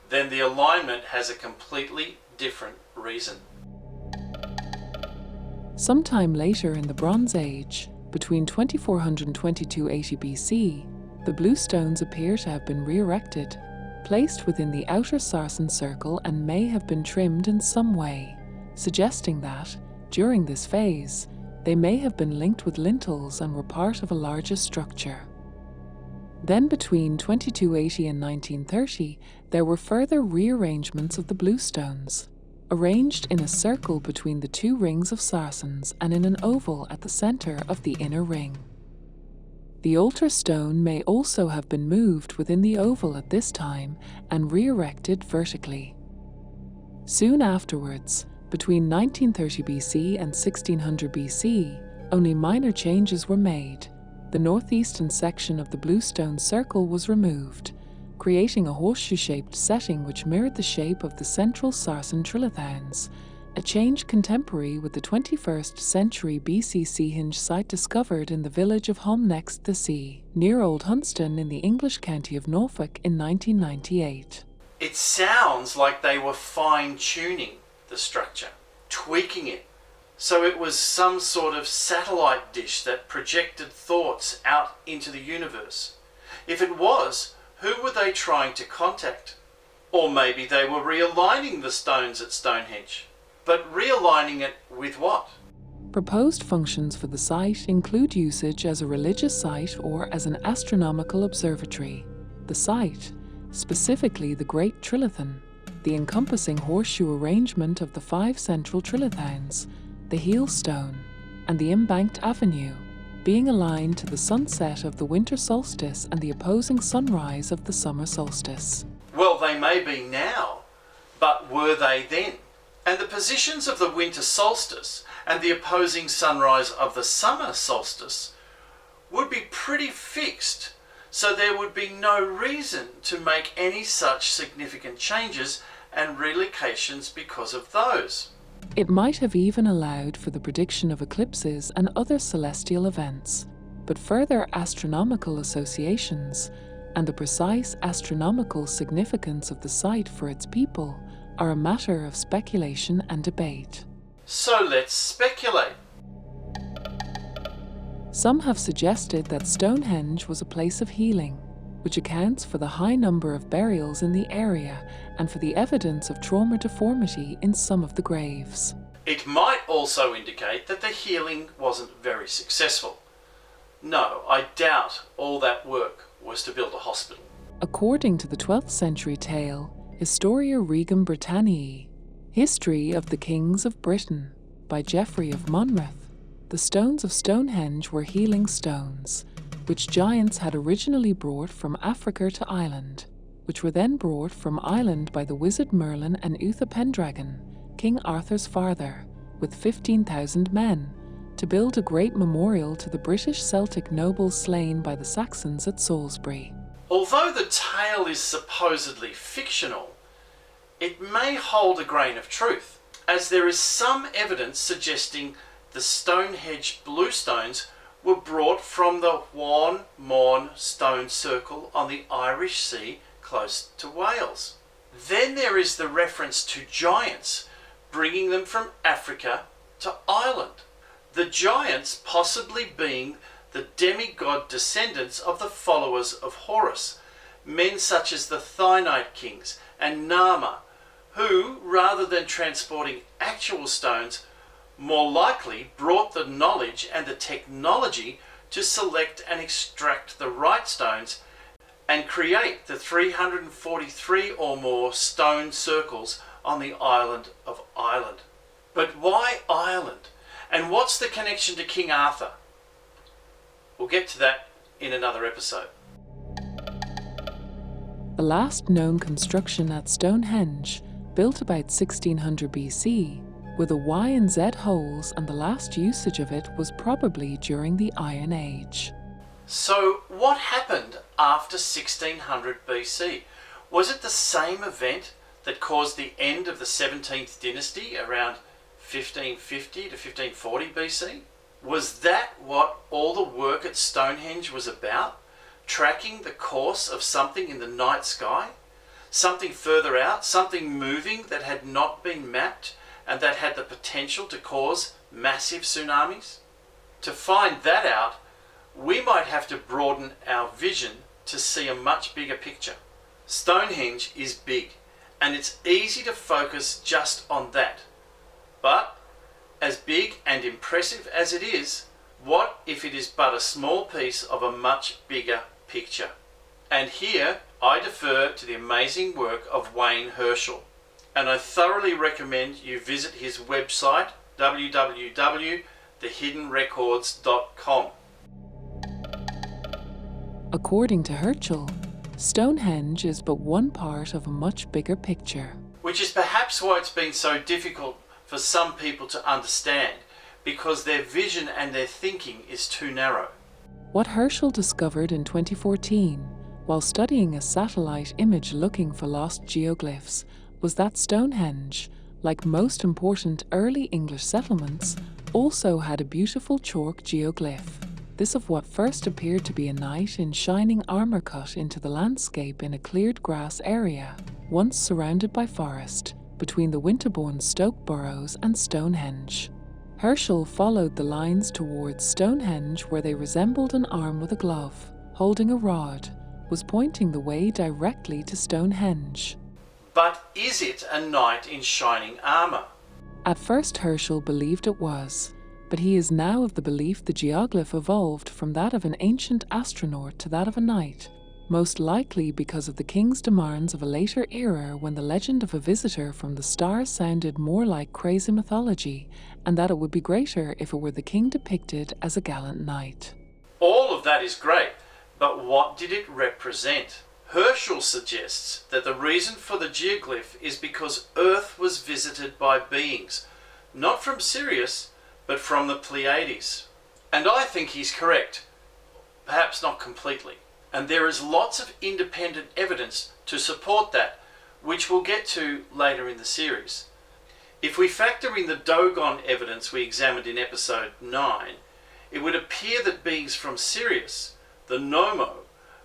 then the alignment has a completely different reason. Sometime later in the Bronze Age, between 2400 and 2280 BC, the blue stones appear to have been re-erected, placed within the outer sarsen circle, and may have been trimmed in some way, suggesting that, during this phase, they may have been linked with lintels and were part of a larger structure. Then between 2280 and 1930, there were further rearrangements of the blue stones, arranged in a circle between the two rings of sarsens and in an oval at the centre of the inner ring. The altar stone may also have been moved within the oval at this time and re-erected vertically. Soon afterwards, between 1930 BC and 1600 BC, only minor changes were made. The northeastern section of the bluestone circle was removed, creating a horseshoe-shaped setting which mirrored the shape of the central sarsen trilithons, a change contemporary with the 21st century BC Seahenge site discovered in the village of Holm next the sea, near Old Hunston in the English county of Norfolk in 1998. It sounds like they were fine-tuning the structure, tweaking it, so it was some sort of satellite dish that projected thoughts out into the universe. If it was, who were they trying to contact? Or maybe they were realigning the stones at Stonehenge. But realigning it with what? Proposed functions for the site include usage as a religious site or as an astronomical observatory. The site, specifically the Great Trilithon, the encompassing horseshoe arrangement of the 5 central trilithons, the heel stone, and the embanked avenue, being aligned to the sunset of the winter solstice and the opposing sunrise of the summer solstice. Well, they may be now, but were they then? And the positions of the winter solstice and the opposing sunrise of the summer solstice would be pretty fixed, so there would be no reason to make any such significant changes and relocations because of those. It might have even allowed for the prediction of eclipses and other celestial events, but further astronomical associations and the precise astronomical significance of the site for its people are a matter of speculation and debate. So let's speculate. Some have suggested that Stonehenge was a place of healing, which accounts for the high number of burials in the area and for the evidence of trauma deformity in some of the graves. It might also indicate that the healing wasn't very successful. No, I doubt all that work was to build a hospital. According to the 12th century tale, Historia Regum Britanniae, History of the Kings of Britain, by Geoffrey of Monmouth, the stones of Stonehenge were healing stones, which giants had originally brought from Africa to Ireland, which were then brought from Ireland by the wizard Merlin and Uther Pendragon, King Arthur's father, with 15,000 men, to build a great memorial to the British Celtic nobles slain by the Saxons at Salisbury. Although the tale is supposedly fictional, it may hold a grain of truth, as there is some evidence suggesting the Stonehenge bluestones were brought from the Whan Mawn stone circle on the Irish Sea close to Wales. Then there is the reference to giants bringing them from Africa to Ireland. The giants possibly being the demigod descendants of the followers of Horus, men such as the Thinite kings and Nama, who, rather than transporting actual stones, more likely brought the knowledge and the technology to select and extract the right stones and create the 343 or more stone circles on the island of Ireland. But why Ireland? And what's the connection to King Arthur? We'll get to that in another episode. The last known construction at Stonehenge, built about 1600 BC, with the Y and Z holes, and the last usage of it was probably during the Iron Age. So what happened after 1600 BC? Was it the same event that caused the end of the 17th dynasty around 1550 to 1540 BC? Was that what all the work at Stonehenge was about? Tracking the course of something in the night sky? Something further out, something moving that had not been mapped and that had the potential to cause massive tsunamis? To find that out, we might have to broaden our vision to see a much bigger picture. Stonehenge is big, and it's easy to focus just on that. But, as big and impressive as it is, what if it is but a small piece of a much bigger picture? And here I defer to the amazing work of Wayne Herschel, and I thoroughly recommend you visit his website www.thehiddenrecords.com. According to Herschel, Stonehenge is but one part of a much bigger picture. Which is perhaps why it's been so difficult for some people to understand, because their vision and their thinking is too narrow. What Herschel discovered in 2014, while studying a satellite image looking for lost geoglyphs, was that Stonehenge, like most important early English settlements, also had a beautiful chalk geoglyph. This of what first appeared to be a knight in shining armour cut into the landscape in a cleared grass area, once surrounded by forest, between the Winterbourne Stoke boroughs and Stonehenge. Herschel followed the lines towards Stonehenge where they resembled an arm with a glove, holding a rod, was pointing the way directly to Stonehenge. But is it a knight in shining armour? At first Herschel believed it was, but he is now of the belief the geoglyph evolved from that of an ancient astronaut to that of a knight, most likely because of the king's demands of a later era when the legend of a visitor from the stars sounded more like crazy mythology, and that it would be greater if it were the king depicted as a gallant knight. All of that is great, but what did it represent? Herschel suggests that the reason for the geoglyph is because Earth was visited by beings, not from Sirius, but from the Pleiades. And I think he's correct, perhaps not completely. And there is lots of independent evidence to support that, which we'll get to later in the series. If we factor in the Dogon evidence we examined in episode 9, it would appear that beings from Sirius, the Nomo,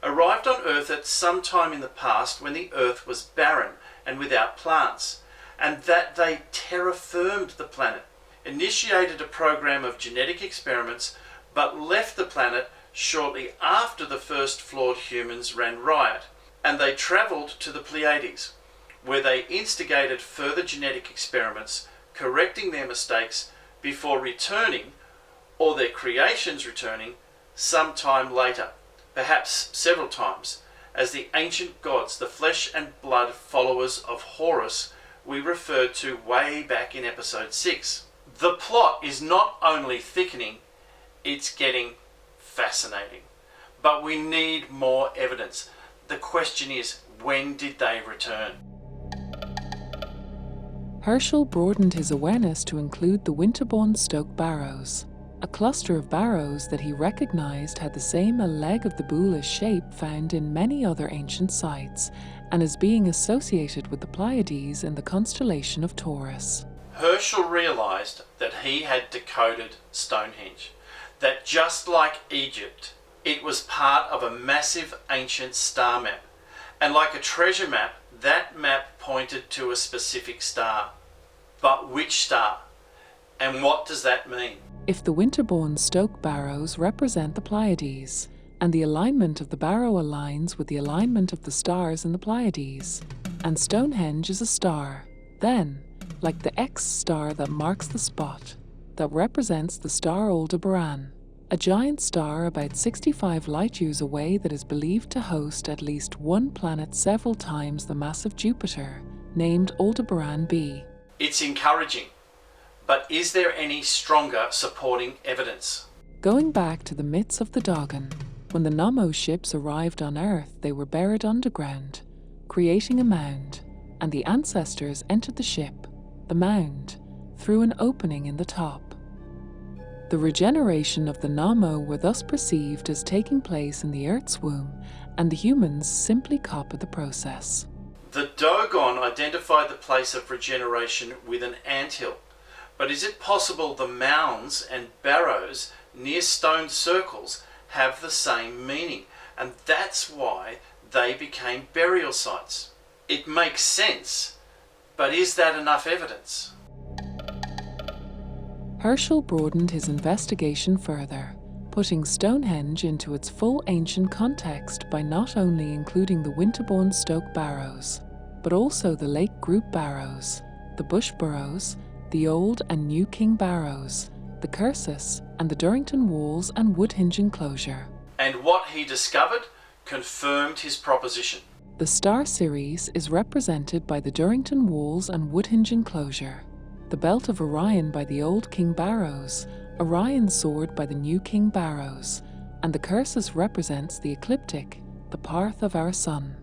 arrived on Earth at some time in the past when the Earth was barren and without plants, and that they terraformed the planet, initiated a program of genetic experiments, but left the planet shortly after the first flawed humans ran riot, and they travelled to the Pleiades, where they instigated further genetic experiments, correcting their mistakes before returning, or their creations returning, sometime later, perhaps several times, as the ancient gods, the flesh and blood followers of Horus we referred to way back in episode 6. The plot is not only thickening, it's getting fascinating. But we need more evidence. The question is, when did they return? Herschel broadened his awareness to include the winterbourne Stoke barrows, a cluster of barrows that he recognized had the same leg of the bullish shape found in many other ancient sites, and as being associated with the Pleiades in the constellation of Taurus. Herschel realised that he had decoded Stonehenge, that just like Egypt, it was part of a massive ancient star map, and like a treasure map, that map pointed to a specific star. But which star? And what does that mean? If the winterbourne Stoke barrows represent the Pleiades, and the alignment of the barrow aligns with the alignment of the stars in the Pleiades, and Stonehenge is a star, then, like the X star that marks the spot, that represents the star Aldebaran, a giant star about 65 light-years away that is believed to host at least one planet several times the mass of Jupiter, named Aldebaran b. It's encouraging, but is there any stronger supporting evidence? Going back to the myths of the Dogon, when the Nommo ships arrived on Earth, they were buried underground, creating a mound, and the ancestors entered the ship, the mound, through an opening in the top. The regeneration of the Nommo were thus perceived as taking place in the Earth's womb, and the humans simply copied the process. The Dogon identified the place of regeneration with an anthill, but is it possible the mounds and barrows near stone circles have the same meaning, and that's why they became burial sites? It makes sense, but is that enough evidence? Herschel broadened his investigation further, putting Stonehenge into its full ancient context by not only including the winterbourne Stoke barrows, but also the Lake Group barrows, the Bush burrows, the Old and New King barrows, the Cursus, and the Durrington walls and Woodhinge enclosure. And what he discovered confirmed his proposition. The star series is represented by the Durrington walls and Woodhinge enclosure, the Belt of Orion by the Old King barrows, Orion's sword by the New King barrows, and the Cursus represents the ecliptic, the path of our sun.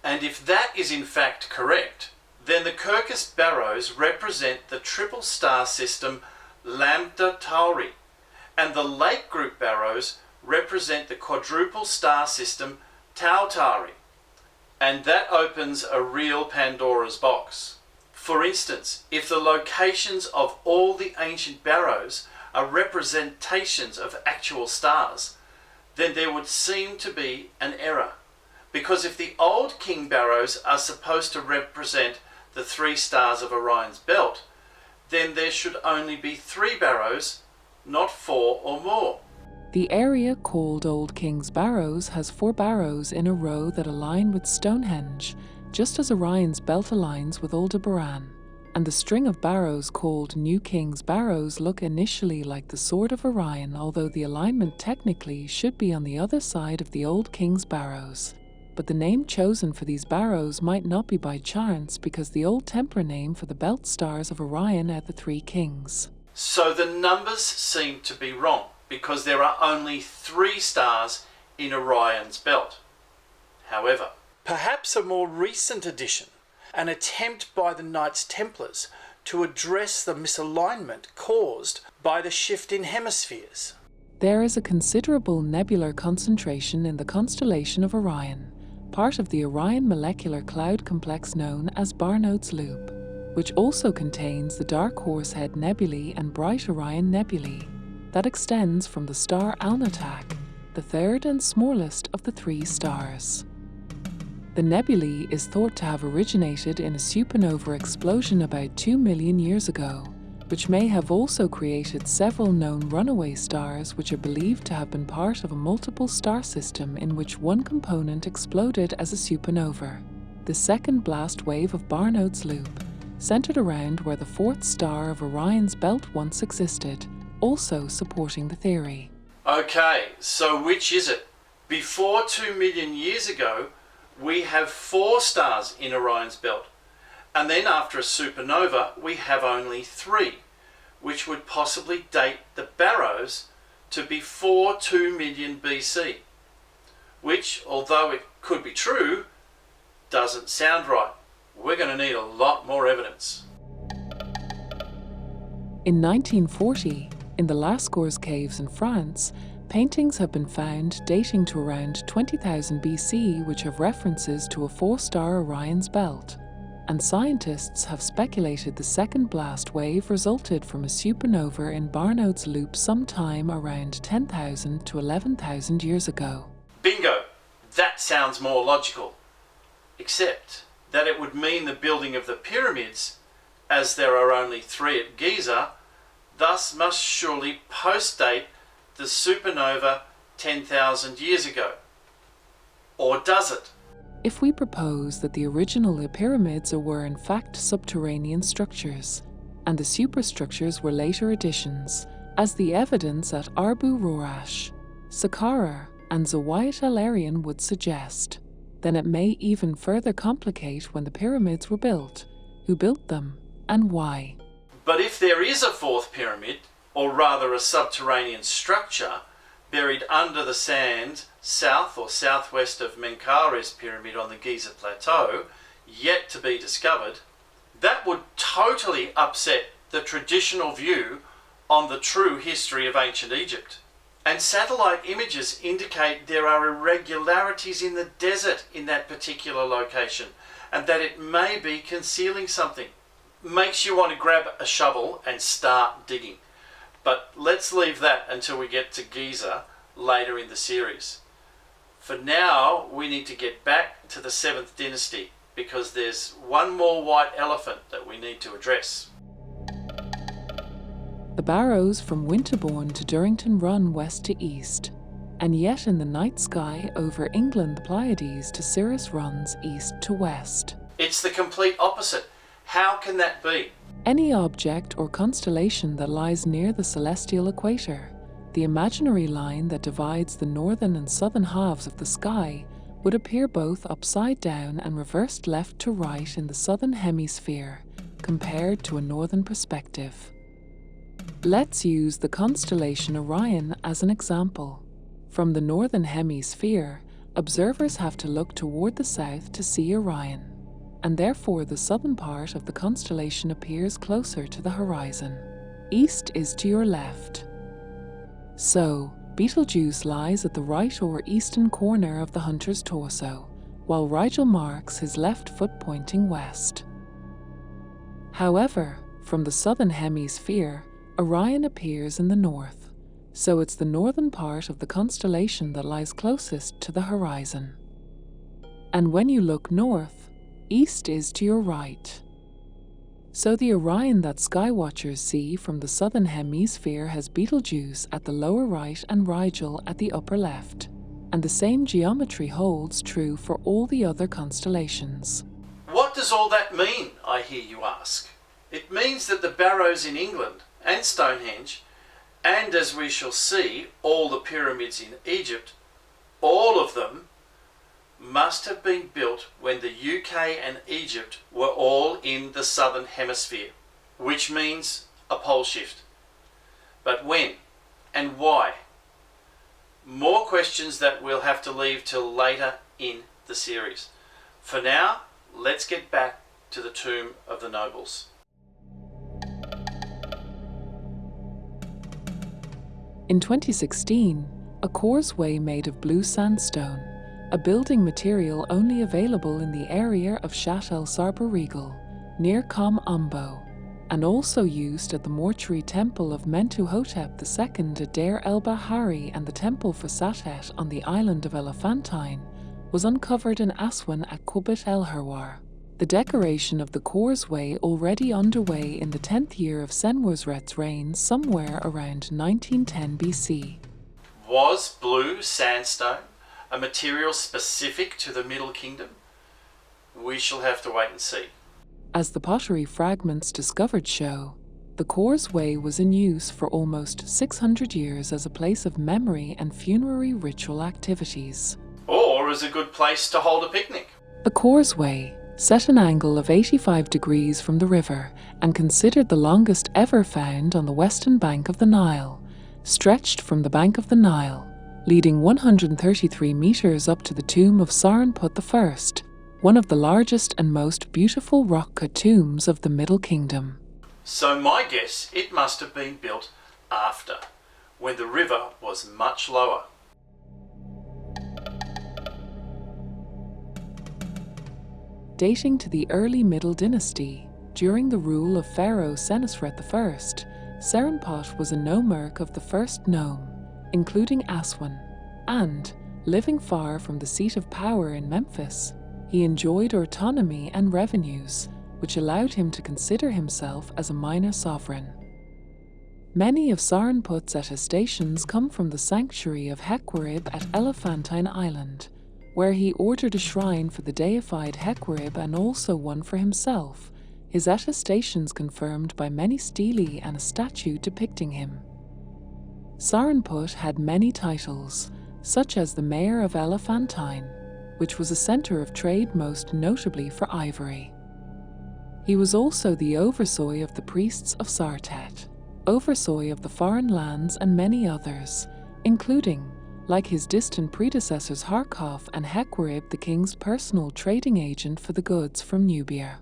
And if that is in fact correct, then the Cursus barrows represent the triple star system Lambda Tauri, and the Lake Group barrows represent the quadruple star system Tau Tauri. And that opens a real Pandora's box. For instance, if the locations of all the ancient barrows are representations of actual stars, then there would seem to be an error. Because if the Old King barrows are supposed to represent the 3 stars of Orion's belt, then there should only be 3 barrows, not 4 or more. The area called Old King's Barrows has 4 barrows in a row that align with Stonehenge, just as Orion's belt aligns with Aldebaran, and the string of barrows called New King's Barrows look initially like the Sword of Orion, although the alignment technically should be on the other side of the Old King's Barrows. but the name chosen for these barrows might not be by chance, because the Old Templar name for the belt stars of Orion are the Three Kings. So the numbers seem to be wrong, because there are only 3 stars in Orion's belt. However, perhaps a more recent addition, an attempt by the Knights Templars to address the misalignment caused by the shift in hemispheres. There is a considerable nebular concentration in the constellation of Orion, part of the Orion molecular cloud complex known as Barnode's Loop, which also contains the Dark Horsehead Nebulae and Bright Orion Nebulae, that extends from the star Alnitak, the third and smallest of the 3 stars. The nebulae is thought to have originated in a supernova explosion about 2 million years ago, which may have also created several known runaway stars, which are believed to have been part of a multiple star system in which one component exploded as a supernova. The second blast wave of Barnode's Loop, centered around where the 4th star of Orion's belt once existed, also supporting the theory. Okay, so which is it? Before 2 million years ago, we have 4 stars in Orion's belt. And then after a supernova, we have only 3, which would possibly date the barrows to before 2 million BC, which, although it could be true, doesn't sound right. We're going to need a lot more evidence. In 1940, in the Lascaux caves in France, paintings have been found dating to around 20,000 BC which have references to a 4-star Orion's belt, and scientists have speculated the second blast wave resulted from a supernova in Barnode's Loop sometime around 10,000 to 11,000 years ago. Bingo! That sounds more logical. Except that it would mean the building of the pyramids, as there are only 3 at Giza, thus must surely post-date the supernova 10,000 years ago. Or does it? If we propose that the original pyramids were in fact subterranean structures, and the superstructures were later additions, as the evidence at Arbu Rorash, Saqqara, and Zawayat al-Aryan would suggest, then it may even further complicate when the pyramids were built, who built them, and why. But if there is a 4th pyramid, or rather a subterranean structure, buried under the sand south or southwest of Menkare's pyramid on the Giza Plateau, yet to be discovered, that would totally upset the traditional view on the true history of ancient Egypt. And satellite images indicate there are irregularities in the desert in that particular location, and that it may be concealing something. Makes you want to grab a shovel and start digging. But let's leave that until we get to Giza later in the series. For now, we need to get back to the 7th dynasty, because there's one more white elephant that we need to address. The barrows from Winterbourne to Durrington run west to east, and yet in the night sky over England the Pleiades to Sirius runs east to west. It's the complete opposite. How can that be? Any object or constellation that lies near the celestial equator, the imaginary line that divides the northern and southern halves of the sky, would appear both upside down and reversed left to right in the southern hemisphere, compared to a northern perspective. Let's use the constellation Orion as an example. From the northern hemisphere, observers have to look toward the south to see Orion, and therefore the southern part of the constellation appears closer to the horizon. East is to your left. So, Betelgeuse lies at the right or eastern corner of the hunter's torso, while Rigel marks his left foot pointing west. However, from the southern hemisphere, Orion appears in the north, so it's the northern part of the constellation that lies closest to the horizon. And when you look north, east is to your right. So the Orion that skywatchers see from the southern hemisphere has Betelgeuse at the lower right and Rigel at the upper left, and the same geometry holds true for all the other constellations. What does all that mean, I hear you ask? It means that the barrows in England and Stonehenge, and as we shall see, all the pyramids in Egypt, all of them must have been built when the UK and Egypt were all in the southern hemisphere, which means a pole shift. But when and why? More questions that we'll have to leave till later in the series. For now, let's get back to the Tomb of the Nobles. In 2016, a causeway made of blue sandstone, a building material only available in the area of Shat El Sarba Regal, near Kom Ombo, and also used at the mortuary temple of Mentuhotep II at Deir el Bahari and the temple for Satet on the island of Elephantine, was uncovered in Aswan at Kubit el Herwar. The decoration of the causeway already underway in the 10th year of Senwosret's reign somewhere around 1910 BC. Was blue sandstone a material specific to the Middle Kingdom? We shall have to wait and see. As the pottery fragments discovered show, the causeway was in use for almost 600 years as a place of memory and funerary ritual activities. Or as a good place to hold a picnic. The causeway, set an angle of 85 degrees from the river and considered the longest ever found on the western bank of the Nile, stretched from the bank of the Nile, leading 133 meters up to the tomb of Sarenput I, one of the largest and most beautiful rock-cut tombs of the Middle Kingdom. So my guess, it must have been built after, when the river was much lower. Dating to the early Middle Dynasty, during the rule of Pharaoh Senusret I, Serenpot was a nomarch of the first nome, including Aswan, and, living far from the seat of power in Memphis, he enjoyed autonomy and revenues, which allowed him to consider himself as a minor sovereign. Many of Sarenput's attestations come from the sanctuary of Hekwarib at Elephantine Island, where he ordered a shrine for the deified Hekwarib and also one for himself, his attestations confirmed by many stelae and a statue depicting him. Sarenput had many titles, such as the Mayor of Elephantine, which was a centre of trade most notably for ivory. He was also the oversoy of the priests of Sartet, oversoy of the foreign lands and many others, including, like his distant predecessors Harkov and Hekwarib, the king's personal trading agent for the goods from Nubia.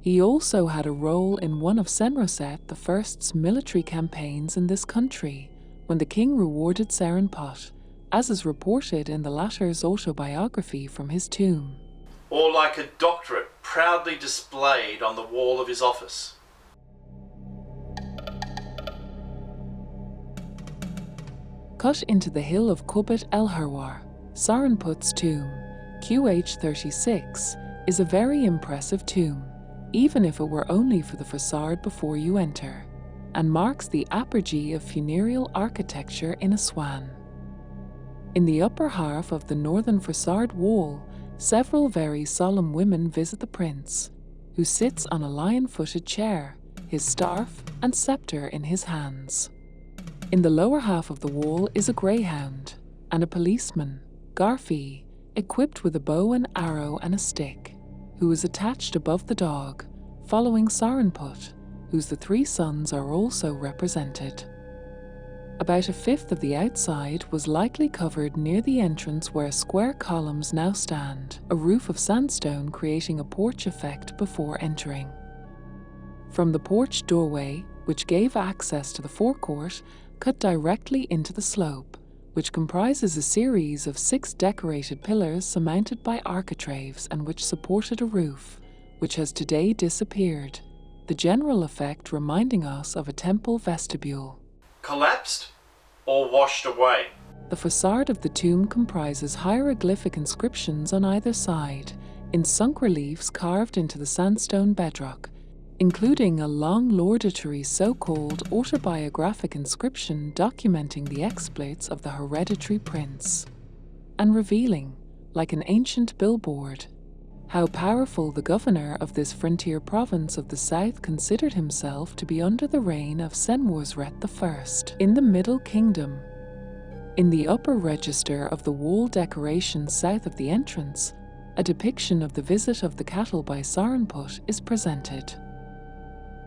He also had a role in one of Senroset I's military campaigns in this country, when the king rewarded Serenpot, as is reported in the latter's autobiography from his tomb. Or like a doctorate proudly displayed on the wall of his office. Cut into the hill of Kubit el Herwar, Sarenput's tomb, QH36, is a very impressive tomb, even if it were only for the facade before you enter, and marks the apogee of funereal architecture in Aswan. In the upper half of the northern facade wall, several very solemn women visit the prince, who sits on a lion-footed chair, his staff and scepter in his hands. In the lower half of the wall is a greyhound, and a policeman, Garfi, equipped with a bow and arrow and a stick, who is attached above the dog, following Sarenput, whose the three sons are also represented. About a fifth of the outside was likely covered near the entrance where square columns now stand, a roof of sandstone creating a porch effect before entering. From the porch doorway, which gave access to the forecourt, cut directly into the slope, which comprises a series of 6 decorated pillars surmounted by architraves and which supported a roof, which has today disappeared, the general effect reminding us of a temple vestibule. Collapsed or washed away? The facade of the tomb comprises hieroglyphic inscriptions on either side, in sunk reliefs carved into the sandstone bedrock, including a long laudatory so-called autobiographic inscription documenting the exploits of the hereditary prince, and revealing, like an ancient billboard, how powerful the governor of this frontier province of the south considered himself to be under the reign of Senwosret I in the Middle Kingdom. In the upper register of the wall decoration south of the entrance, a depiction of the visit of the cattle by Sarenput is presented.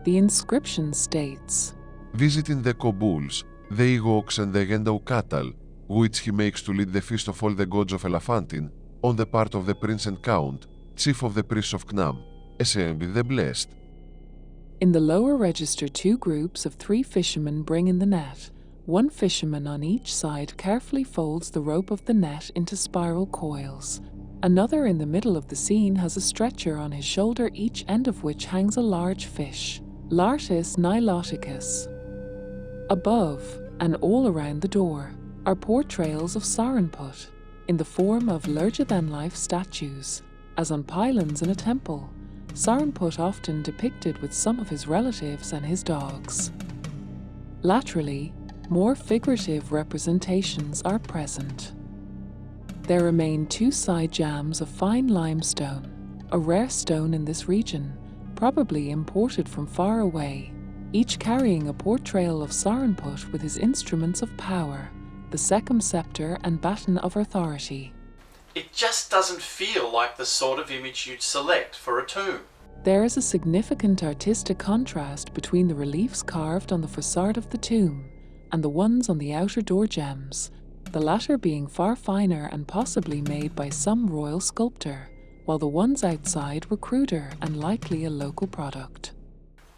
The inscription states, Visiting the Kobuls, the Egox and the Gendau cattle, which he makes to lead the feast of all the gods of Elephantine, on the part of the prince and count, chief of the priests of Knam, assembly the blessed. In the lower register, 2 groups of 3 fishermen bring in the net. One fisherman on each side carefully folds the rope of the net into spiral coils. Another in the middle of the scene has a stretcher on his shoulder, each end of which hangs a large fish, Lartis niloticus. Above, and all around the door, are portrayals of Sarenput, in the form of larger-than-life statues, as on pylons in a temple. Sarenput often depicted with some of his relatives and his dogs. Laterally, more figurative representations are present. There remain 2 side jambs of fine limestone, a rare stone in this region, probably imported from far away, each carrying a portrayal of Sarenput with his instruments of power, the second scepter and baton of authority. It just doesn't feel like the sort of image you'd select for a tomb. There is a significant artistic contrast between the reliefs carved on the facade of the tomb and the ones on the outer door gems, the latter being far finer and possibly made by some royal sculptor, while the ones outside were cruder and likely a local product.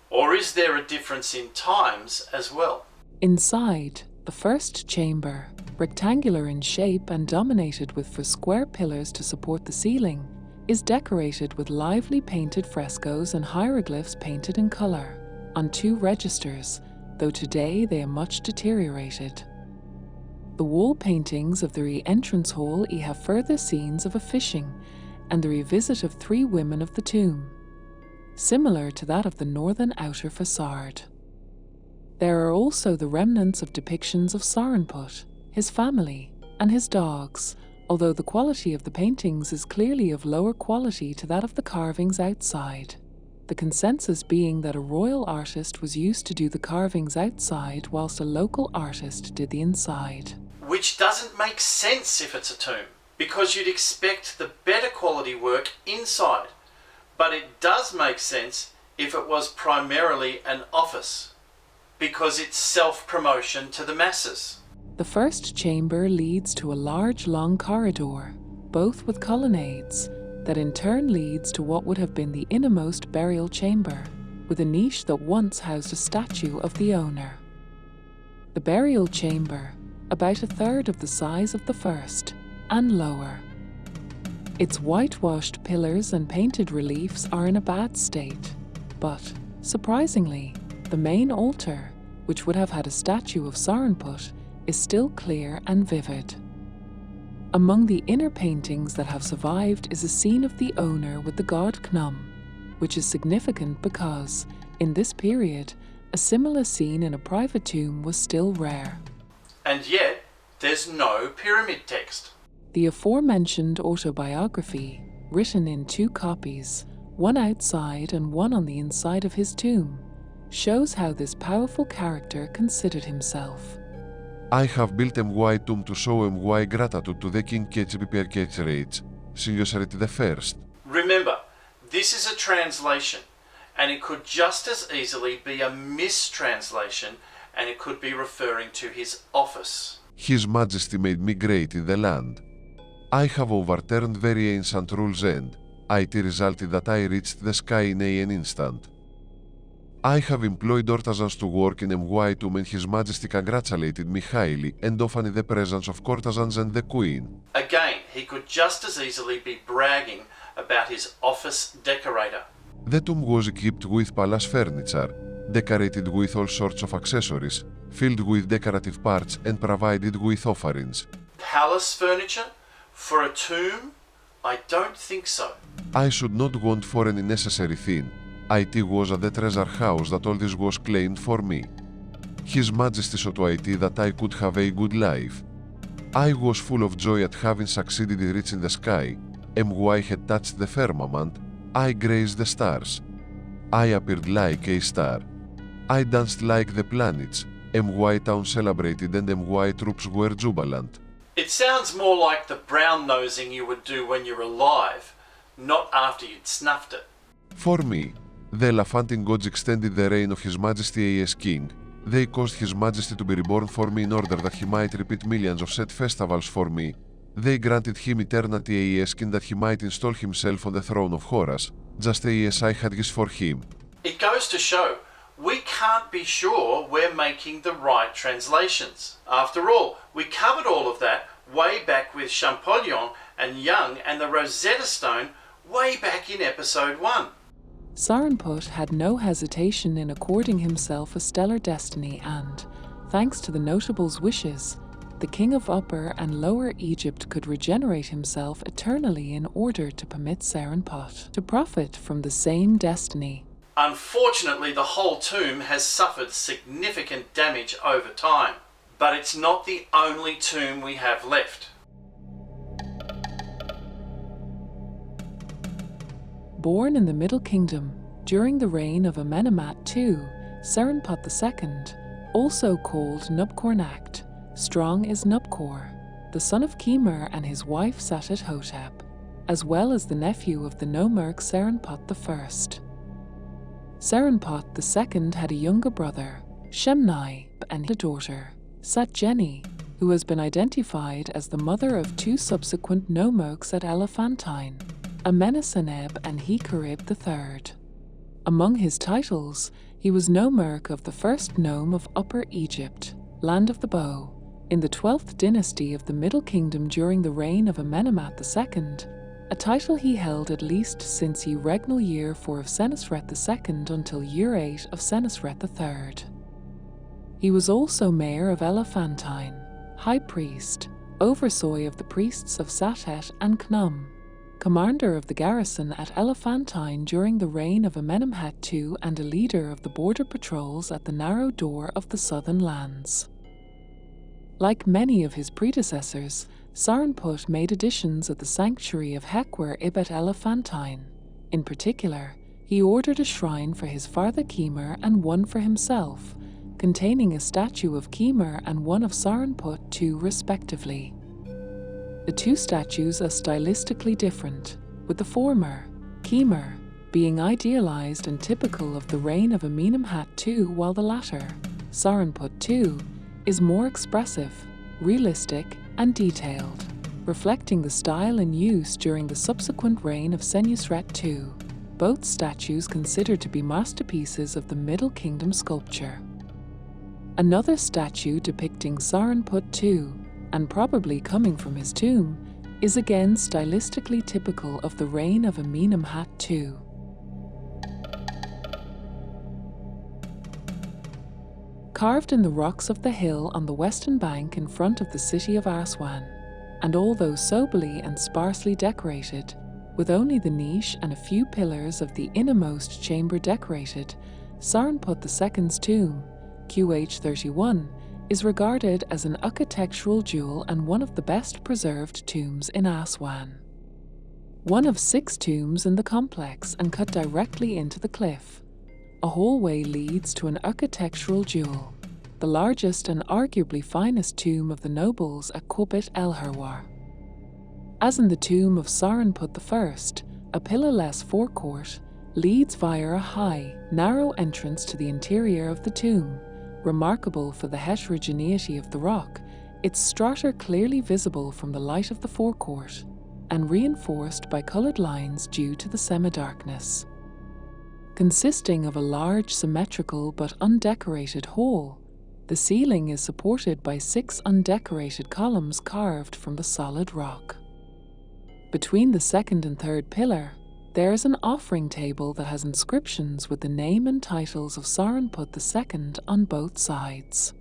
Or is there a difference in times as well? Inside, the first chamber, rectangular in shape and dominated with 4 square pillars to support the ceiling, is decorated with lively painted frescoes and hieroglyphs painted in color, on 2 registers, though today they are much deteriorated. The wall paintings of the re-entrance hall have further scenes of a fishing and the revisit of 3 women of the tomb, similar to that of the northern outer facade. There are also the remnants of depictions of Sarenput, his family, and his dogs, although the quality of the paintings is clearly of lower quality to that of the carvings outside, the consensus being that a royal artist was used to do the carvings outside whilst a local artist did the inside. Which doesn't make sense if it's a tomb, because you'd expect the better quality work inside. But it does make sense if it was primarily an office, because it's self-promotion to the masses. The first chamber leads to a large long corridor, both with colonnades, that in turn leads to what would have been the innermost burial chamber, with a niche that once housed a statue of the owner. The burial chamber, about 1/3 of the size of the first, and lower. Its whitewashed pillars and painted reliefs are in a bad state, but, surprisingly, the main altar, which would have had a statue of Sarenput, is still clear and vivid. Among the inner paintings that have survived is a scene of the owner with the god Knam, which is significant because, in this period, a similar scene in a private tomb was still rare. And yet, there's no pyramid text. The aforementioned autobiography, written in 2 copies, one outside and one on the inside of his tomb, shows how this powerful character considered himself. I have built my tomb to show my gratitude to the King KHBPRKH, Sirius the First. Remember, this is a translation, and it could just as easily be a mistranslation, and it could be referring to his office. His Majesty made me great in the land. I have overturned very ancient rules and it resulted that I reached the sky in an instant. I have employed artisans to work in my tomb and His Majesty congratulated me highly and often in the presence of courtesans and the Queen. Again, he could just as easily be bragging about his office decorator. The tomb was equipped with palace furniture, decorated with all sorts of accessories, filled with decorative parts and provided with offerings. Palace furniture? For a tomb? I don't think so. I should not want for any necessary thing. It was at the treasure house that all this was claimed for me. His Majesty saw to it that I could have a good life. I was full of joy at having succeeded in reaching the sky, and when I had touched the firmament, I grazed the stars. I appeared like a star. I danced like the planets, MY town celebrated and MY troops were jubilant. It sounds more like the brown nosing you would do when you're alive, not after you'd snuffed it. For me, the Elephantine gods extended the reign of His Majesty as king. They caused His Majesty to be reborn for me in order that he might repeat millions of set festivals for me. They granted him eternity as king that he might install himself on the throne of Horus, just as I had wished for him. It goes to show, we can't be sure we're making the right translations. After all, we covered all of that way back with Champollion and Young and the Rosetta Stone way back in episode 1. Sarenput had no hesitation in according himself a stellar destiny and, thanks to the notable's wishes, the king of Upper and Lower Egypt could regenerate himself eternally in order to permit Sarenput to profit from the same destiny. Unfortunately, the whole tomb has suffered significant damage over time, but it's not the only tomb we have left. Born in the Middle Kingdom during the reign of Amenemhat II, Sarenput II, also called Nubkornakht, strong is Nubkor, the son of Kemer and his wife Satet-Hotep, as well as the nephew of the nomarch Sarenput I. Sarenput II had a younger brother, Shemnai, and a daughter, Satjeni, who has been identified as the mother of two subsequent nomarchs at Elephantine, Ameneseneb and Hekarib III. Among his titles, he was nomarch of the first nome of Upper Egypt, Land of the Bow, in the 12th dynasty of the Middle Kingdom during the reign of Amenemhat II, a title he held at least since regnal year 4 of Senusret II until year 8 of Senusret III. He was also mayor of Elephantine, high priest, overseer of the priests of Satet and Knum, commander of the garrison at Elephantine during the reign of Amenemhat II and a leader of the border patrols at the narrow door of the southern lands. Like many of his predecessors, Sarenput made additions at the sanctuary of Hekwer Ibet Elephantine. In particular, he ordered a shrine for his father Kemer and one for himself, containing a statue of Kemer and one of Sarenput II respectively. The two statues are stylistically different, with the former, Kemer, being idealized and typical of the reign of Amenemhat II, while the latter, Sarenput II, is more expressive, realistic, and detailed, reflecting the style in use during the subsequent reign of Senusret II, both statues considered to be masterpieces of the Middle Kingdom sculpture. Another statue depicting Sarenput II, and probably coming from his tomb, is again stylistically typical of the reign of Amenemhat II. Carved in the rocks of the hill on the western bank in front of the city of Aswan, and although soberly and sparsely decorated, with only the niche and a few pillars of the innermost chamber decorated, Sarenput II's tomb, QH31, is regarded as an architectural jewel and one of the best preserved tombs in Aswan. One of 6 tombs in the complex and cut directly into the cliff. A hallway leads to an architectural jewel, the largest and arguably finest tomb of the nobles at Qubit El Herwar. As in the tomb of Sarenput I, a pillarless forecourt leads via a high, narrow entrance to the interior of the tomb. Remarkable for the heterogeneity of the rock, its strata clearly visible from the light of the forecourt, and reinforced by coloured lines due to the semi-darkness. Consisting of a large symmetrical but undecorated hall, the ceiling is supported by 6 undecorated columns carved from the solid rock. Between the second and third pillar, there is an offering table that has inscriptions with the name and titles of Sarenput II on both sides.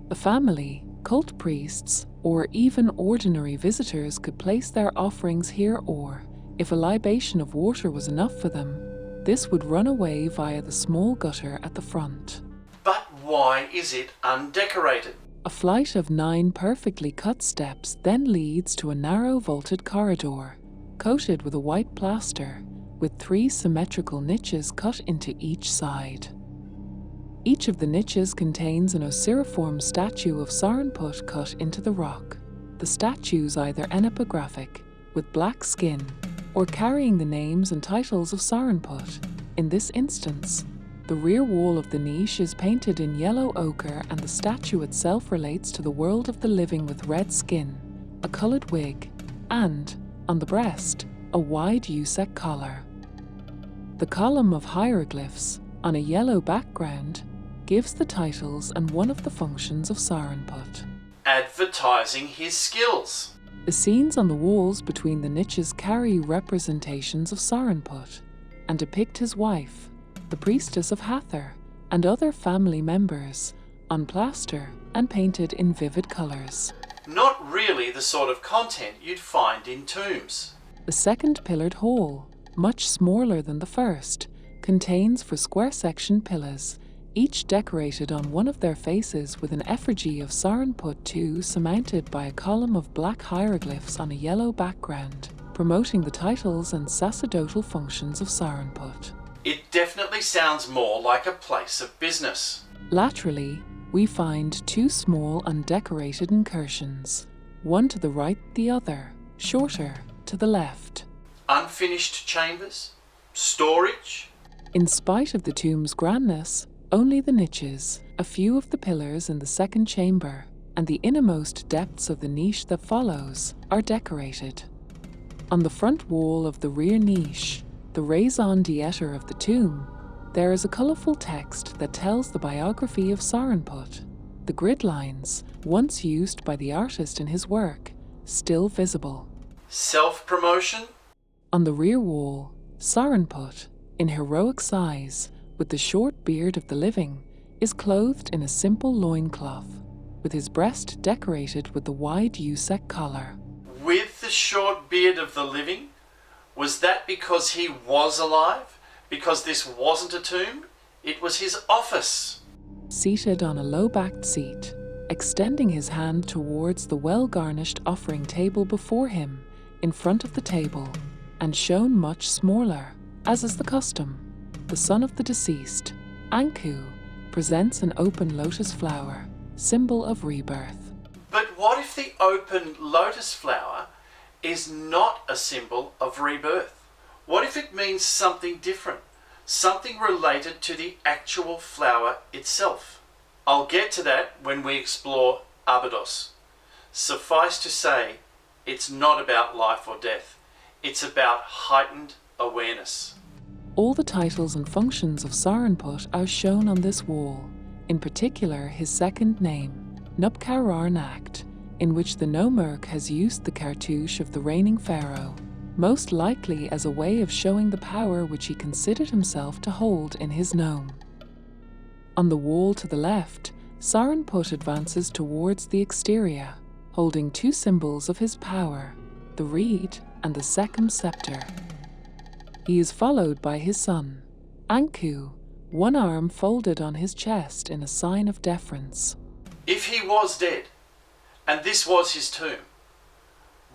The family, cult priests, or even ordinary visitors could place their offerings here, or, if a libation of water was enough for them, this would run away via the small gutter at the front. But why is it undecorated? A flight of 9 perfectly cut steps then leads to a narrow vaulted corridor, coated with a white plaster, with 3 symmetrical niches cut into each side. Each of the niches contains an osiriform statue of Sarenput cut into the rock. The statues either enepographic, with black skin, or carrying the names and titles of Sarenput. In this instance, the rear wall of the niche is painted in yellow ochre and the statue itself relates to the world of the living with red skin, a coloured wig, and, on the breast, a wide Usek collar. The column of hieroglyphs, on a yellow background, gives the titles and one of the functions of Sarenput. Advertising his skills. The scenes on the walls between the niches carry representations of Sarenput and depict his wife, the priestess of Hathor, and other family members, on plaster and painted in vivid colours. Not really the sort of content you'd find in tombs. The second pillared hall, much smaller than the first, contains four square-section pillars, each decorated on one of their faces with an effigy of Sarenput II surmounted by a column of black hieroglyphs on a yellow background, promoting the titles and sacerdotal functions of Sarenput. It definitely sounds more like a place of business. Laterally, we find two small undecorated incursions, one to the right, the other, shorter, to the left. Unfinished chambers? Storage? In spite of the tomb's grandness, only the niches, a few of the pillars in the second chamber, and the innermost depths of the niche that follows are decorated. On the front wall of the rear niche, the raison d'etre of the tomb, there is a colourful text that tells the biography of Sarenput. The grid lines, once used by the artist in his work, still visible. Self-promotion? On the rear wall, Sarenput, in heroic size, with the short beard of the living, is clothed in a simple loincloth, with his breast decorated with the wide Usek collar. With the short beard of the living? Was that because he was alive? Because this wasn't a tomb? It was his office. Seated on a low-backed seat, extending his hand towards the well-garnished offering table before him, in front of the table, and shown much smaller, as is the custom, the son of the deceased, Anku, presents an open lotus flower, symbol of rebirth. But what if the open lotus flower is not a symbol of rebirth? What if it means something different, something related to the actual flower itself? I'll get to that when we explore Abydos. Suffice to say, it's not about life or death. It's about heightened awareness. All the titles and functions of Sarenput are shown on this wall, in particular his second name, Nupkarar-Nacht, in which the Nomarch has used the cartouche of the reigning pharaoh, most likely as a way of showing the power which he considered himself to hold in his nome. On the wall to the left, Sarenput advances towards the exterior, holding two symbols of his power, the reed and the Sekhem scepter. He is followed by his son, Anku, one arm folded on his chest in a sign of deference. If he was dead, and this was his tomb,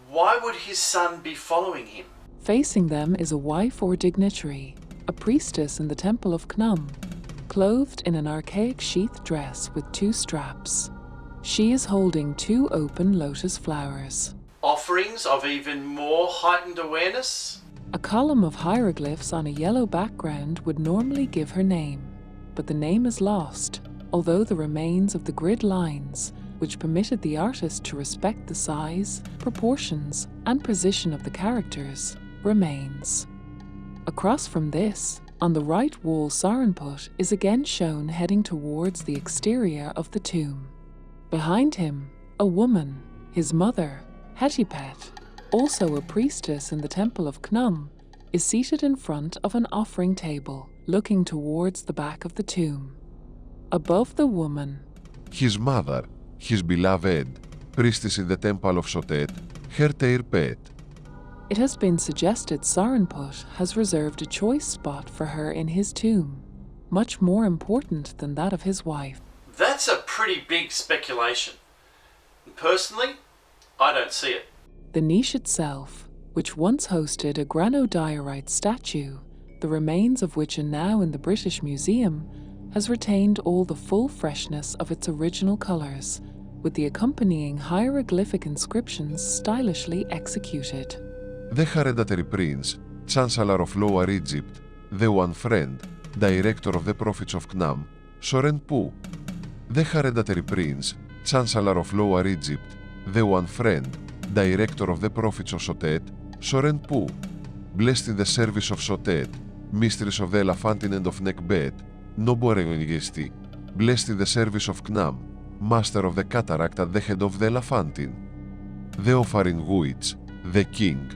why would his son be following him? Facing them is a wife or dignitary, a priestess in the temple of Khnum, clothed in an archaic sheath dress with two straps. She is holding two open lotus flowers. Offerings of even more heightened awareness? A column of hieroglyphs on a yellow background would normally give her name, but the name is lost, although the remains of the grid lines, which permitted the artist to respect the size, proportions, and position of the characters, remains. Across from this, on the right wall, Sarenput is again shown heading towards the exterior of the tomb. Behind him, a woman, his mother, Hetepet, also a priestess in the temple of Khnum, is seated in front of an offering table, looking towards the back of the tomb. Above the woman, his mother, his beloved, priestess in the temple of Sotet, her Teirpet. It has been suggested Sarenput has reserved a choice spot for her in his tomb, much more important than that of his wife. That's a pretty big speculation. Personally, I don't see it. The niche itself, which once hosted a granodiorite statue, the remains of which are now in the British Museum, has retained all the full freshness of its original colors, with the accompanying hieroglyphic inscriptions stylishly executed. The hereditary prince, Chancellor of Lower Egypt, the one friend, director of the prophets of Knam, Soren Pu. The hereditary prince, Chancellor of Lower Egypt, the one friend, director of the prophets of Sotet, Soren Pu. Blessed in the service of Sotet, mistress of the Elephantine and of Nekbet, Noboreon Gesti. Blessed in the service of Knam, master of the cataract at the head of the Elephantine. The offering which, the king,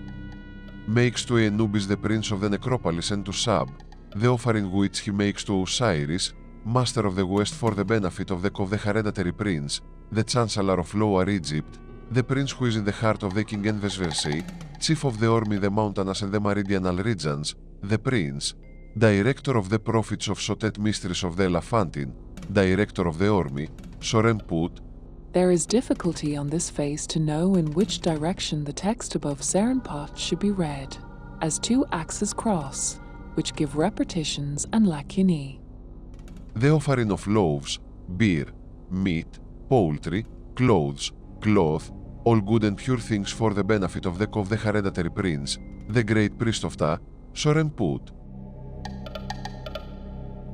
makes to Anubis the prince of the necropolis and to Sab, the offering which he makes to Osiris, master of the west for the benefit of the hereditary prince, the chancellor of Lower Egypt, the prince who is in the heart of the king and Vesversei, chief of the army, the mountainous and the meridional regions, the prince, director of the prophets of Sotet, mistress of the Elephantine, director of the army, Soren Put. There is difficulty on this face to know in which direction the text above Serenpot should be read, as two axes cross, which give repetitions and lacunae. The offering of loaves, beer, meat, poultry, clothes, cloth, all good and pure things for the benefit of the hereditary prince, the great priest of Ta, Soren Put.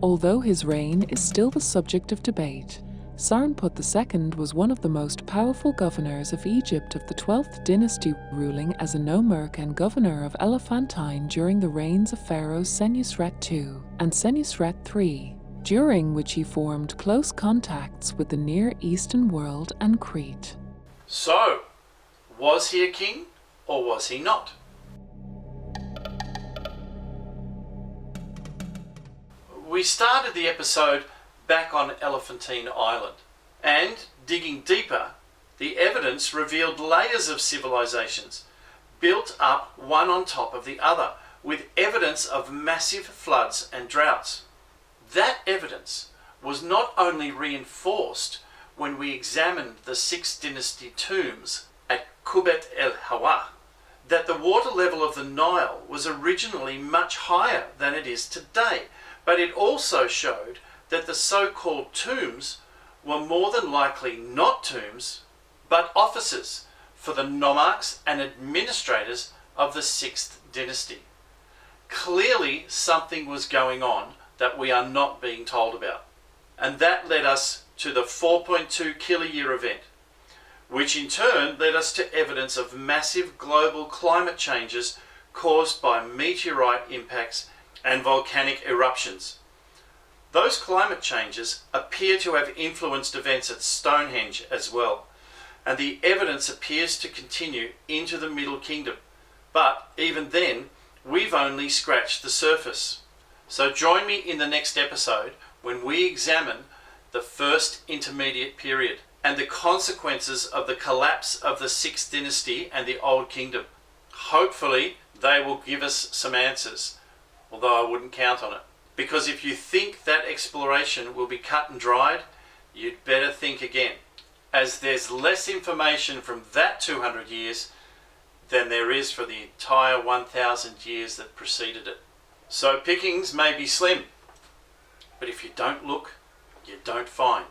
Although his reign is still the subject of debate, Sarnput II was one of the most powerful governors of Egypt of the 12th dynasty, ruling as a nomarch and governor of Elephantine during the reigns of pharaohs Senusret II and Senusret III, during which he formed close contacts with the Near Eastern world and Crete. So, was he a king or was he not? We started the episode back on Elephantine Island, and digging deeper, the evidence revealed layers of civilizations built up one on top of the other, with evidence of massive floods and droughts. That evidence was not only reinforced when we examined the 6th dynasty tombs at Kubet el Hawa, that the water level of the Nile was originally much higher than it is today, but it also showed that the so-called tombs were more than likely not tombs, but offices for the nomarchs and administrators of the 6th dynasty. Clearly something was going on that we are not being told about. And that led us to the 4.2 kiloyear event, which in turn led us to evidence of massive global climate changes caused by meteorite impacts and volcanic eruptions. Those climate changes appear to have influenced events at Stonehenge as well, and the evidence appears to continue into the Middle Kingdom. But even then, we've only scratched the surface. So join me in the next episode when we examine the First Intermediate Period and the consequences of the collapse of the 6th dynasty and the Old Kingdom. Hopefully they will give us some answers, although I wouldn't count on it. Because if you think that exploration will be cut and dried, you'd better think again, as there's less information from that 200 years than there is for the entire 1,000 years that preceded it. So pickings may be slim, but if you don't look, you don't find.